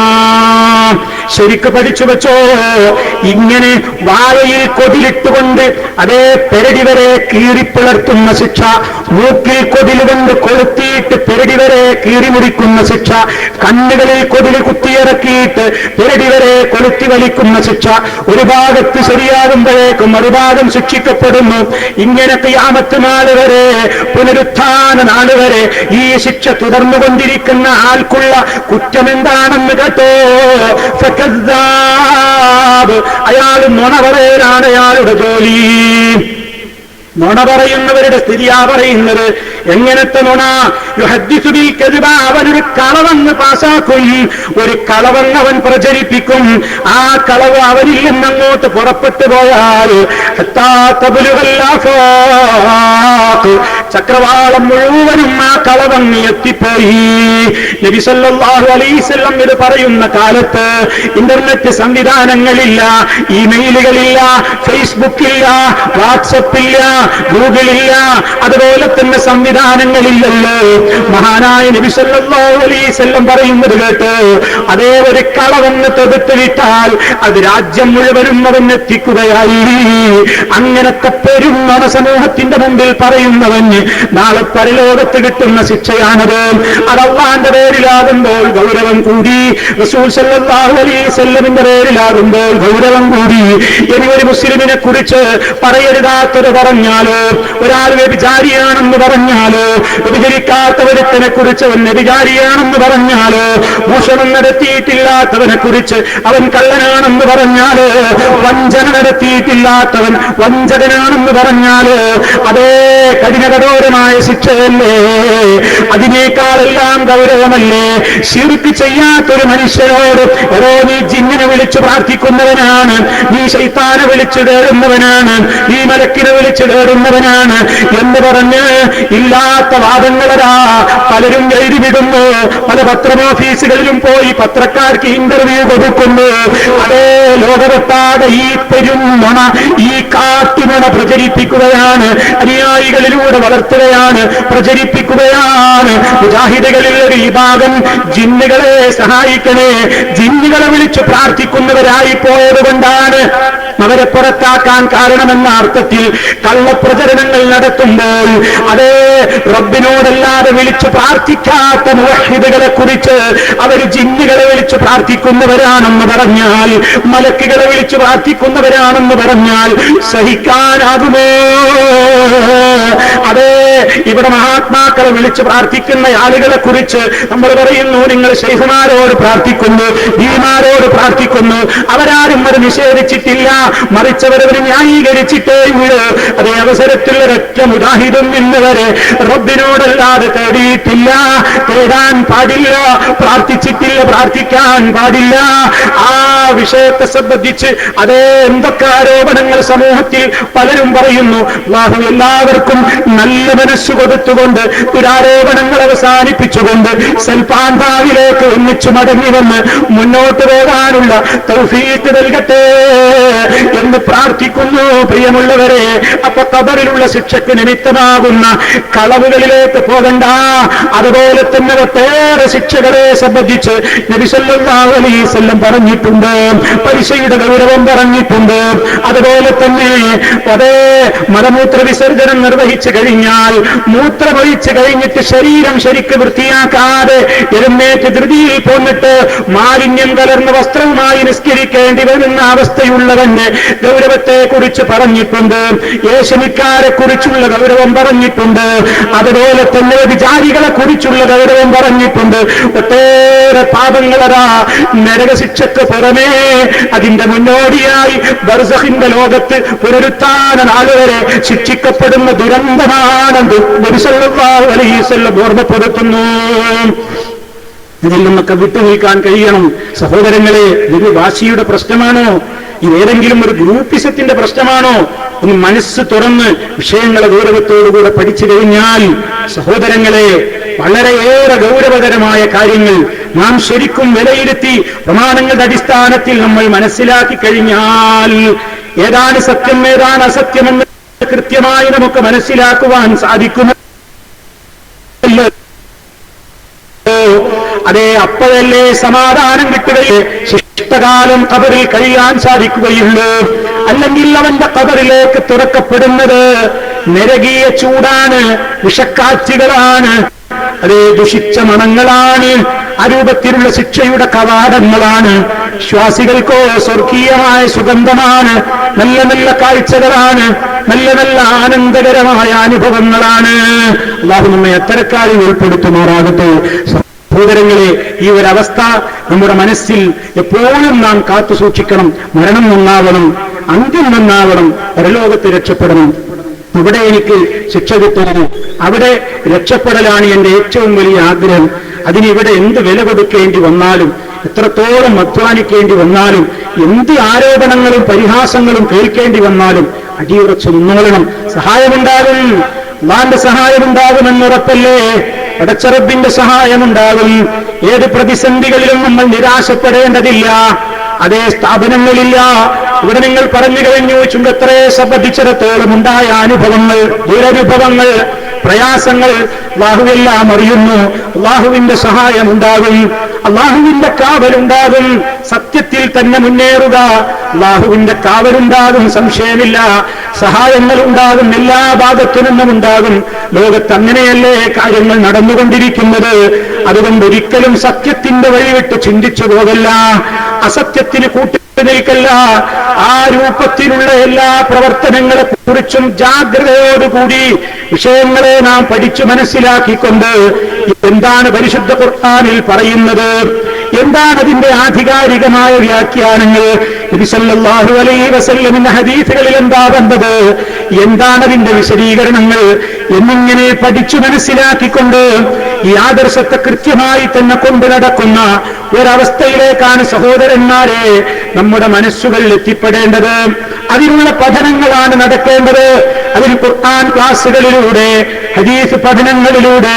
[SPEAKER 1] ശരിക്ക് പഠിച്ചു വെച്ചോ, ഇങ്ങനെ വായയിൽ കൊതിലിട്ടുകൊണ്ട് അതേ പെരടി വരെ കീറിപ്പിളർത്തുന്ന ശിക്ഷ, മൂക്കിൽ കൊതിലുകൊണ്ട് കൊളുത്തിയിട്ട് പെരടി വരെ കീറിമുറിക്കുന്ന ശിക്ഷ, കണ്ണുകളിൽ കൊതില് കുത്തിയിറക്കിയിട്ട് പെരടി വരെ കൊളുത്തി വലിക്കുന്ന ശിക്ഷ, ഒരു ഭാഗത്ത് ശരിയാകുമ്പോഴേക്കും മറുഭാഗം ശിക്ഷിക്കപ്പെടുന്നു. ഇങ്ങനെ ഖിയാമത്ത് നാൾ വരെ, പുനരുത്ഥാന നാൾ വരെ ഈ ശിക്ഷ തുടർന്നുകൊണ്ടിരിക്കുന്ന ആൾക്കുള്ള കുറ്റമെന്താണെന്ന് കേട്ടോ? അയാൾ നുണ പറയലാണ് അയാളുടെ ജോലി. നുണ പറയുന്നവരുടെ സ്ഥിതിയാ പറയുന്നത്. എങ്ങനത്തെ നുണ? യുഹദ്ദിസു ബിൽ കദ്ബ, അവനൊരു കളവങ്ങ് പാസാക്കും, ഒരു കളവങ്ങ് അവൻ പ്രചരിപ്പിക്കും. ആ കളവ് അവനിൽ നിന്നങ്ങോട്ട് പുറപ്പെട്ടു പോയാൽ ഹത്താ തബ്ലുഗൽ ആഫാഖ്, ചക്രവാളം മുഴുവനും ആ കളവങ്ങ് എത്തിപ്പോയി. നബി സല്ലല്ലാഹു അലൈഹി വസല്ലം ഇത് പറയുന്ന കാലത്ത് ഇന്റർനെറ്റ് സംവിധാനങ്ങളില്ല, ഇമെയിലുകളില്ല, ഫേസ്ബുക്കില്ല, വാട്സപ്പില്ല, ഗൂഗിളില്ല, അതുപോലെ തന്നെ സംവിധാനങ്ങളില്ലല്ലോ. മഹാനായ നബി സല്ലല്ലാഹു അലൈഹി വസല്ലം പറയുന്നത് കേട്ട്, അതേ ഒരു കളവെന്ന് തൊടുത്തു വിട്ടാൽ അത് രാജ്യം മുഴുവനും അവനെത്തിക്കുകയായി. അങ്ങനത്തെ പെരുമണ സമൂഹത്തിന്റെ മുമ്പിൽ പറയുന്നവന് നാളെ പരലോകത്ത് കിട്ടുന്ന ശിക്ഷയാണത്. അത് അല്ലാഹുവിന്റെ പേരിലാകുമ്പോൾ ഗൗരവം കൂടി, റസൂൽ സല്ലല്ലാഹു അലൈഹി വസല്ലമിന്റെ പേരിലാകുമ്പോൾ ഗൗരവം കൂടി. ഇനി ഒരു മുസ്ലിമിനെ കുറിച്ച് പറയരുതാത്തത് പറഞ്ഞാലോ, ഒരാൾ വ്യഭിചാരിയാണെന്ന് പറഞ്ഞാലോ, വ്യഭിചരിക്കാത്തവരുത്തനെ കുറിച്ച് അവൻ വ്യഭിചാരിയാണെന്ന് പറഞ്ഞാലോ, മോഷണം നടത്തിയിട്ടില്ലാത്തവനെ കുറിച്ച് അവൻ കള്ളനാണെന്ന് പറഞ്ഞാല്, വഞ്ചന നടത്തിയിട്ടില്ലാത്തവൻ വഞ്ചകനാണെന്ന് പറഞ്ഞാല്, അതേ കഠിനകഠോരമായ ശിക്ഷയല്ലേ? അതിനേക്കാളെല്ലാം ഗൗരവമല്ലേ ശിർക്ക് ചെയ്യാത്തൊരു മനുഷ്യനോട്, ഓരോ നീ ജിന്നിനെ വിളിച്ചു പ്രാർത്ഥിക്കുന്നവനാണ്, നീ ശൈത്താനെ വിളിച്ചു തേടുന്നവനാണ്, നീ മലക്കിനെ വിളിച്ചു തേടുന്നവനാണ് എന്ന് പറഞ്ഞ് ഇല്ലാത്ത വാദങ്ങളരാ പലരും എഴുതിവിടുന്നു. പല പത്രമോഫീസുകളിലും പോയി പത്രക്കാർക്ക് ഇന്റർവ്യൂ കൊടുക്കുന്നു. അതേ ലോകത്തൊട്ടാകെ ഈ പെരുമണ, ഈ കാട്ടുമണ പ്രചരിപ്പിക്കുകയാണ്, അനുയായികളിലൂടെ വളർത്തുകയാണ്, പ്രചരിപ്പിക്കുകയാണ്. മുജാഹിദുകളിൽ ഒരു വിഭാഗം ജിന്നുകളെ സഹായിക്കണേ, ജിന്നുകളെ വിളിച്ച് പ്രാർത്ഥിക്കുന്നവരായി പോയത് കൊണ്ടാണ് അവരെ പുറത്താക്കാൻ കാരണമെന്ന അർത്ഥത്തിൽ കള്ളപ്രചരണങ്ങൾ നടത്തുമ്പോൾ, അതേ റബ്ബിനോടല്ലാതെ വിളിച്ചു പ്രാർത്ഥിക്കാത്ത മുവഹ്ഹിദുകളെ കുറിച്ച് അവർ ജിന്നുകളെ വിളിച്ചു പ്രാർത്ഥിക്കുന്നവരാണെന്ന് പറഞ്ഞാൽ, മലക്കുകളെ വിളിച്ചു പ്രാർത്ഥിക്കുന്നവരാണെന്ന് പറഞ്ഞാൽ സഹിക്കാനാകുമോ? അതേ ഇവിടെ മഹാത്മാക്കളെ വിളിച്ചു പ്രാർത്ഥിക്കുന്ന ആളുകളെ കുറിച്ച് നമ്മൾ പറയുന്നു, നിങ്ങൾ ശൈഖുമാരോട് പ്രാർത്ഥിക്കുന്നു, ഭീമാരോട് പ്രാർത്ഥിക്കുന്നു, അവരാരും അത് നിഷേധിച്ചിട്ടില്ല, മറിച്ചവരവർ ന്യായീകരിച്ചിട്ടേ ഉള്ളൂ. അതേ അവസരത്തിൽ ഒരൊറ്റ മുജാഹിദും ഇന്നുവരെ റബ്ബിനോടല്ലാതെ തേടിയിട്ടില്ല, തേടാൻ പാടില്ല, പ്രാർത്ഥിച്ചിട്ടില്ല, പ്രാർത്ഥിക്കാൻ പാടില്ല. ആ വിഷയത്തെ സംബന്ധിച്ച് അതേ എന്തൊക്കെ ആരോപണങ്ങൾ സമൂഹത്തിൽ പലരും പറയുന്നു. അല്ലാഹു എല്ലാവർക്കും നല്ല മനസ്സ് കൊടുത്തുകൊണ്ട് ദുരാരോപണങ്ങൾ അവസാനിപ്പിച്ചുകൊണ്ട് സൽപാന്താവിലേക്ക് ഒന്നിച്ചു മടങ്ങി വന്ന് മുന്നോട്ട് പോകാനുള്ള തൗഫീഖ് നൽകട്ടെ എന്ന് പ്രാർത്ഥിക്കുന്നു. പ്രിയമുള്ളവരെ, അപ്പൊ ഖബറിലുള്ള ശിക്ഷയ്ക്ക് നിമിത്തമാകുന്ന കളവുകളിലേക്ക് പോകണ്ട. അതുപോലെ തന്നെ ഒട്ടേറെ ശിക്ഷകളെ സംബന്ധിച്ച് നബി സല്ലല്ലാഹു അലൈഹി വസല്ലം പറഞ്ഞിട്ടുണ്ട്, പലിശയുടെ ഗൗരവം പറഞ്ഞിട്ടുണ്ട്. അതുപോലെ തന്നെ അതേ മലമൂത്ര വിസർജനം നിർവഹിച്ചു കഴിഞ്ഞാൽ, മൂത്രമൊഴിച്ചു കഴിഞ്ഞിട്ട് ശരീരം ശരിക്ക് വൃത്തിയാക്കാതെ എഴുന്നേറ്റ് ധൃതിയിൽ പോന്നിട്ട് മാലിന്യം കലർന്ന വസ്ത്രവുമായി നിസ്കരിക്കേണ്ടി വരുന്ന അവസ്ഥയുള്ളവന്റെ ഗൗരവത്തെ കുറിച്ച് പറഞ്ഞിട്ടുണ്ട്. ഏഷ്യമിക്കാരെ കുറിച്ചുള്ള ഗൗരവം പറഞ്ഞിട്ടുണ്ട്. അതുപോലെ തന്നെ വിചാരികളെ കുറിച്ചുള്ള ഗൗരവം പറഞ്ഞിട്ടുണ്ട്. ഒട്ടേറെ പാപങ്ങളതാ നരകശിക്ഷക്ക് പുറമേ അതിന്റെ മുന്നോടിയായി ബർസഖിന്റെ ലോകത്ത് പുനരുത്ഥാന നാളുവരെ ശിക്ഷിക്കപ്പെടുന്ന ദുരന്തമാണെന്ന് നബി സല്ലല്ലാഹു അലൈഹി വസല്ലം ഓർമ്മപ്പെടുത്തുന്നു. ഇതിൽ നിന്നൊക്കെ വിട്ടുനിൽക്കാൻ കഴിയണം സഹോദരങ്ങളെ. ഇത് വാശിയുടെ പ്രശ്നമാണോ? ഇതേതെങ്കിലും ഒരു ഗ്രൂപ്പിസത്തിന്റെ പ്രശ്നമാണോ? ഒന്ന് മനസ്സ് തുറന്ന് വിഷയങ്ങളെ ഗൗരവത്തോടുകൂടെ പഠിച്ചു കഴിഞ്ഞാൽ സഹോദരങ്ങളെ, വളരെയേറെ ഗൗരവകരമായ കാര്യങ്ങൾ നാം ശരിക്കും വിലയിരുത്തി പ്രമാണങ്ങളുടെ അടിസ്ഥാനത്തിൽ നമ്മൾ മനസ്സിലാക്കി കഴിഞ്ഞാൽ ഏതാണ് സത്യം ഏതാണ് അസത്യമെന്ന് കൃത്യമായി നമുക്ക് മനസ്സിലാക്കുവാൻ സാധിക്കുന്ന അതേ അപ്പോഴല്ലേ സമാധാനം കിട്ടുകയും ശിഷ്ടകാലം ഖബറിൽ കഴിയാൻ സാധിക്കുകയുള്ളൂ. അല്ലെങ്കിൽ അവന്റെ ഖബറിലേക്ക് തുറക്കപ്പെടുന്നത് നരകീയ ചൂടാണ്, വിഷക്കാറ്റുകളാണ്, അതേ ദുഷിച്ച മണങ്ങളാണ്, അരൂപത്തിലുള്ള ശിക്ഷയുടെ കവാടങ്ങളാണ്. വിശ്വാസികൾക്കോ സ്വർഗീയമായ സുഗന്ധമാണ്, നല്ല നല്ല കാഴ്ചകളാണ്, നല്ല നല്ല ആനന്ദകരമായ അനുഭവങ്ങളാണ്. അല്ലാഹു നമ്മെ അത്തരക്കാരിൽ ഉൾപ്പെടുത്തുമാറാകട്ടെ. സഹോദരങ്ങളെ, ഈ ഒരവസ്ഥ നമ്മുടെ മനസ്സിൽ എപ്പോഴും നാം കാത്തു സൂക്ഷിക്കണം. മരണം നന്നാവണം, അന്ത്യം നന്നാവണം, പരലോകത്ത് രക്ഷപ്പെടണം. ഇവിടെ എനിക്ക് ശിക്ഷ കിട്ടുന്നു, അവിടെ രക്ഷപ്പെടലാണ് എന്റെ ഏറ്റവും വലിയ ആഗ്രഹം. അതിനിവിടെ എന്ത് വില കൊടുക്കേണ്ടി വന്നാലും, എത്രത്തോളം അധ്വാനിക്കേണ്ടി വന്നാലും, എന്ത് ആരോപണങ്ങളും പരിഹാസങ്ങളും കേൾക്കേണ്ടി വന്നാലും അടിയുറച്ചു നിന്നോളണം. സഹായമുണ്ടാകും, അല്ലാഹുവിന്റെ സഹായമുണ്ടാകുമെന്നുറപ്പല്ലേ? പടച്ചറബിന്റെ സഹായമുണ്ടാകും. ഏത് പ്രതിസന്ധികളിലും നമ്മൾ നിരാശപ്പെടേണ്ടതില്ല. അതേ സ്ഥാപനങ്ങളില്ല. ഇവിടെ നിങ്ങൾ പറഞ്ഞു കഴിഞ്ഞു ചുങ്കത്രയെ സംബന്ധിച്ചിടത്തോളം ഉണ്ടായ അനുഭവങ്ങൾ, ദുരനുഭവങ്ങൾ, പ്രയാസങ്ങൾ അല്ലാഹുവെല്ലാം അറിയുന്നു. അല്ലാഹുവിന്റെ സഹായം ഉണ്ടാകും. അള്ളാഹുവിന്റെ കാവലുണ്ടാകും. സത്യത്തിൽ തന്നെ മുന്നേറുക, അള്ളാഹുവിന്റെ കാവലുണ്ടാകും, സംശയമില്ല. സഹായങ്ങൾ ഉണ്ടാകും, എല്ലാ ഭാഗത്തു നിന്നും ഉണ്ടാകും. ലോകത്ത് അങ്ങനെയല്ലേ കാര്യങ്ങൾ നടന്നുകൊണ്ടിരിക്കുന്നത്. അതുകൊണ്ട് ഒരിക്കലും സത്യത്തിന്റെ വഴിവിട്ട് ചിന്തിച്ചു പോകല്ല, അസത്യത്തിന് നിൽക്കല്ല. ആ രൂപത്തിലുള്ള എല്ലാ പ്രവർത്തനങ്ങളെ കുറിച്ചും ജാഗ്രതയോടുകൂടി വിഷയങ്ങളെ നാം പഠിച്ചു മനസ്സിലാക്കിക്കൊണ്ട് എന്താണ് പരിശുദ്ധ ഖുർആനിൽ പറയുന്നത്, എന്താണ് അതിന്റെ ആധികാരികമായ വ്യാഖ്യാനങ്ങൾ, നബി സല്ലല്ലാഹു അലൈഹി വസല്ലമിന്റെ ഹദീസുകളിൽ എന്താ വന്നത്, എന്താണ് അതിന്റെ വിശദീകരണങ്ങൾ എന്നിങ്ങനെ പഠിച്ചു മനസ്സിലാക്കിക്കൊണ്ട് ഈ ആദർശത്തെ കൃത്യമായി തന്നെ കൊണ്ടു നടക്കുന്ന ഒരവസ്ഥയിലേക്കാണ് സഹോദരന്മാരെ നമ്മുടെ മനസ്സുകളിൽ എത്തിപ്പെടേണ്ടത്. അതിനുള്ള പഠനങ്ങളാണ് നടക്കേണ്ടത്. അതിൽ ഖുർആൻ ക്ലാസുകളിലൂടെ, ഹദീസ് പഠനങ്ങളിലൂടെ,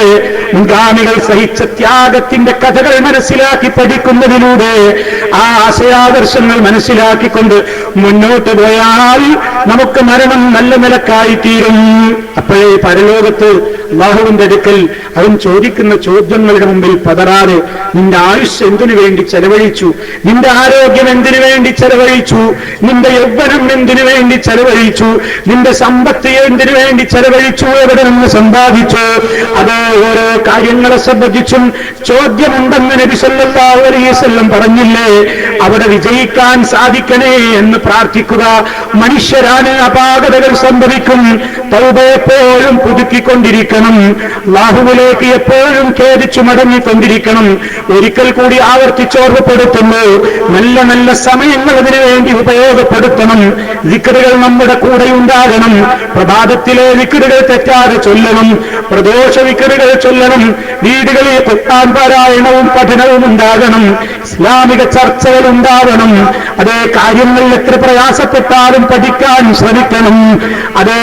[SPEAKER 1] മുൻഗാമികൾ സഹിച്ച ത്യാഗത്തിന്റെ കഥകൾ മനസ്സിലാക്കി പഠിക്കുന്നതിലൂടെ ആ ആശയാദർശങ്ങൾ മനസ്സിലാക്കിക്കൊണ്ട് മുന്നോട്ട് പോയാൽ നമുക്ക് മരണം നല്ല നിലക്കായിത്തീരും. അപ്പോഴേ പരലോകത്ത് അല്ലാഹുവിന്റെ അടുക്കൽ അവൻ ചോദിക്കുന്ന ചോദ്യങ്ങളുടെ മുമ്പിൽ പതറാതെ നിന്റെ ആയുഷ് എന്തിനു വേണ്ടി ചെലവഴിച്ചു, നിന്റെ ആരോഗ്യം എന്തിനു വേണ്ടി ചെലവഴിച്ചു, നിന്റെ യൗവനം എന്തിനു വേണ്ടി ചെലവഴിച്ചു, നിന്റെ സമ്പത്ത് എന്തിനു വേണ്ടി ചെലവഴിച്ചു, എവിടെ നിന്ന് സമ്പാദിച്ചു, അത് ഓരോ കാര്യങ്ങളെ സംബന്ധിച്ചും ചോദ്യമുണ്ടെന്ന് നബി സല്ലല്ലാഹു അലൈഹി വസല്ലം പറഞ്ഞില്ലേ. അവിടെ വിജയിക്കാൻ സാധിക്കണേ എന്ന് പ്രാർത്ഥിക്കുക. മനുഷ്യരാണ്, അപാകതകൾ സംഭവിക്കും. തൗബ എപ്പോഴും പുതുക്കിക്കൊണ്ടിരിക്കണം, അല്ലാഹുവിലേക്ക് എപ്പോഴും ഖേദിച്ചു മടങ്ങിക്കൊണ്ടിരിക്കണം. ഒരിക്കൽ കൂടി ആവർത്തിച്ചോർമ്മപ്പെടുത്തുന്നു, നല്ല നല്ല സമയങ്ങൾ അതിനു വേണ്ടി ഉപയോഗപ്പെടുത്തണം. ദിക്റുകൾ നമ്മുടെ കൂടെ ഉണ്ടാകണം. പ്രഭാതത്തിലെ ദിക്റുകൾ തെറ്റാതെ ചൊല്ലണം, പ്രദോഷ ദിക്റുകൾ ചൊല്ലണം. വീടുകളിൽ ഖുർആൻ പാരായണവും പഠനവും ഉണ്ടാകണം, ഇസ്ലാമിക ചർച്ചകൾ ഉണ്ടാവണം. അതേ കാര്യങ്ങളിൽ എത്ര പ്രയാസപ്പെട്ടാലും പഠിക്കാൻ ശ്രമിക്കണം. അത്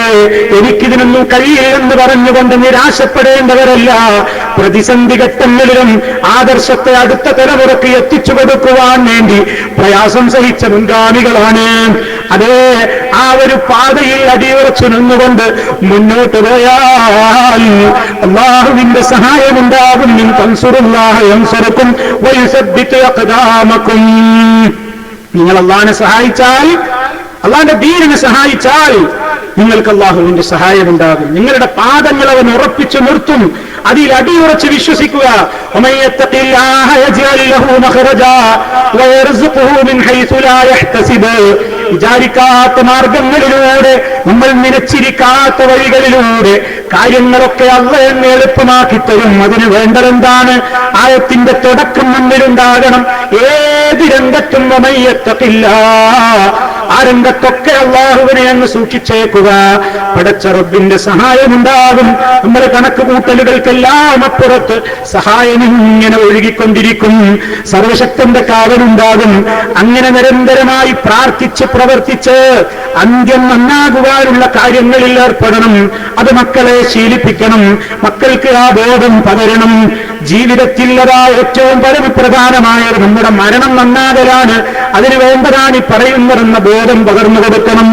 [SPEAKER 1] എനിക്കിതിനൊന്നും കഴിയില്ലെന്ന് പറഞ്ഞുകൊണ്ട് നിരാശപ്പെടേണ്ടവരല്ല. പ്രതിസന്ധി ഘട്ടങ്ങളിലും ആദർശത്തെ അടുത്ത തലമുറക്ക് എത്തിച്ചു കൊടുക്കുവാൻ വേണ്ടി പ്രയാസം സഹിച്ച മുൻഗാമികളാണ്. അതേ ആ ഒരു പാതയിൽ അടിയുറച്ചു നിന്നുകൊണ്ട് മുന്നോട്ട് പോയാൽ അല്ലാഹുവിന്റെ സഹായമുണ്ടാകും. മിൻ തൻസുറുല്ലാഹ യൻസുറുക്കും വയുസബ്ബിതു അഖ്ദാമക്കും. നിങ്ങൾ അല്ലാഹുവിനെ സഹായിച്ചാൽ, അല്ലാഹുവിന്റെ ദീനിനെ സഹായിച്ചാൽ നിങ്ങൾക്ക് അല്ലാഹുവിന്റെ സഹായമുണ്ടാകും. നിങ്ങളുടെ പാദങ്ങൾ അവൻ ഉറപ്പിച്ചു നിർത്തും. അതിൽ അടിയുറച്ച് വിശ്വസിക്കുക. വിചാരിക്കാത്ത മാർഗങ്ങളിലൂടെ, നമ്മൾ നനച്ചിരിക്കാത്ത വഴികളിലൂടെ കാര്യങ്ങളൊക്കെ അല്ലാഹു എന്നെ എളുപ്പമാക്കി തരും. അതിന് വേണ്ടതെന്താണ്? ആയത്തിന്റെ തുടക്കം മുന്നിലുണ്ടാകണം. ഏത് രംഗത്തും ആ രംഗത്തൊക്കെ അല്ലാഹുവിനെ അങ്ങ് സൂക്ഷിച്ചേക്കുക. പടച്ച റബ്ബിന്റെ സഹായമുണ്ടാകും. നമ്മുടെ കണക്ക് കൂട്ടലുകൾക്കെല്ലാം അപ്പുറത്ത് സഹായം ഇങ്ങനെ ഒഴുകിക്കൊണ്ടിരിക്കും. സർവശക്തന്റെ കാവലുണ്ടാകും. അങ്ങനെ നിരന്തരമായി പ്രാർത്ഥിച്ച് പ്രവർത്തിച്ച് അന്ത്യം നന്നാകുവാനുള്ള കാര്യങ്ങളിൽ ഏർപ്പെടണം. അത് മക്കളെ ശീലിപ്പിക്കണം. മക്കൾക്ക് ആ ബോധം പകരണം. ജീവിതത്തിൽ അതാ ഏറ്റവും പരമപ്രധാനമായത് നമ്മുടെ മരണം നന്നാകലാണ്. അതിന് വേണ്ടതാണ് ഈ പറയുന്നതെന്ന ബോധം പകർന്നു കൊടുക്കണം.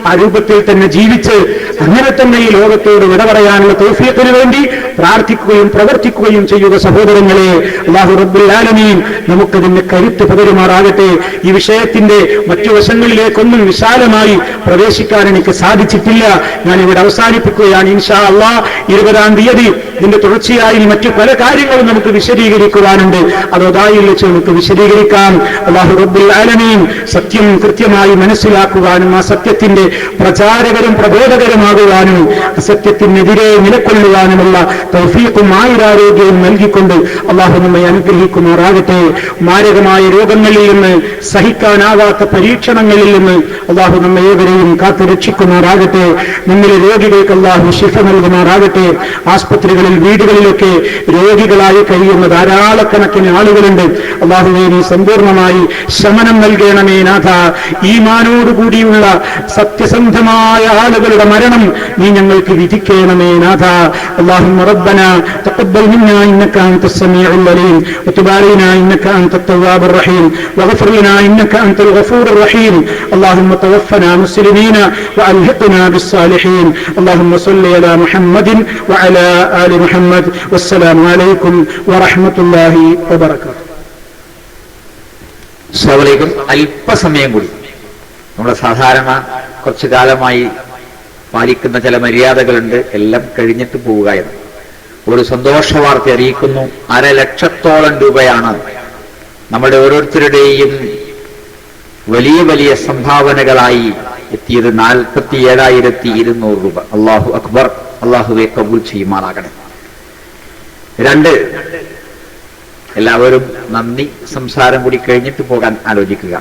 [SPEAKER 1] ആ രൂപത്തിൽ തന്നെ ജീവിച്ച് അങ്ങനെ തന്നെ ഈ ലോകത്തോട് വിട പറയാനുള്ള തൗഫീഖിന് വേണ്ടി പ്രാർത്ഥിക്കുകയും പ്രവർത്തിക്കുകയും ചെയ്യുക. സഹോദരങ്ങളെ, അല്ലാഹു റബ്ബുൽ ആലമീൻ നമുക്കതിന് കരുത്ത് പകരുമാറാകട്ടെ. ഈ വിഷയത്തിന്റെ മറ്റു വശങ്ങളിലേക്കൊന്നും വിശാലമായി പ്രവേശിക്കാൻ എനിക്ക് സാധിച്ചിട്ടില്ല. ഞാനിവിടെ അവസാനിപ്പിക്കുകയാണ്. ഇൻഷാ അല്ലാഹ് 20-ാം തീയതി ഇതിന്റെ തുടർച്ചയായി മറ്റു പല കാര്യങ്ങളും നമുക്ക് വിശദീകരിക്കുവാനുണ്ട്. അതോതായിൽ വെച്ച് നമുക്ക് വിശദീകരിക്കാം. അല്ലാഹു റബ്ബുൽ ആലമീൻ സത്യം കൃത്യമായി മനസ്സിലാക്കുവാനും ആ സത്യത്തിന്റെ പ്രചാരകരും പ്രബോധകരുമാകുവാനും അസത്യത്തിനെതിരെ നിലകൊള്ളുവാനുമുള്ള തൗഫീഖും ആയുരാരോഗ്യവും നൽകിക്കൊണ്ട് അല്ലാഹു നമ്മെ അനുഗ്രഹിക്കുമാറാകട്ടെ. മാരകമായ രോഗങ്ങളിൽ നിന്ന്, സഹിക്കാനാവാത്ത പരീക്ഷണങ്ങളിൽ നിന്ന് അല്ലാഹു നമ്മെ ഏവരെയും കാത്തു രക്ഷിക്കുമാറാകട്ടെ. നമ്മിലെ രോഗികൾക്ക് അല്ലാഹു ശിഫ നൽകുമാറാകട്ടെ. ആസ്പത്രികളിൽ, വീടുകളിലൊക്കെ രോഗികളായി കഴിയുന്ന ധാരാളക്കണക്കിന് ആളുകളുണ്ട്. അല്ലാഹുവേ, നീ സമ്പൂർണമായി ശമനം നൽകണമേ നാഥ. ഈമാനോടുകൂടിയുള്ള സത്യസന്ധമായ ആളുകളുടെ മരണം നീ ഞങ്ങൾക്ക് വിധിക്കണമേ നാഥ. اللهم ربنا تقبل منا إنك أنت السميع العليم وتب علينا إنك أنت التواب الرحيم واغفر لنا إنك أنت الغفور الرحيم. اللهم توفنا مسلمين وألحقنا بالصالحين. اللهم صل على محمد وعلى آل محمد. والسلام عليكم ورحمة الله وبركاته.
[SPEAKER 2] സ്വാഭാവികം അല്പസമയം കൂടി നമ്മുടെ സാധാരണ കുറച്ചു കാലമായി പാലിക്കുന്ന ചില മര്യാദകളുണ്ട്, എല്ലാം കഴിഞ്ഞിട്ട് പോവുക എന്ന്. ഒരു സന്തോഷ വാർത്ത അറിയിക്കുന്നു. 1,00,000-ഓളം രൂപയാണ് നമ്മുടെ ഓരോരുത്തരുടെയും വലിയ വലിയ സംഭാവനകളായി എത്തിയത്. 47,200 രൂപ. അല്ലാഹു അക്ബർ. അല്ലാഹുവെ കബൂൽ ചെയ്യുമാറാകണേ. 2, എല്ലാവരും നന്ദി സംസാരം കൂടി കഴിഞ്ഞിട്ട് പോകാൻ ആലോചിക്കുക.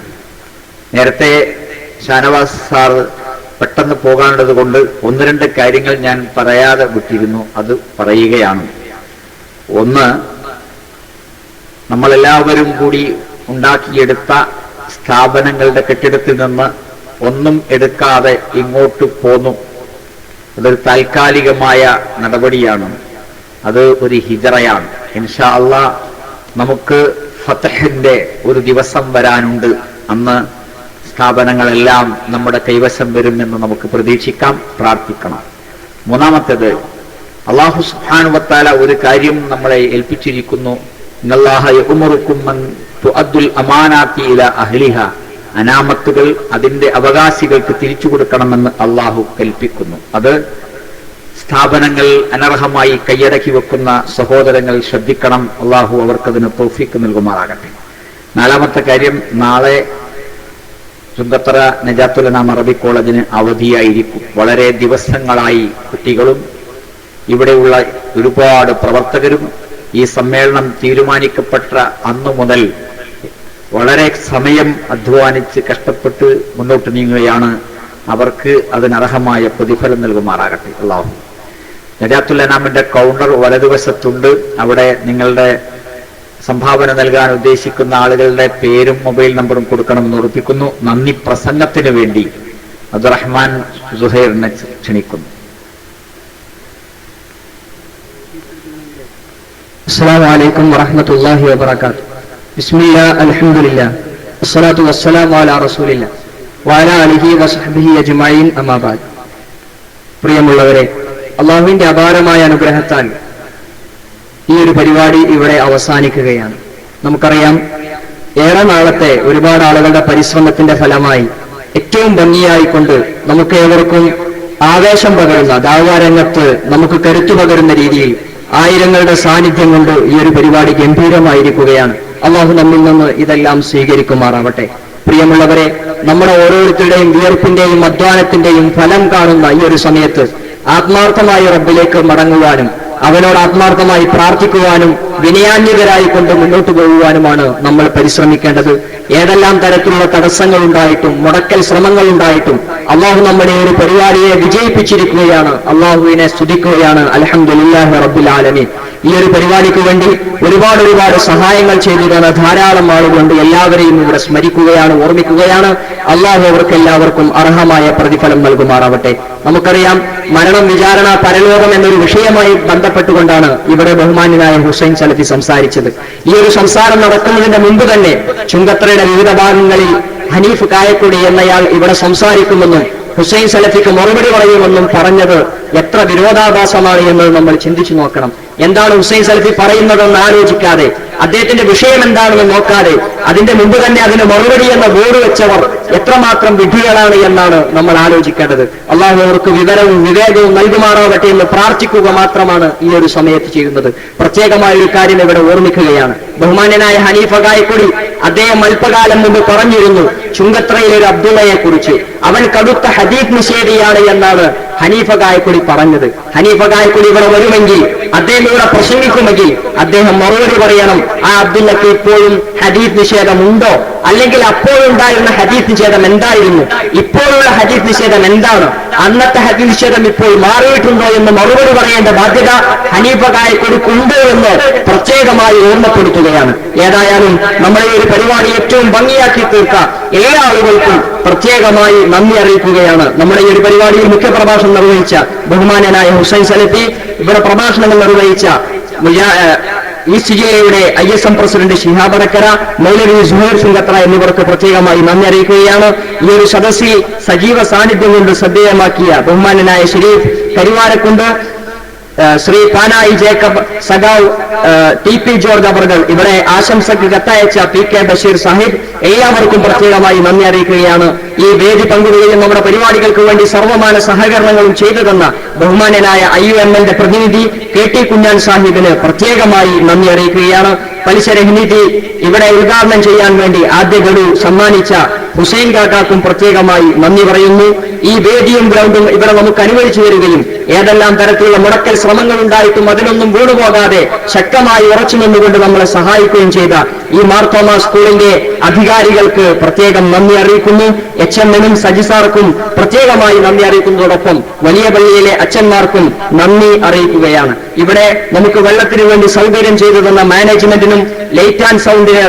[SPEAKER 2] നേരത്തെ ഷാനവാസ് സാർ പെട്ടെന്ന് പോകാനുള്ളത് കൊണ്ട് 1-2 കാര്യങ്ങൾ ഞാൻ പറയാതെ വിട്ടിരുന്നു, അത് പറയുകയാണ്. ഒന്ന്, നമ്മളെല്ലാവരും കൂടി ഉണ്ടാക്കിയെടുത്ത സ്ഥാപനങ്ങളുടെ കെട്ടിടത്തിൽ നിന്ന് ഒന്നും എടുക്കാതെ ഇങ്ങോട്ട് പോന്നു. അതൊരു താൽക്കാലികമായ നടപടിയാണ്, അത് ഒരു ഹിജറയാണ്. ഇൻഷാ അല്ലാഹ് നമുക്ക് ഫതഹിന്റെ ഒരു ദിവസം വരാനുണ്ട്. അന്ന് സ്ഥാപനങ്ങളെല്ലാം നമ്മുടെ കൈവശം വരുമെന്ന് നമുക്ക് പ്രതീക്ഷിക്കാം, പ്രാർത്ഥിക്കണം. മൂന്നാമത്തേത്, അല്ലാഹു സുബ്ഹാനഹു വ തആല ഒരു കാര്യം നമ്മളെ ഏൽപ്പിച്ചിരിക്കുന്നു. ഇന്നല്ലാഹ യഅ്മുറുക്കും അൻ തുഅദ്ദുൽ അമാനാത്തി ഇലാ അഹ്ലിഹാ. അനാമത്തുകൾ അതിന്റെ അവകാശികൾക്ക് തിരിച്ചു കൊടുക്കണമെന്ന് അല്ലാഹു കൽപ്പിക്കുന്നു. അത് സ്ഥാപനങ്ങൾ അനർഹമായി കൈയടക്കി വെക്കുന്ന സഹോദരങ്ങൾ ശ്രദ്ധിക്കണം. അല്ലാഹു അവർക്കതിന് തൗഫീഖ് നൽകുമാറാകട്ടെ. 4-മത്തെ കാര്യം, നാളെ ചുങ്കത്തറ നജാത്തുൽ അനാം അറബി കോളേജിന് അവധിയായിരിക്കും. വളരെ ദിവസങ്ങളായി കുട്ടികളും ഇവിടെയുള്ള ഒരുപാട് പ്രവർത്തകരും ഈ സമ്മേളനം തീരുമാനിക്കപ്പെട്ട അന്നു മുതൽ വളരെ സമയം അധ്വാനിച്ച് കഷ്ടപ്പെട്ട് മുന്നോട്ട് നീങ്ങുകയാണ്. അവർക്ക് അതിനർഹമായ പ്രതിഫലം നൽകുമാറാകട്ടെ അല്ലാഹു. നജാത്തുൽ അനാമിന്റെ കൗണ്ടർ വലതുവശത്തുണ്ട്. അവിടെ നിങ്ങളുടെ സംഭാവന നൽകാൻ ഉദ്ദേശിക്കുന്ന ആളുകളുടെ പേരും മൊബൈൽ നമ്പറും കൊടുക്കണമെന്ന് ഉറപ്പിക്കുന്നു. നന്ദി പ്രസംഗത്തിന് വേണ്ടി അബ്ദുറഹ്മാൻ സുഹൈറിനെ ക്ഷണിക്കുന്നു.
[SPEAKER 3] അസ്സലാമു അലൈക്കും വറഹ്മത്തുള്ളാഹി വബറകാതുഹു. ബിസ്മില്ലാഹ് അൽഹംദുലില്ലാഹ് വസ്സലാത്തു വസ്സലാമു അലാ റസൂലില്ലാഹ് വഅലാ ആലിഹി വസഹ്ബിഹി അജ്മഈൻ അമ്മാ ബഅദ്. പ്രിയമുള്ളവരെ, അല്ലാഹുവിന്റെ അപാരമായ അനുഗ്രഹത്താൽ ഈ ഒരു പരിപാടി ഇവിടെ അവസാനിക്കുകയാണ്. നമുക്കറിയാം, ഏറെ നാളത്തെ ഒരുപാട് ആളുകളുടെ പരിശ്രമത്തിന്റെ ഫലമായി ഏറ്റവും ഭംഗിയായിക്കൊണ്ട് നമുക്ക് ഏവർക്കും ആവേശം പകരുന്ന, ദഅ്വാ രംഗത്ത് നമുക്ക് കരുത്തു പകരുന്ന രീതിയിൽ ആയിരങ്ങളുടെ സാന്നിധ്യം കൊണ്ട് ഈ ഒരു പരിപാടി ഗംഭീരമായിരിക്കുകയാണ്. അല്ലാഹു നമ്മിൽ നിന്ന് ഇതെല്ലാം സ്വീകരിക്കുമാറാവട്ടെ. പ്രിയമുള്ളവരെ, നമ്മുടെ ഓരോരുത്തരുടെയും വിയർപ്പിന്റെയും അധ്വാനത്തിന്റെയും ഫലം കാണുന്ന ഈ ഒരു സമയത്ത് ആത്മാർത്ഥമായി റബ്ബിലേക്ക് മടങ്ങുവാനും അവനോട് ആത്മാർത്ഥമായി പ്രാർത്ഥിക്കുവാനും വിനയാന്വിതരായി കൊണ്ട് മുന്നോട്ട് പോകുവാനുമാണ് നമ്മൾ പരിശ്രമിക്കേണ്ടത്. ഏതെല്ലാം തരത്തിലുള്ള തടസ്സങ്ങൾ ഉണ്ടായിട്ടും മുടക്കൽ ശ്രമങ്ങൾ ഉണ്ടായിട്ടും അള്ളാഹു നമ്മുടെ ഒരു പരിപാടിയെ വിജയിപ്പിച്ചിരിക്കുകയാണ്. അള്ളാഹുവിനെ സ്തുതിക്കുകയാണ്. അൽഹംദുലില്ലാഹി റബ്ബിൽ ആലമീൻ. ഈ ഒരു പരിപാടിക്ക് വേണ്ടി ഒരുപാട് സഹായങ്ങൾ ചെയ്തു തന്ന ധാരാളം ആളുകളുണ്ട്. എല്ലാവരെയും ഇവിടെ സ്മരിക്കുകയാണ്, ഓർമ്മിക്കുകയാണ്. അള്ളാഹു അവർക്ക് എല്ലാവർക്കും അർഹമായ പ്രതിഫലം നൽകുമാറാവട്ടെ. നമുക്കറിയാം, മരണം, വിചാരണ, പരലോകം എന്നൊരു വിഷയമായി ബന്ധപ്പെട്ടുകൊണ്ടാണ് ഇവിടെ ബഹുമാന്യനായ ഹുസൈൻ സലഫി സംസാരിച്ചത്. ഈ ഒരു സംസാരം നടക്കുന്നതിന്റെ മുമ്പ് തന്നെ ചുങ്കത്തറയുടെ വിവിധ ഭാഗങ്ങളിൽ ഹനീഫ് കായക്കുടി എന്നയാൾ ഇവിടെ സംസാരിക്കുമെന്നും ഹുസൈൻ സലഫിക്ക് മറുപടി പറയുമെന്നും പറഞ്ഞത് എത്ര വിരോധാഭാസമാണ് എന്ന് നമ്മൾ ചിന്തിച്ചു നോക്കണം. എന്താണ് ഹുസൈൻ സലഫി പറയുന്നതെന്ന് ആലോചിക്കാതെ, അദ്ദേഹത്തിന്റെ വിഷയം എന്താണെന്ന് നോക്കാതെ അതിന്റെ മുമ്പ് തന്നെ അതിന് മറുപടി എന്ന ബോർഡ് വെച്ചവർ എത്രമാത്രം വിഡ്ഢികളാണ് എന്നാണ് നമ്മൾ ആലോചിക്കേണ്ടത്. അള്ളാഹു അവർക്ക് വിവരവും വിവേകവും നൽകുമാറാവട്ടെ എന്ന് പ്രാർത്ഥിക്കുക മാത്രമാണ് ഈ ഒരു സമയത്ത് ചെയ്യുന്നത്. പ്രത്യേകമായ ഒരു കാര്യം ഇവിടെ ഓർമ്മിക്കുകയാണ്. ബഹുമാന്യനായ ഹനീഫ കായക്കുടി അദ്ദേഹം അല്പകാലം മുമ്പ് പറഞ്ഞിരുന്നു ചുങ്കത്രയിലെ ഒരു അബ്ദുള്ളയെ കുറിച്ച്. അവൻ കടുത്ത ഹദീസ് നിഷേധിയാണ് എന്നാണ് ഹനീഫ കായക്കുടി പറഞ്ഞത്. ഹനീഫ കായക്കുടി ഇവിടെ വരുമെങ്കിൽ, അദ്ദേഹം ഇവിടെ പ്രസംഗിക്കുമെങ്കിൽ അദ്ദേഹം മറുപടി പറയണം, ആ അബ്ദുള്ളക്ക് ഇപ്പോഴും ഹദീസ് നിഷേധമുണ്ടോ, അല്ലെങ്കിൽ അപ്പോഴുണ്ടായിരുന്ന ഹദീസ് നിഷേധം എന്തായിരുന്നു, ഇപ്പോഴുള്ള ഹദീസ് നിഷേധം എന്താണ്, അന്നത്തെ ഹദീസ് നിഷേധം ഇപ്പോൾ മാറിയിട്ടുണ്ടോ എന്ന് മറുപടി പറയേണ്ട ബാധ്യത ഹനീഫ കായക്കുടിക്കുണ്ട് എന്ന് പ്രത്യേകമായി ഓർമ്മപ്പെടുത്തുകയാണ്. ഏതായാലും നമ്മുടെ ഈ ഒരു പരിപാടി ഏറ്റവും ഭംഗിയാക്കി തീർക്കാൻ എല്ലാ ആളുകൾക്കും പ്രത്യേകമായി നന്ദി അറിയിക്കുകയാണ്. നമ്മുടെ ഈ ഒരു പരിപാടിയിൽ മുഖ്യപ്രഭാഷണം നിർവഹിച്ച ബഹുമാന്യനായ ഹുസൈൻ സലഫി, ഇവിടെ പ്രഭാഷണങ്ങൾ നിർവഹിച്ച ഈസ്റ്റ് ജില്ലയുടെ ISM പ്രസിഡന്റ് ശിഹാബ് അറക്കര, മൗലവി സുഹൈർ ചുങ്കത്തറ എന്നിവർക്ക് പ്രത്യേകമായി നന്ദി അറിയിക്കുകയാണ്. ഈ ഒരു സദസ്സിൽ സജീവ സാന്നിധ്യം കൊണ്ട് ശ്രദ്ധേയമാക്കിയ ബഹുമാന്യനായ ഷരീഫ് കരിവാരക്കുണ്ട്, ശ്രീ പാനായി ജേക്കബ്, സഖാവ് TP ജോർജ് അവർകൾ, ഇവിടെ ആശംസക്ക് കത്തയച്ച PK ബഷീർ സാഹിബ്, എല്ലാവർക്കും പ്രത്യേകമായി നന്ദി അറിയിക്കുകയാണ്. ഈ വേദി പങ്കുവയ്ക്കുകയും നമ്മുടെ പരിപാടികൾക്ക് വേണ്ടി സർവമാന സഹകരണങ്ങളും ചെയ്തു തന്ന ബഹുമാന്യനായ IUML പ്രതിനിധി KT കുഞ്ഞാൻ സാഹിബിന് പ്രത്യേകമായി നന്ദി അറിയിക്കുകയാണ്. പലിശരഹിനിധി ഇവിടെ ഉദ്ഘാടനം ചെയ്യാൻ വേണ്ടി ആദ്യ ഗഡു സമ്മാനിച്ച ഹുസൈൻ കാക്കാക്കും പ്രത്യേകമായി നന്ദി പറയുന്നു. ഈ വേദിയും ഗ്രൗണ്ടും ഇവിടെ നമുക്ക് അനുവദിച്ചു തരികയും ഏതെല്ലാം തരത്തിലുള്ള മുടക്കൽ ശ്രമങ്ങൾ ഉണ്ടായിട്ടും അതിനൊന്നും വീണുപോകാതെ ശക്തമായി ഉറച്ചു നിന്നുകൊണ്ട് നമ്മളെ സഹായിക്കുകയും ചെയ്ത ഈ മാർത്തോമ സ്കൂളിന്റെ അധികാരികൾക്ക് പ്രത്യേകം നന്ദി അറിയിക്കുന്നു. HMനും സജിസാർക്കും പ്രത്യേകമായി നന്ദി അറിയിക്കുന്നതോടൊപ്പം വലിയ പള്ളിയിലെ അച്ഛന്മാർക്കും നന്ദി അറിയിക്കുകയാണ്. ഇവിടെ നമുക്ക് വെള്ളത്തിന് വേണ്ടി സൗകര്യം ചെയ്തു തന്ന മാനേജ്മെന്റിനും ലൈറ്റ് ആൻഡ് സൗണ്ടിന്